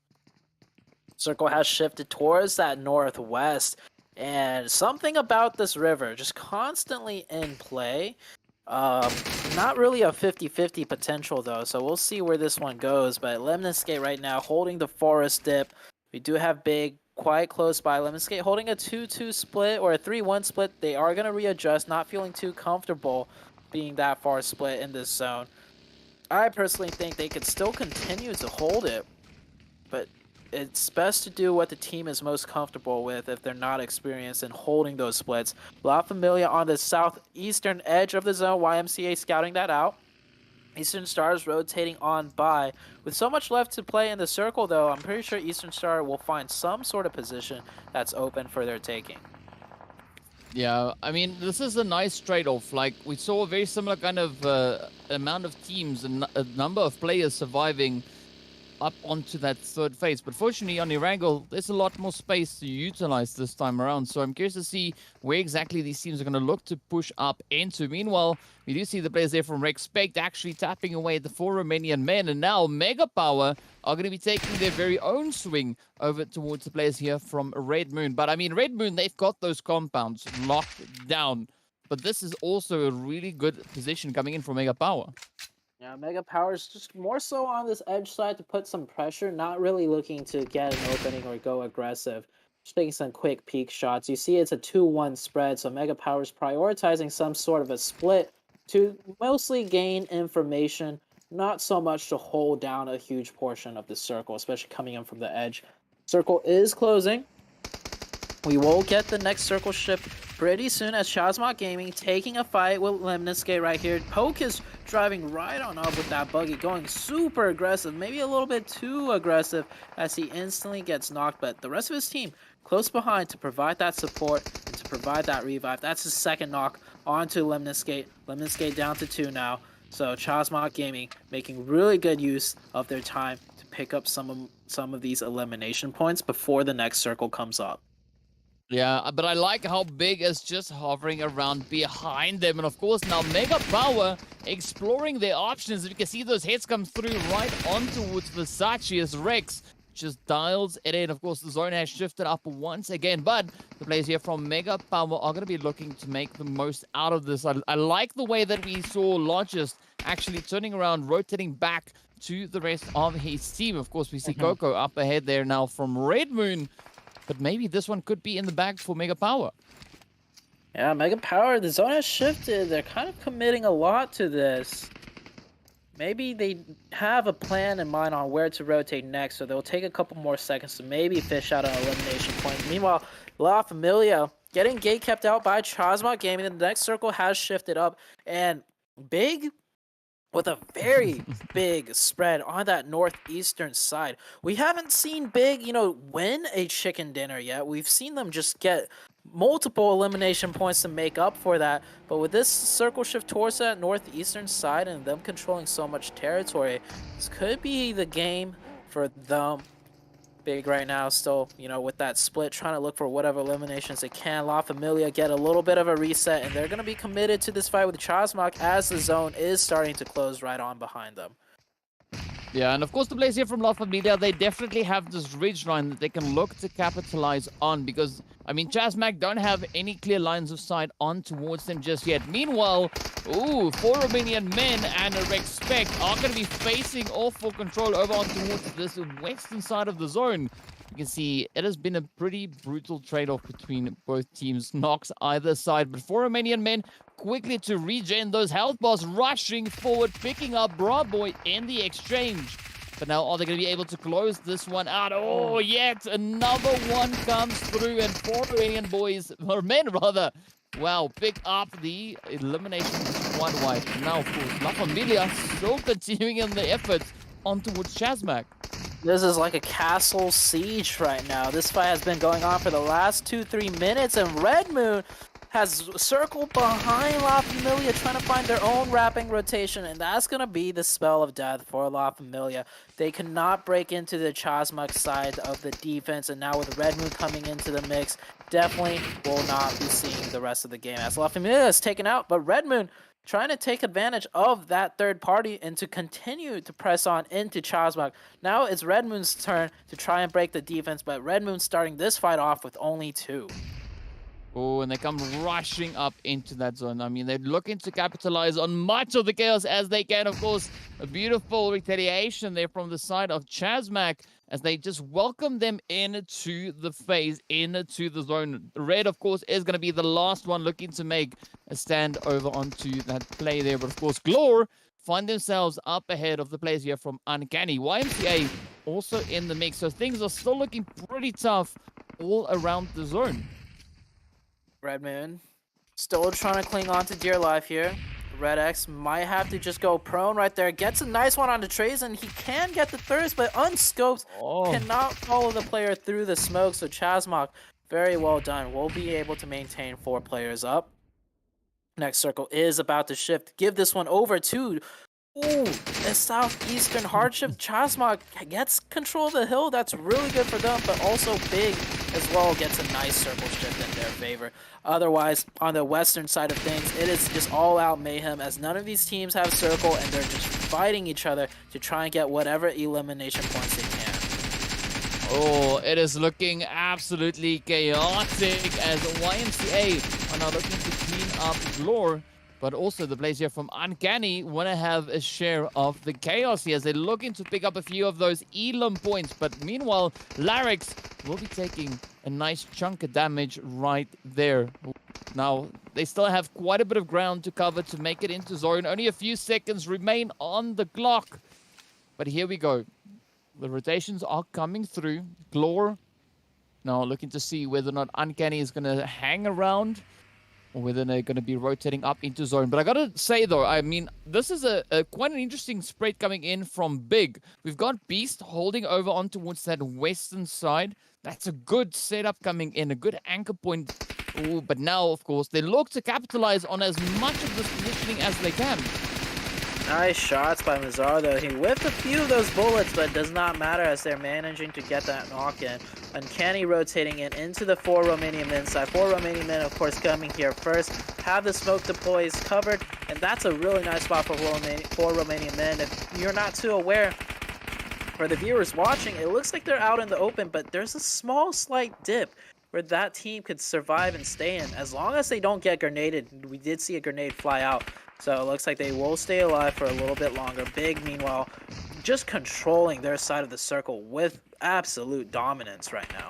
Circle has shifted towards that northwest, and something about this river just constantly in play. Not really a 50-50 potential though, so we'll see where this one goes. But Lemniscate right now holding the forest dip. We do have Big quite close by. Lemniscate holding a 2-2 split or a 3-1 split. They are going to readjust, not feeling too comfortable being that far split in this zone. I personally think they could still continue to hold it, but it's best to do what the team is most comfortable with if they're not experienced in holding those splits. La Familia on the southeastern edge of the zone, YMCA scouting that out. Eastern Stars rotating on by. With so much left to play in the circle though, I'm pretty sure Eastern Star will find some sort of position that's open for their taking. Yeah, I mean, this is a nice trade-off. Like, we saw a very similar kind of amount of teams and a number of players surviving up onto that third phase. But fortunately, on Erangel, there's a lot more space to utilize this time around. So I'm curious to see where exactly these teams are going to look to push up into. Meanwhile, we do see the players there from Respect actually tapping away at the 4 Romanian men. And now Mega Power are going to be taking their very own swing over towards the players here from Red Moon. But I mean, Red Moon, they've got those compounds locked down. But this is also a really good position coming in for Mega Power. Yeah, Mega Power's just more so on this edge side to put some pressure, not really looking to get an opening or go aggressive. Just taking some quick peek shots. You see it's a 2-1 spread, so Mega Power's prioritizing some sort of a split to mostly gain information, not so much to hold down a huge portion of the circle, especially coming in from the edge. Circle is closing. We will get the next circle shift pretty soon as Chasmok Gaming taking a fight with Lemniscape right here. Poke is driving right on up with that buggy, going super aggressive, maybe a little bit too aggressive as he instantly gets knocked, but the rest of his team close behind to provide that support and to provide that revive. That's his second knock onto Lemniscape. Lemniscape down to 2 now. So Chasmok Gaming making really good use of their time to pick up some of these elimination points before the next circle comes up. Yeah, but I like how Big is just hovering around behind them. And of course, now Mega Power exploring their options. You can see those hits come through right on towards Versace as Rex just dials it in. Of course, the zone has shifted up once again, but the players here from Mega Power are going to be looking to make the most out of this. I like the way that we saw Logist actually turning around, rotating back to the rest of his team. Of course, we see Coco up ahead there now from Red Moon. But maybe this one could be in the bag for Mega Power. Yeah, Mega Power, the zone has shifted. They're kind of committing a lot to this. Maybe they have a plan in mind on where to rotate next, so they'll take a couple more seconds to maybe fish out an elimination point. Meanwhile, La Familia getting gate kept out by Chasmok Gaming. The next circle has shifted up, and Big with a very big spread on that northeastern side. We haven't seen Big, win a chicken dinner yet. We've seen them just get multiple elimination points to make up for that. But with this circle shift towards that northeastern side and them controlling so much territory, this could be the game for them. Big right now still, with that split, trying to look for whatever eliminations they can. La Familia get a little bit of a reset, and they're going to be committed to this fight with Chasmok as the zone is starting to close right on behind them. Yeah, and of course the players here from La Familia, they definitely have this ridge line that they can look to capitalize on because, Chasmok don't have any clear lines of sight on towards them just yet. Meanwhile, 4 Romanian men and a Respect are going to be facing off for control over on towards this western side of the zone. You can see it has been a pretty brutal trade-off between both teams. Knocks either side, but 4 Romanian men quickly to regen those health bars, rushing forward, picking up Braboy in the exchange. But now are they going to be able to close this one out? Oh, yet another one comes through, and 4 Romanian boys, or men rather, wow, pick up the elimination one wipe. Now, of course, La Familia still continuing in the efforts on towards Chasmok. This is like a castle siege right now. This fight has been going on for the last 2-3 minutes, and Red Moon has circled behind La Familia trying to find their own wrapping rotation, and that's going to be the spell of death for La Familia. They cannot break into the Chasmok side of the defense, and now with Red Moon coming into the mix, definitely will not be seeing the rest of the game as La Familia is taken out, but Red Moon trying to take advantage of that third party and to continue to press on into Chasmok. Now it's Red Moon's turn to try and break the defense, but Red Moon starting this fight off with only 2. Oh, and they come rushing up into that zone. They're looking to capitalize on much of the chaos as they can. Of course, a beautiful retaliation there from the side of Chasmok as they just welcome them into the phase, into the zone. Red, of course, is going to be the last one looking to make a stand over onto that play there. But, of course, Glor find themselves up ahead of the players here from Uncanny. YMCA also in the mix. So things are still looking pretty tough all around the zone. Red Moon still trying to cling on to dear life here. Red X might have to just go prone right there. Gets a nice one on the trays, and he can get the thirst, but unscoped cannot follow the player through the smoke. So Chasmok Very well done. We'll be able to maintain 4 players up. Next circle is about to shift. Give this one over to a southeastern hardship. Chasmog gets control of the hill. That's really good for them, but also Big as well gets a nice circle shift in their favor. Otherwise, on the western side of things, it is just all-out mayhem as none of these teams have circle and they're just fighting each other to try and get whatever elimination points they can. Oh, it is looking absolutely chaotic as YMCA are now looking to clean up Glor. But also the players here from Uncanny want to have a share of the chaos here as they're looking to pick up a few of those Elam points. But meanwhile, Larix will be taking a nice chunk of damage right there. Now, they still have quite a bit of ground to cover to make it into zone. Only a few seconds remain on the clock. But here we go. The rotations are coming through. Glor now looking to see whether or not Uncanny is going to hang around or whether they're going to be rotating up into zone. But I got to say, though, I mean, this is a quite an interesting spread coming in from Big. We've got Beast holding over on towards that western side. That's a good setup coming in, a good anchor point. Ooh, but now, of course, they look to capitalize on as much of this positioning as they can. Nice shots by Mazar, though. He whipped a few of those bullets, but it does not matter as they're managing to get that knock in. Uncanny rotating it into the 4 Romanian men side. 4 Romanian men, of course, coming here first. Have the smoke deploys covered, and that's a really nice spot for 4 Romanian men. If you're not too aware, for the viewers watching, it looks like they're out in the open, but there's a small, slight dip where that team could survive and stay in. As long as they don't get grenaded. We did see a grenade fly out. So it looks like they will stay alive for a little bit longer. Big, meanwhile, just controlling their side of the circle with absolute dominance right now.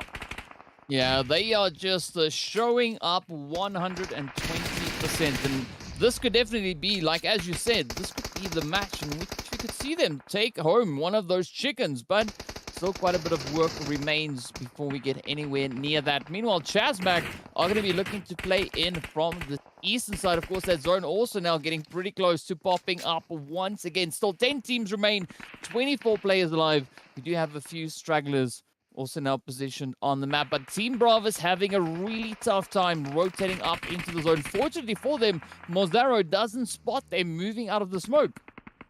Yeah, they are just showing up 120%. And this could definitely be, like as you said, this could be the match in which we could see them take home one of those chickens. But still quite a bit of work remains before we get anywhere near that. Meanwhile, Chasmac are going to be looking to play in from the eastern side. Of course, that zone also now getting pretty close to popping up once again. Still 10 teams remain, 24 players alive. We do have a few stragglers also now positioned on the map. But Team Bravos having a really tough time rotating up into the zone. Fortunately for them, Mozaro doesn't spot them moving out of the smoke.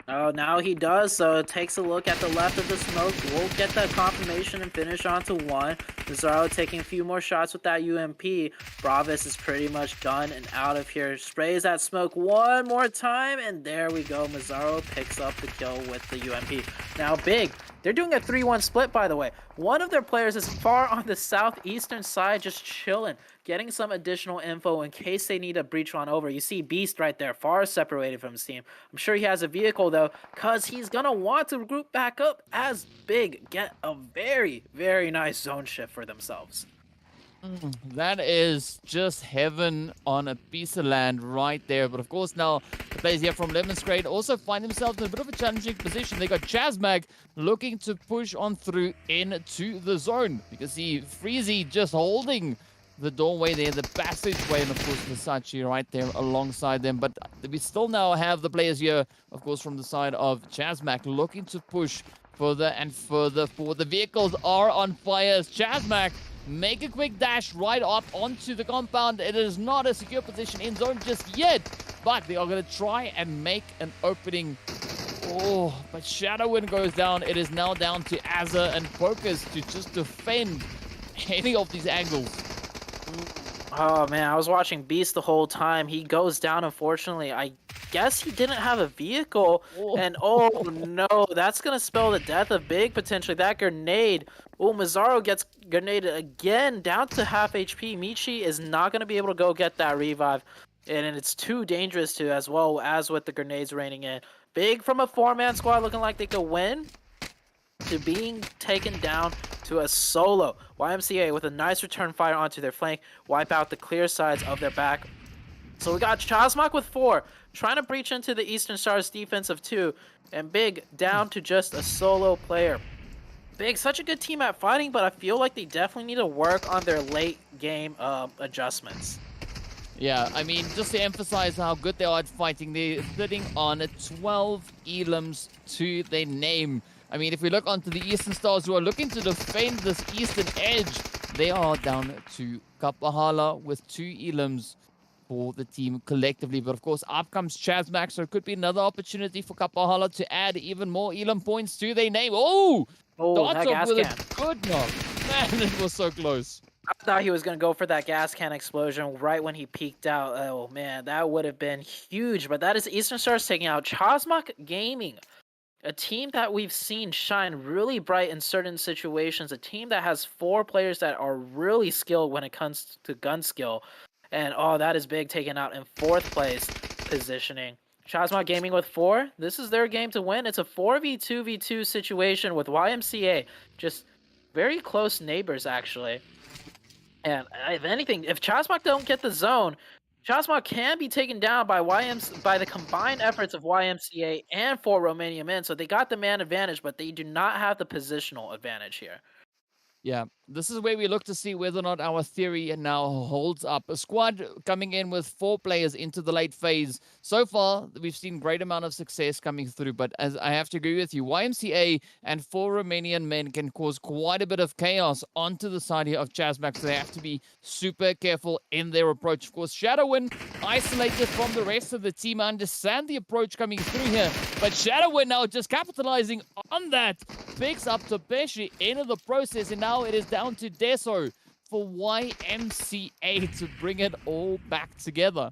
Oh, now he does, so it takes a look at the left of the smoke. We'll get that confirmation and finish onto 1. Mazaro taking a few more shots with that UMP. Bravos is pretty much done and out of here. Sprays that smoke one more time, and there we go. Mazaro picks up the kill with the UMP. Now, Big, they're doing a 3-1 split, by the way. One of their players is far on the southeastern side, just chilling, getting some additional info in case they need to breach on over. You see Beast right there, far separated from his team. I'm sure he has a vehicle, though, because he's going to want to group back up as Big get a very, very nice zone shift for themselves. That is just heaven on a piece of land right there. But of course now the players here from Lemons Grade also find themselves in a bit of a challenging position. They got Chasmag looking to push on through into the zone. You can see Freezy just holding the doorway there, the passageway, and of course Versace right there alongside them. But we still now have the players here, of course, from the side of Chasmag looking to push further and further forward. The vehicles are on fire as Chasmag make a quick dash right up onto the compound. It is not a secure position in zone just yet, but they are going to try and make an opening. Oh, but Shadowwind goes down. It is now down to Azza and Focus to just defend any of these angles. Oh man, I was watching Beast the whole time. He goes down, unfortunately. I guess he didn't have a vehicle. And oh no, that's going to spell the death of Big potentially. That grenade. Oh, Mazaro gets grenaded again, down to half HP. Michi is not going to be able to go get that revive. And it's too dangerous to, as well as with the grenades raining in. Big from a 4-man squad looking like they could win, to being taken down to a solo. YMCA with a nice return fire onto their flank, wipe out the clear sides of their back. So we got Chasmok with 4, trying to breach into the Eastern Stars defense of 2, and Big down to just a solo player. Big, such a good team at fighting, but I feel like they definitely need to work on their late game adjustments. Yeah, I mean, just to emphasize how good they are at fighting, they're sitting on 12 elims to their name. I mean, if we look onto the Eastern Stars who are looking to defend this Eastern edge, they are down to Kapahala with 2 elims for the team collectively. But of course, up comes Chazmac, so it could be another opportunity for Kapahala to add even more elim points to their name. Oh! Oh, that Darts off gas with can. a good knock. Man, it was so close. I thought he was going to go for that gas can explosion right when he peeked out. Oh, man, that would have been huge. But that is Eastern Stars taking out Chazmak Gaming, a team that we've seen shine really bright in certain situations, a team that has 4 players that are really skilled when it comes to gun skill. And, oh, that is big, taken out in 4th place positioning. Chazmak Gaming with 4. This is their game to win. It's a 4v2v2 situation with YMCA. Just very close neighbors, actually. And if anything, if Chazmak don't get the zone, Chazmak can be taken down by the combined efforts of YMCA and 4 Romanian men. So they got the man advantage, but they do not have the positional advantage here. Yeah, this is where we look to see whether or not our theory now holds up. A squad coming in with 4 players into the late phase. So far, we've seen great amount of success coming through, but as I have to agree with you, YMCA and 4 Romanian men can cause quite a bit of chaos onto the side here of Chazmak, so they have to be super careful in their approach. Of course, Shadowin isolated from the rest of the team. I understand the approach coming through here, but Shadowin now just capitalizing on that. Picks up Topeshi into the process, and now it is down to Deso for YMCA to bring it all back together.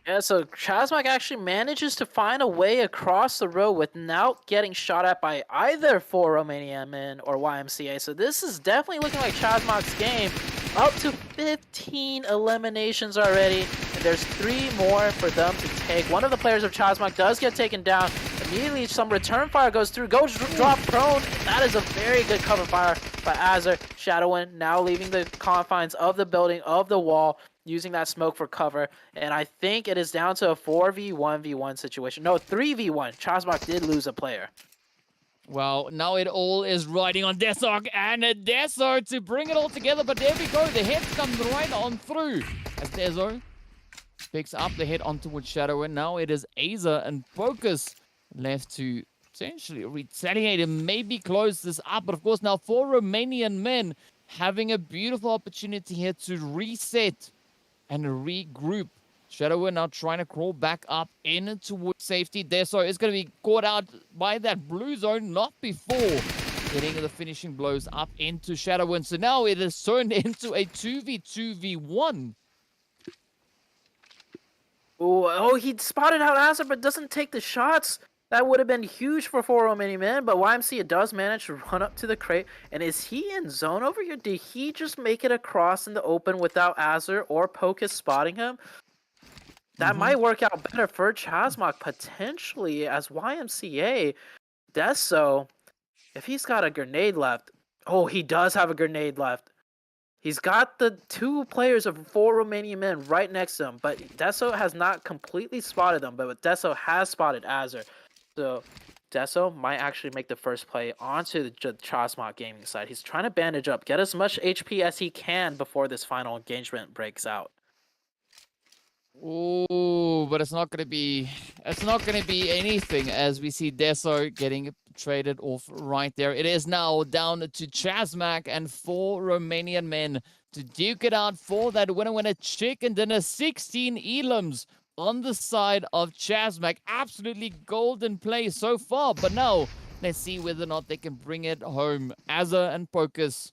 Yeah, so Chazmak actually manages to find a way across the road without getting shot at by either 4 Romanian men or YMCA. So this is definitely looking like Chazmak's game. Up to 15 eliminations already, and there's 3 more for them to take. One of the players of Chazmak does get taken down. Immediately, some return fire goes through, goes drop prone. That is a very good cover fire by Azar. Shadowin now leaving the confines of the building, of the wall, using that smoke for cover. And I think it is down to a 4v1v1 situation. No, 3v1. Chazmak did lose a player. Well, now it all is riding on Desok and Deso to bring it all together. But there we go. The hit comes right on through as Deso picks up the hit on towards Shadow. And now it is Aza and Focus left to potentially retaliate and maybe close this up. But of course, now 4 Romanian men having a beautiful opportunity here to reset and regroup. Shadow now trying to crawl back up in towards safety. Deso is going to be caught out by that blue zone, not before getting the finishing blows up into Shadow. So now it has turned into a 2v2v1. Oh, he spotted out Azar, but doesn't take the shots. That would have been huge for 4 Romanian men, but YMCA does manage to run up to the crate. And is he in zone over here? Did he just make it across in the open without Azar or Pocus spotting him? That might work out better for Chazmak potentially as YMCA. Deso, if he's got a grenade left. Oh, he does have a grenade left. He's got the 2 players of 4 Romanian men right next to him, but Deso has not completely spotted them, but Deso has spotted Azar. So Deso might actually make the first play onto the Chazmak Gaming side. He's trying to bandage up, get as much HP as he can before this final engagement breaks out. Oh, but it's not going to be anything as we see Deso getting traded off right there. It is now down to Chazmak and 4 Romanian men to duke it out for that winner chicken dinner. 16 elims on the side of Chazmak. Absolutely golden play so far, but now let's see whether or not they can bring it home. Azza and Pocus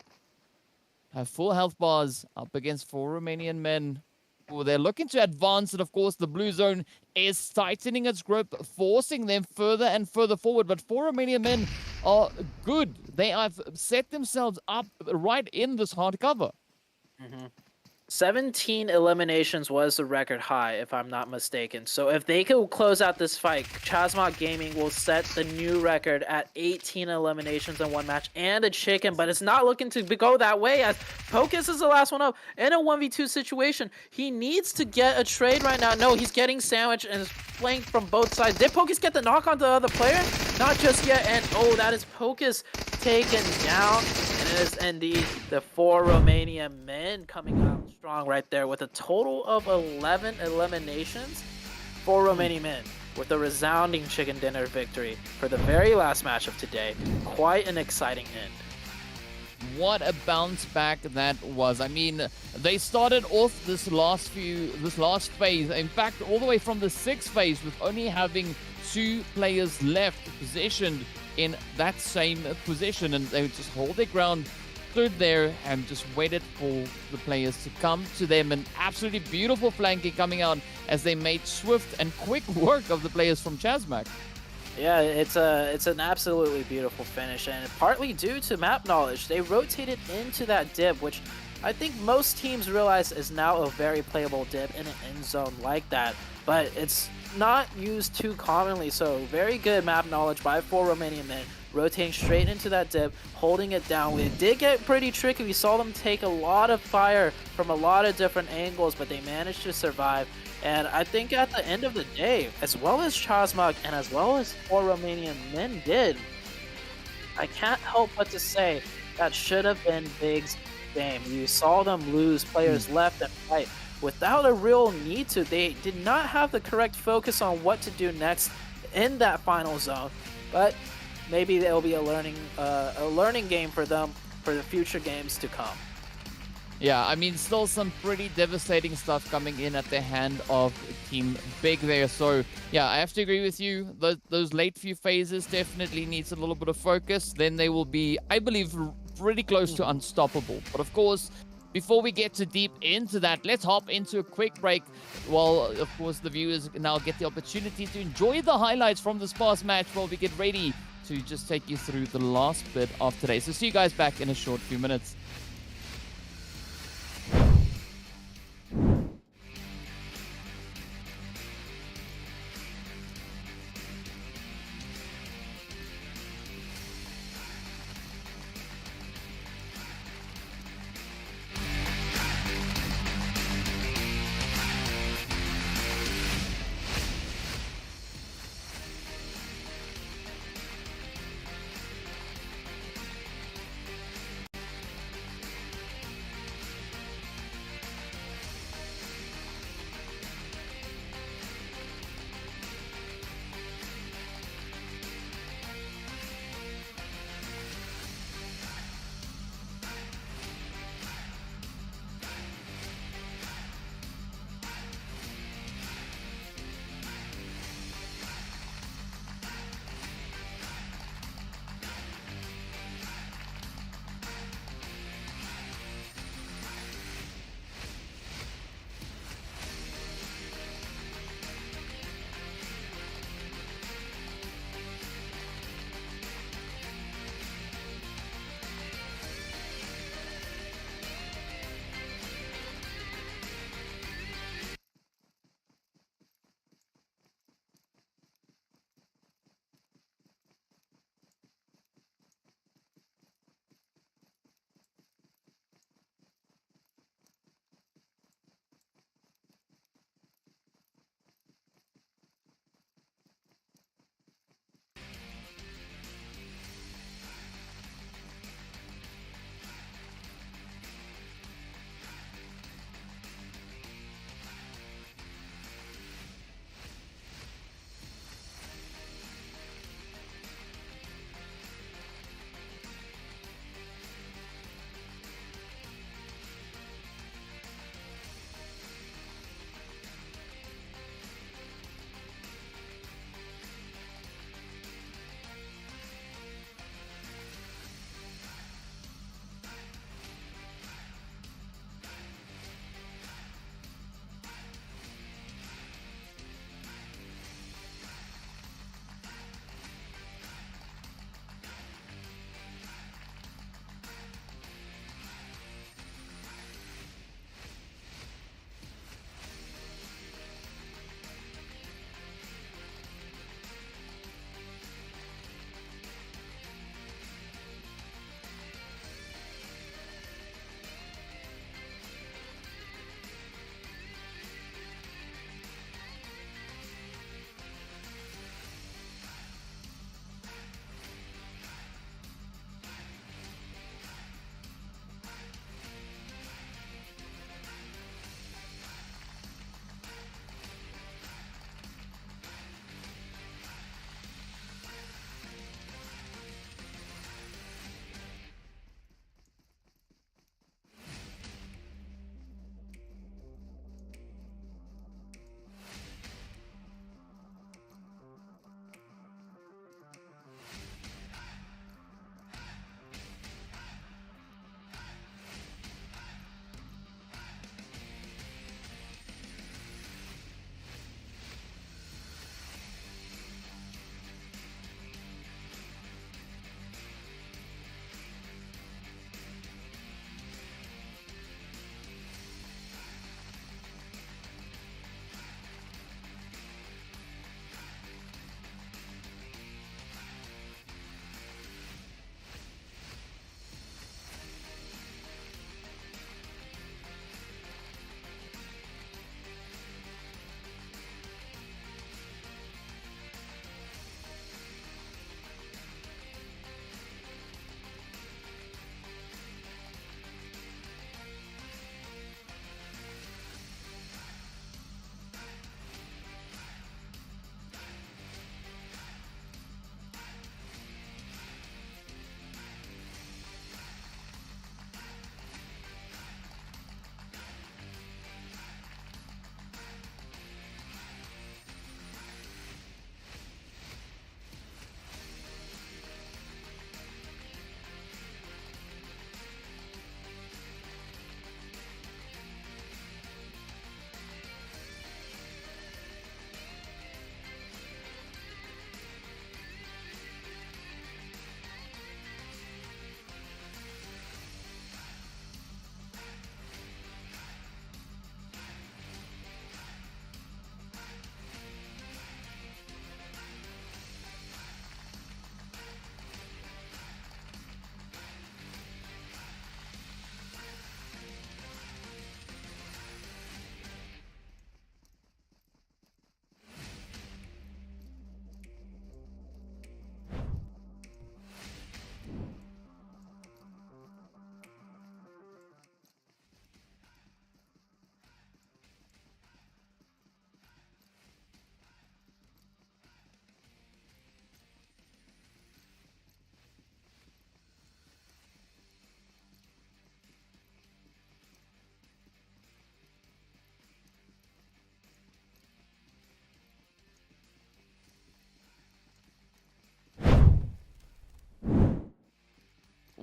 have full health bars up against 4 Romanian men. Well, they're looking to advance, and of course the blue zone is tightening its grip, forcing them further and further forward. But 4 Romanian men are good. They have set themselves up right in this hard cover. 17 eliminations was the record high, if I'm not mistaken. So if they could close out this fight, Chazmak Gaming will set the new record at 18 eliminations in one match and a chicken, but it's not looking to go that way as Pocus is the last one up in a 1v2 situation. He needs to get a trade right now. No, he's getting sandwiched and is flanked from both sides. Did Pocus get the knock on the other player? Not just yet, and oh, that is Pocus taken down. And it is indeed the 4 Romanian men coming out strong right there with a total of 11 eliminations. 4 Romanian men with a resounding chicken dinner victory for the very last match of today. Quite an exciting end. what a bounce back that was. I mean, they started off this last phase, in fact, all the way from the 6th phase with only having 2 players left positioned in that same position, and they would just hold their ground, stood there and just waited for the players to come to them. And absolutely beautiful flanking coming out as they made swift and quick work of the players from Chazmak. Yeah, it's an absolutely beautiful finish, and partly due to map knowledge, they rotated into that dip, which I think most teams realize is now a very playable dip in an end zone like that, but it's not used too commonly, so very good map knowledge by 4 Romanian men, rotating straight into that dip, holding it down. It did get pretty tricky. We saw them take a lot of fire from a lot of different angles, but they managed to survive. And I think at the end of the day, as well as Chazmak and as well as 4 Romanian men did, I can't help but to say that should have been Big's game. You saw them lose players left and right without a real need to. They did not have the correct focus on what to do next in that final zone. But maybe it'll be a learning game for them for the future games to come. Yeah, I mean, still some pretty devastating stuff coming in at the hand of Team Big there. So, yeah, I have to agree with you. Those late few phases definitely needs a little bit of focus. Then they will be, I believe, pretty close to unstoppable. But of course, before we get too deep into that, let's hop into a quick break while, of course, the viewers now get the opportunity to enjoy the highlights from this past match while we get ready to just take you through the last bit of today. So see you guys back in a short few minutes.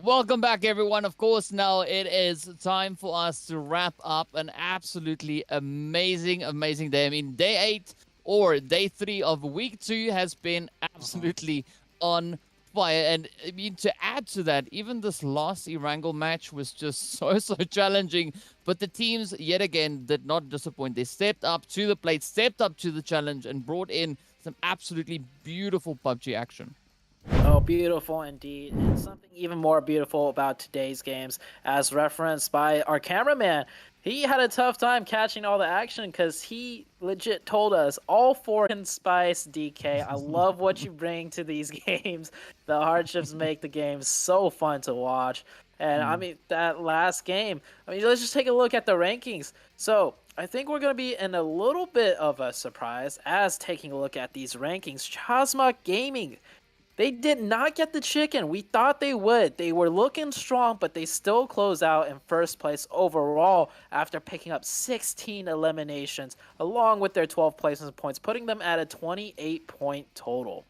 Welcome back, everyone. Of course, now it is time for us to wrap up an absolutely amazing, amazing day. I mean, day 8 or day 3 of week 2 has been absolutely on fire. And I mean, to add to that, even this last Erangel match was just so challenging. But the teams, yet again, did not disappoint. They stepped up to the plate, stepped up to the challenge, and brought in some absolutely beautiful PUBG action. Oh, beautiful indeed. And something even more beautiful about today's games, as referenced by our cameraman. He had a tough time catching all the action because he legit told us all 4 can spice DK. I love what you bring to these games. The hardships make the game so fun to watch. And I mean, that last game, I mean, let's just take a look at the rankings. So I think we're going to be in a little bit of a surprise as taking a look at these rankings. Chasma Gaming, they did not get the chicken. We thought they would. They were looking strong, but they still close out in first place overall after picking up 16 eliminations, along with their 12 placement points, putting them at a 28-point total.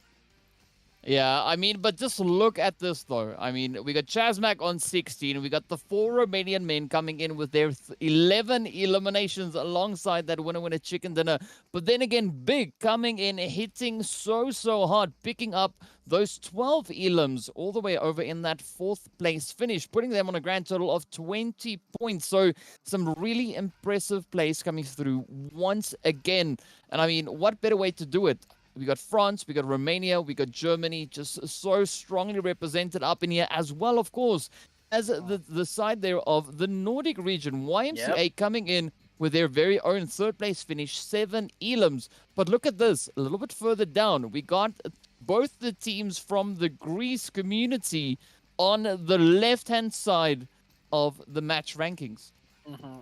Yeah, I mean, but just look at this, though. I mean, we got Chasmac on 16. We got the 4 Romanian men coming in with their 11 eliminations alongside that winner chicken dinner. But then again, Big coming in, hitting so hard, picking up those 12 elims all the way over in that 4th place finish, putting them on a grand total of 20 points. So some really impressive plays coming through once again. And I mean, what better way to do it? We got France, we got Romania, we got Germany, just so strongly represented up in here, as well, of course, as the side there of the Nordic region. YMCA coming in with their very own 3rd place finish, 7 elims. But look at this, a little bit further down, we got both the teams from the Greece community on the left-hand side of the match rankings.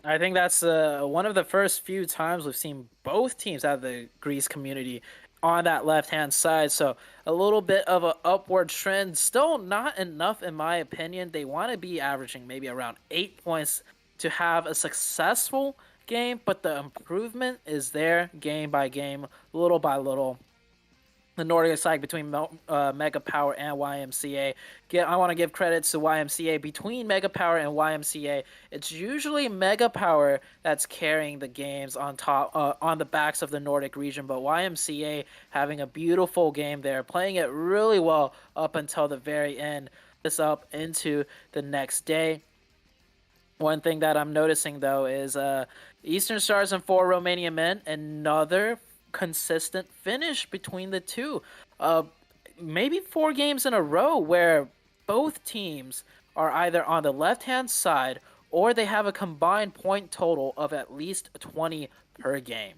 I think that's one of the first few times we've seen both teams out of the Greece community on that left-hand side. So a little bit of an upward trend. Still not enough, in my opinion. They want to be averaging maybe around 8 points to have a successful game, but the improvement is there game by game, little by little. The Nordic side between Mega Power and YMCA. I want to give credits to YMCA. Between Mega Power and YMCA, it's usually Mega Power that's carrying the games on top, on the backs of the Nordic region. But YMCA having a beautiful game there, playing it really well up until the very end. This up into the next day. One thing that I'm noticing though is Eastern Stars and 4 Romanian men, another consistent finish between the two. Maybe 4 games in a row where both teams are either on the left-hand side or they have a combined point total of at least 20 per game.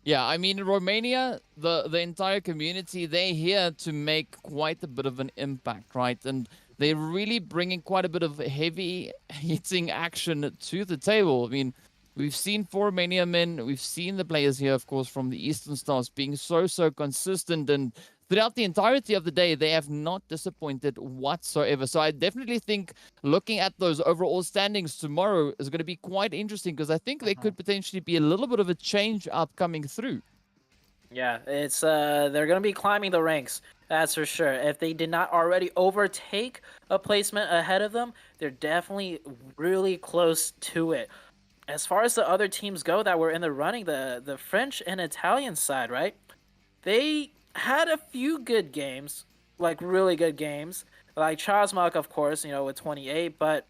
Yeah, I mean, Romania, the entire community, they're here to make quite a bit of an impact, right? And they're really bringing quite a bit of heavy hitting action to the table. I mean, we've seen 4 Romania men, we've seen the players here, of course, from the Eastern Stars being so consistent, and throughout the entirety of the day, they have not disappointed whatsoever. So I definitely think looking at those overall standings tomorrow is going to be quite interesting, because I think there could potentially be a little bit of a change up coming through. Yeah, it's they're going to be climbing the ranks, that's for sure. If they did not already overtake a placement ahead of them, they're definitely really close to it. As far as the other teams go that were in the running, the French and Italian side, right? They had a few good games, like really good games. Like Chasmak, of course, with 28. But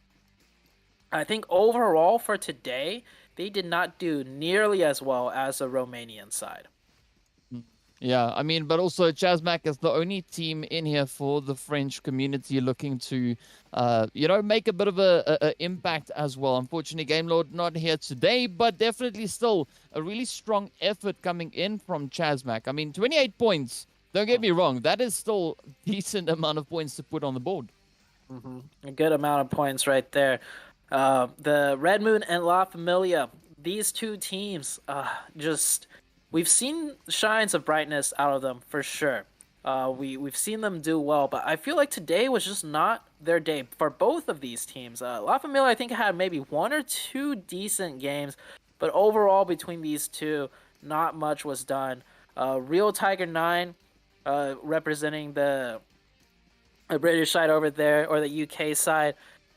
I think overall for today, they did not do nearly as well as the Romanian side. Yeah, I mean, but also Chasmac is the only team in here for the French community looking to, make a bit of a impact as well. Unfortunately, Game Lord not here today, but definitely still a really strong effort coming in from Chasmac. I mean, 28 points, don't get me wrong, that is still a decent amount of points to put on the board. A good amount of points right there. The Red Moon and La Familia, these two teams, we've seen shines of brightness out of them for sure. We've seen them do well, but I feel like today was just not their day for both of these teams. La Familia, I think, had maybe 1 or 2 decent games, but overall between these two, not much was done. Real Tiger 9, representing the the British side over there, or the UK side,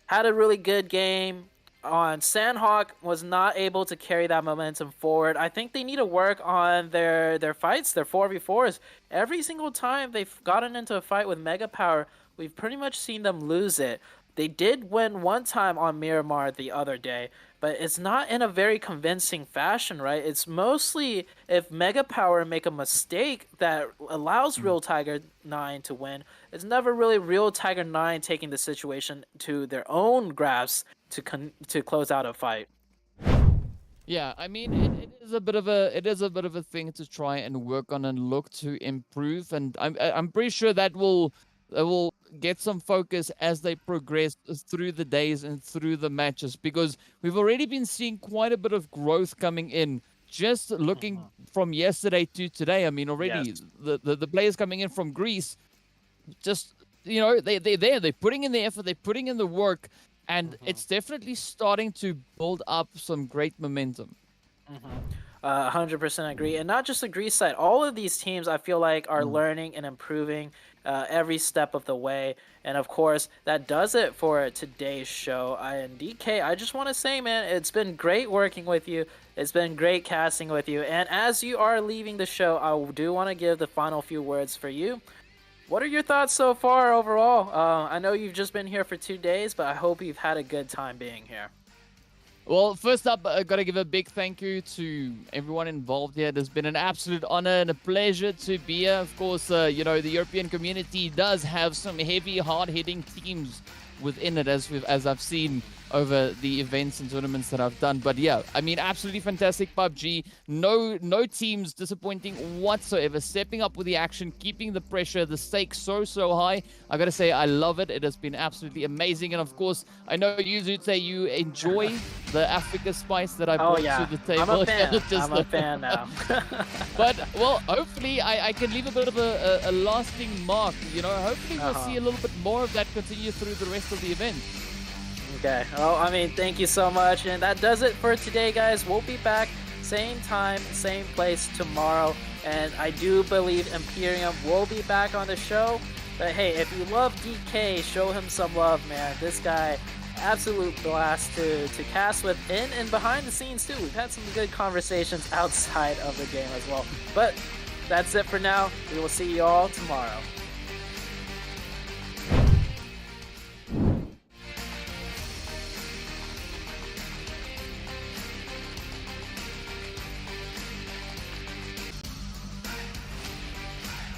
had a really good game. On Sandhawk was not able to carry that momentum forward. I think they need to work on their fights, their 4v4s. Every single time they've gotten into a fight with Mega Power, we've pretty much seen them lose it. They did win one time on Miramar the other day, but it's not in a very convincing fashion, right? It's mostly if Mega Power make a mistake that allows Real Tiger 9 to win. It's never really Real Tiger 9 taking the situation to their own grasp to close out a fight. Yeah, I mean, it is a bit of a thing to try and work on and look to improve, and I'm pretty sure that will get some focus as they progress through the days and through the matches, because we've already been seeing quite a bit of growth coming in. Just looking from yesterday to today, I mean, already the players coming in from Greece, just, you know, they're putting in the effort, they're putting in the work, and it's definitely starting to build up some great momentum. 100% agree. And not just the Greece side. All of these teams, I feel like, are learning and improving every step of the way. And, of course, that does it for today's show. And DK, I just want to say, man, it's been great working with you. It's been great casting with you. And as you are leaving the show, I do want to give the final few words for you. What are your thoughts so far overall? I know you've just been here for 2 days, but I hope you've had a good time being here. Well, first up, I got to give a big thank you to everyone involved here. It has been an absolute honor and a pleasure to be here. Of course, you know, the European community does have some heavy, hard-hitting teams within it, as I've seen over the events and tournaments that I've done. But yeah, I mean, absolutely fantastic PUBG. No teams disappointing whatsoever. Stepping up with the action, keeping the pressure, the stakes so high. I gotta say, I love it. It has been absolutely amazing. And of course, I know you, Zute, you enjoy the Africa spice that I brought to the table. I'm a fan. I'm a fan now. But, well, hopefully I can leave a bit of a lasting mark. You know, hopefully we'll see a little bit more of that continue through the rest of the event. Okay. Well, I mean, thank you so much. And that does it for today, guys. We'll be back same time, same place tomorrow. And I do believe Imperium will be back on the show. But hey, if you love DK, show him some love, man. This guy, absolute blast to cast with in and behind the scenes, too. We've had some good conversations outside of the game as well. But that's it for now. We will see you all tomorrow.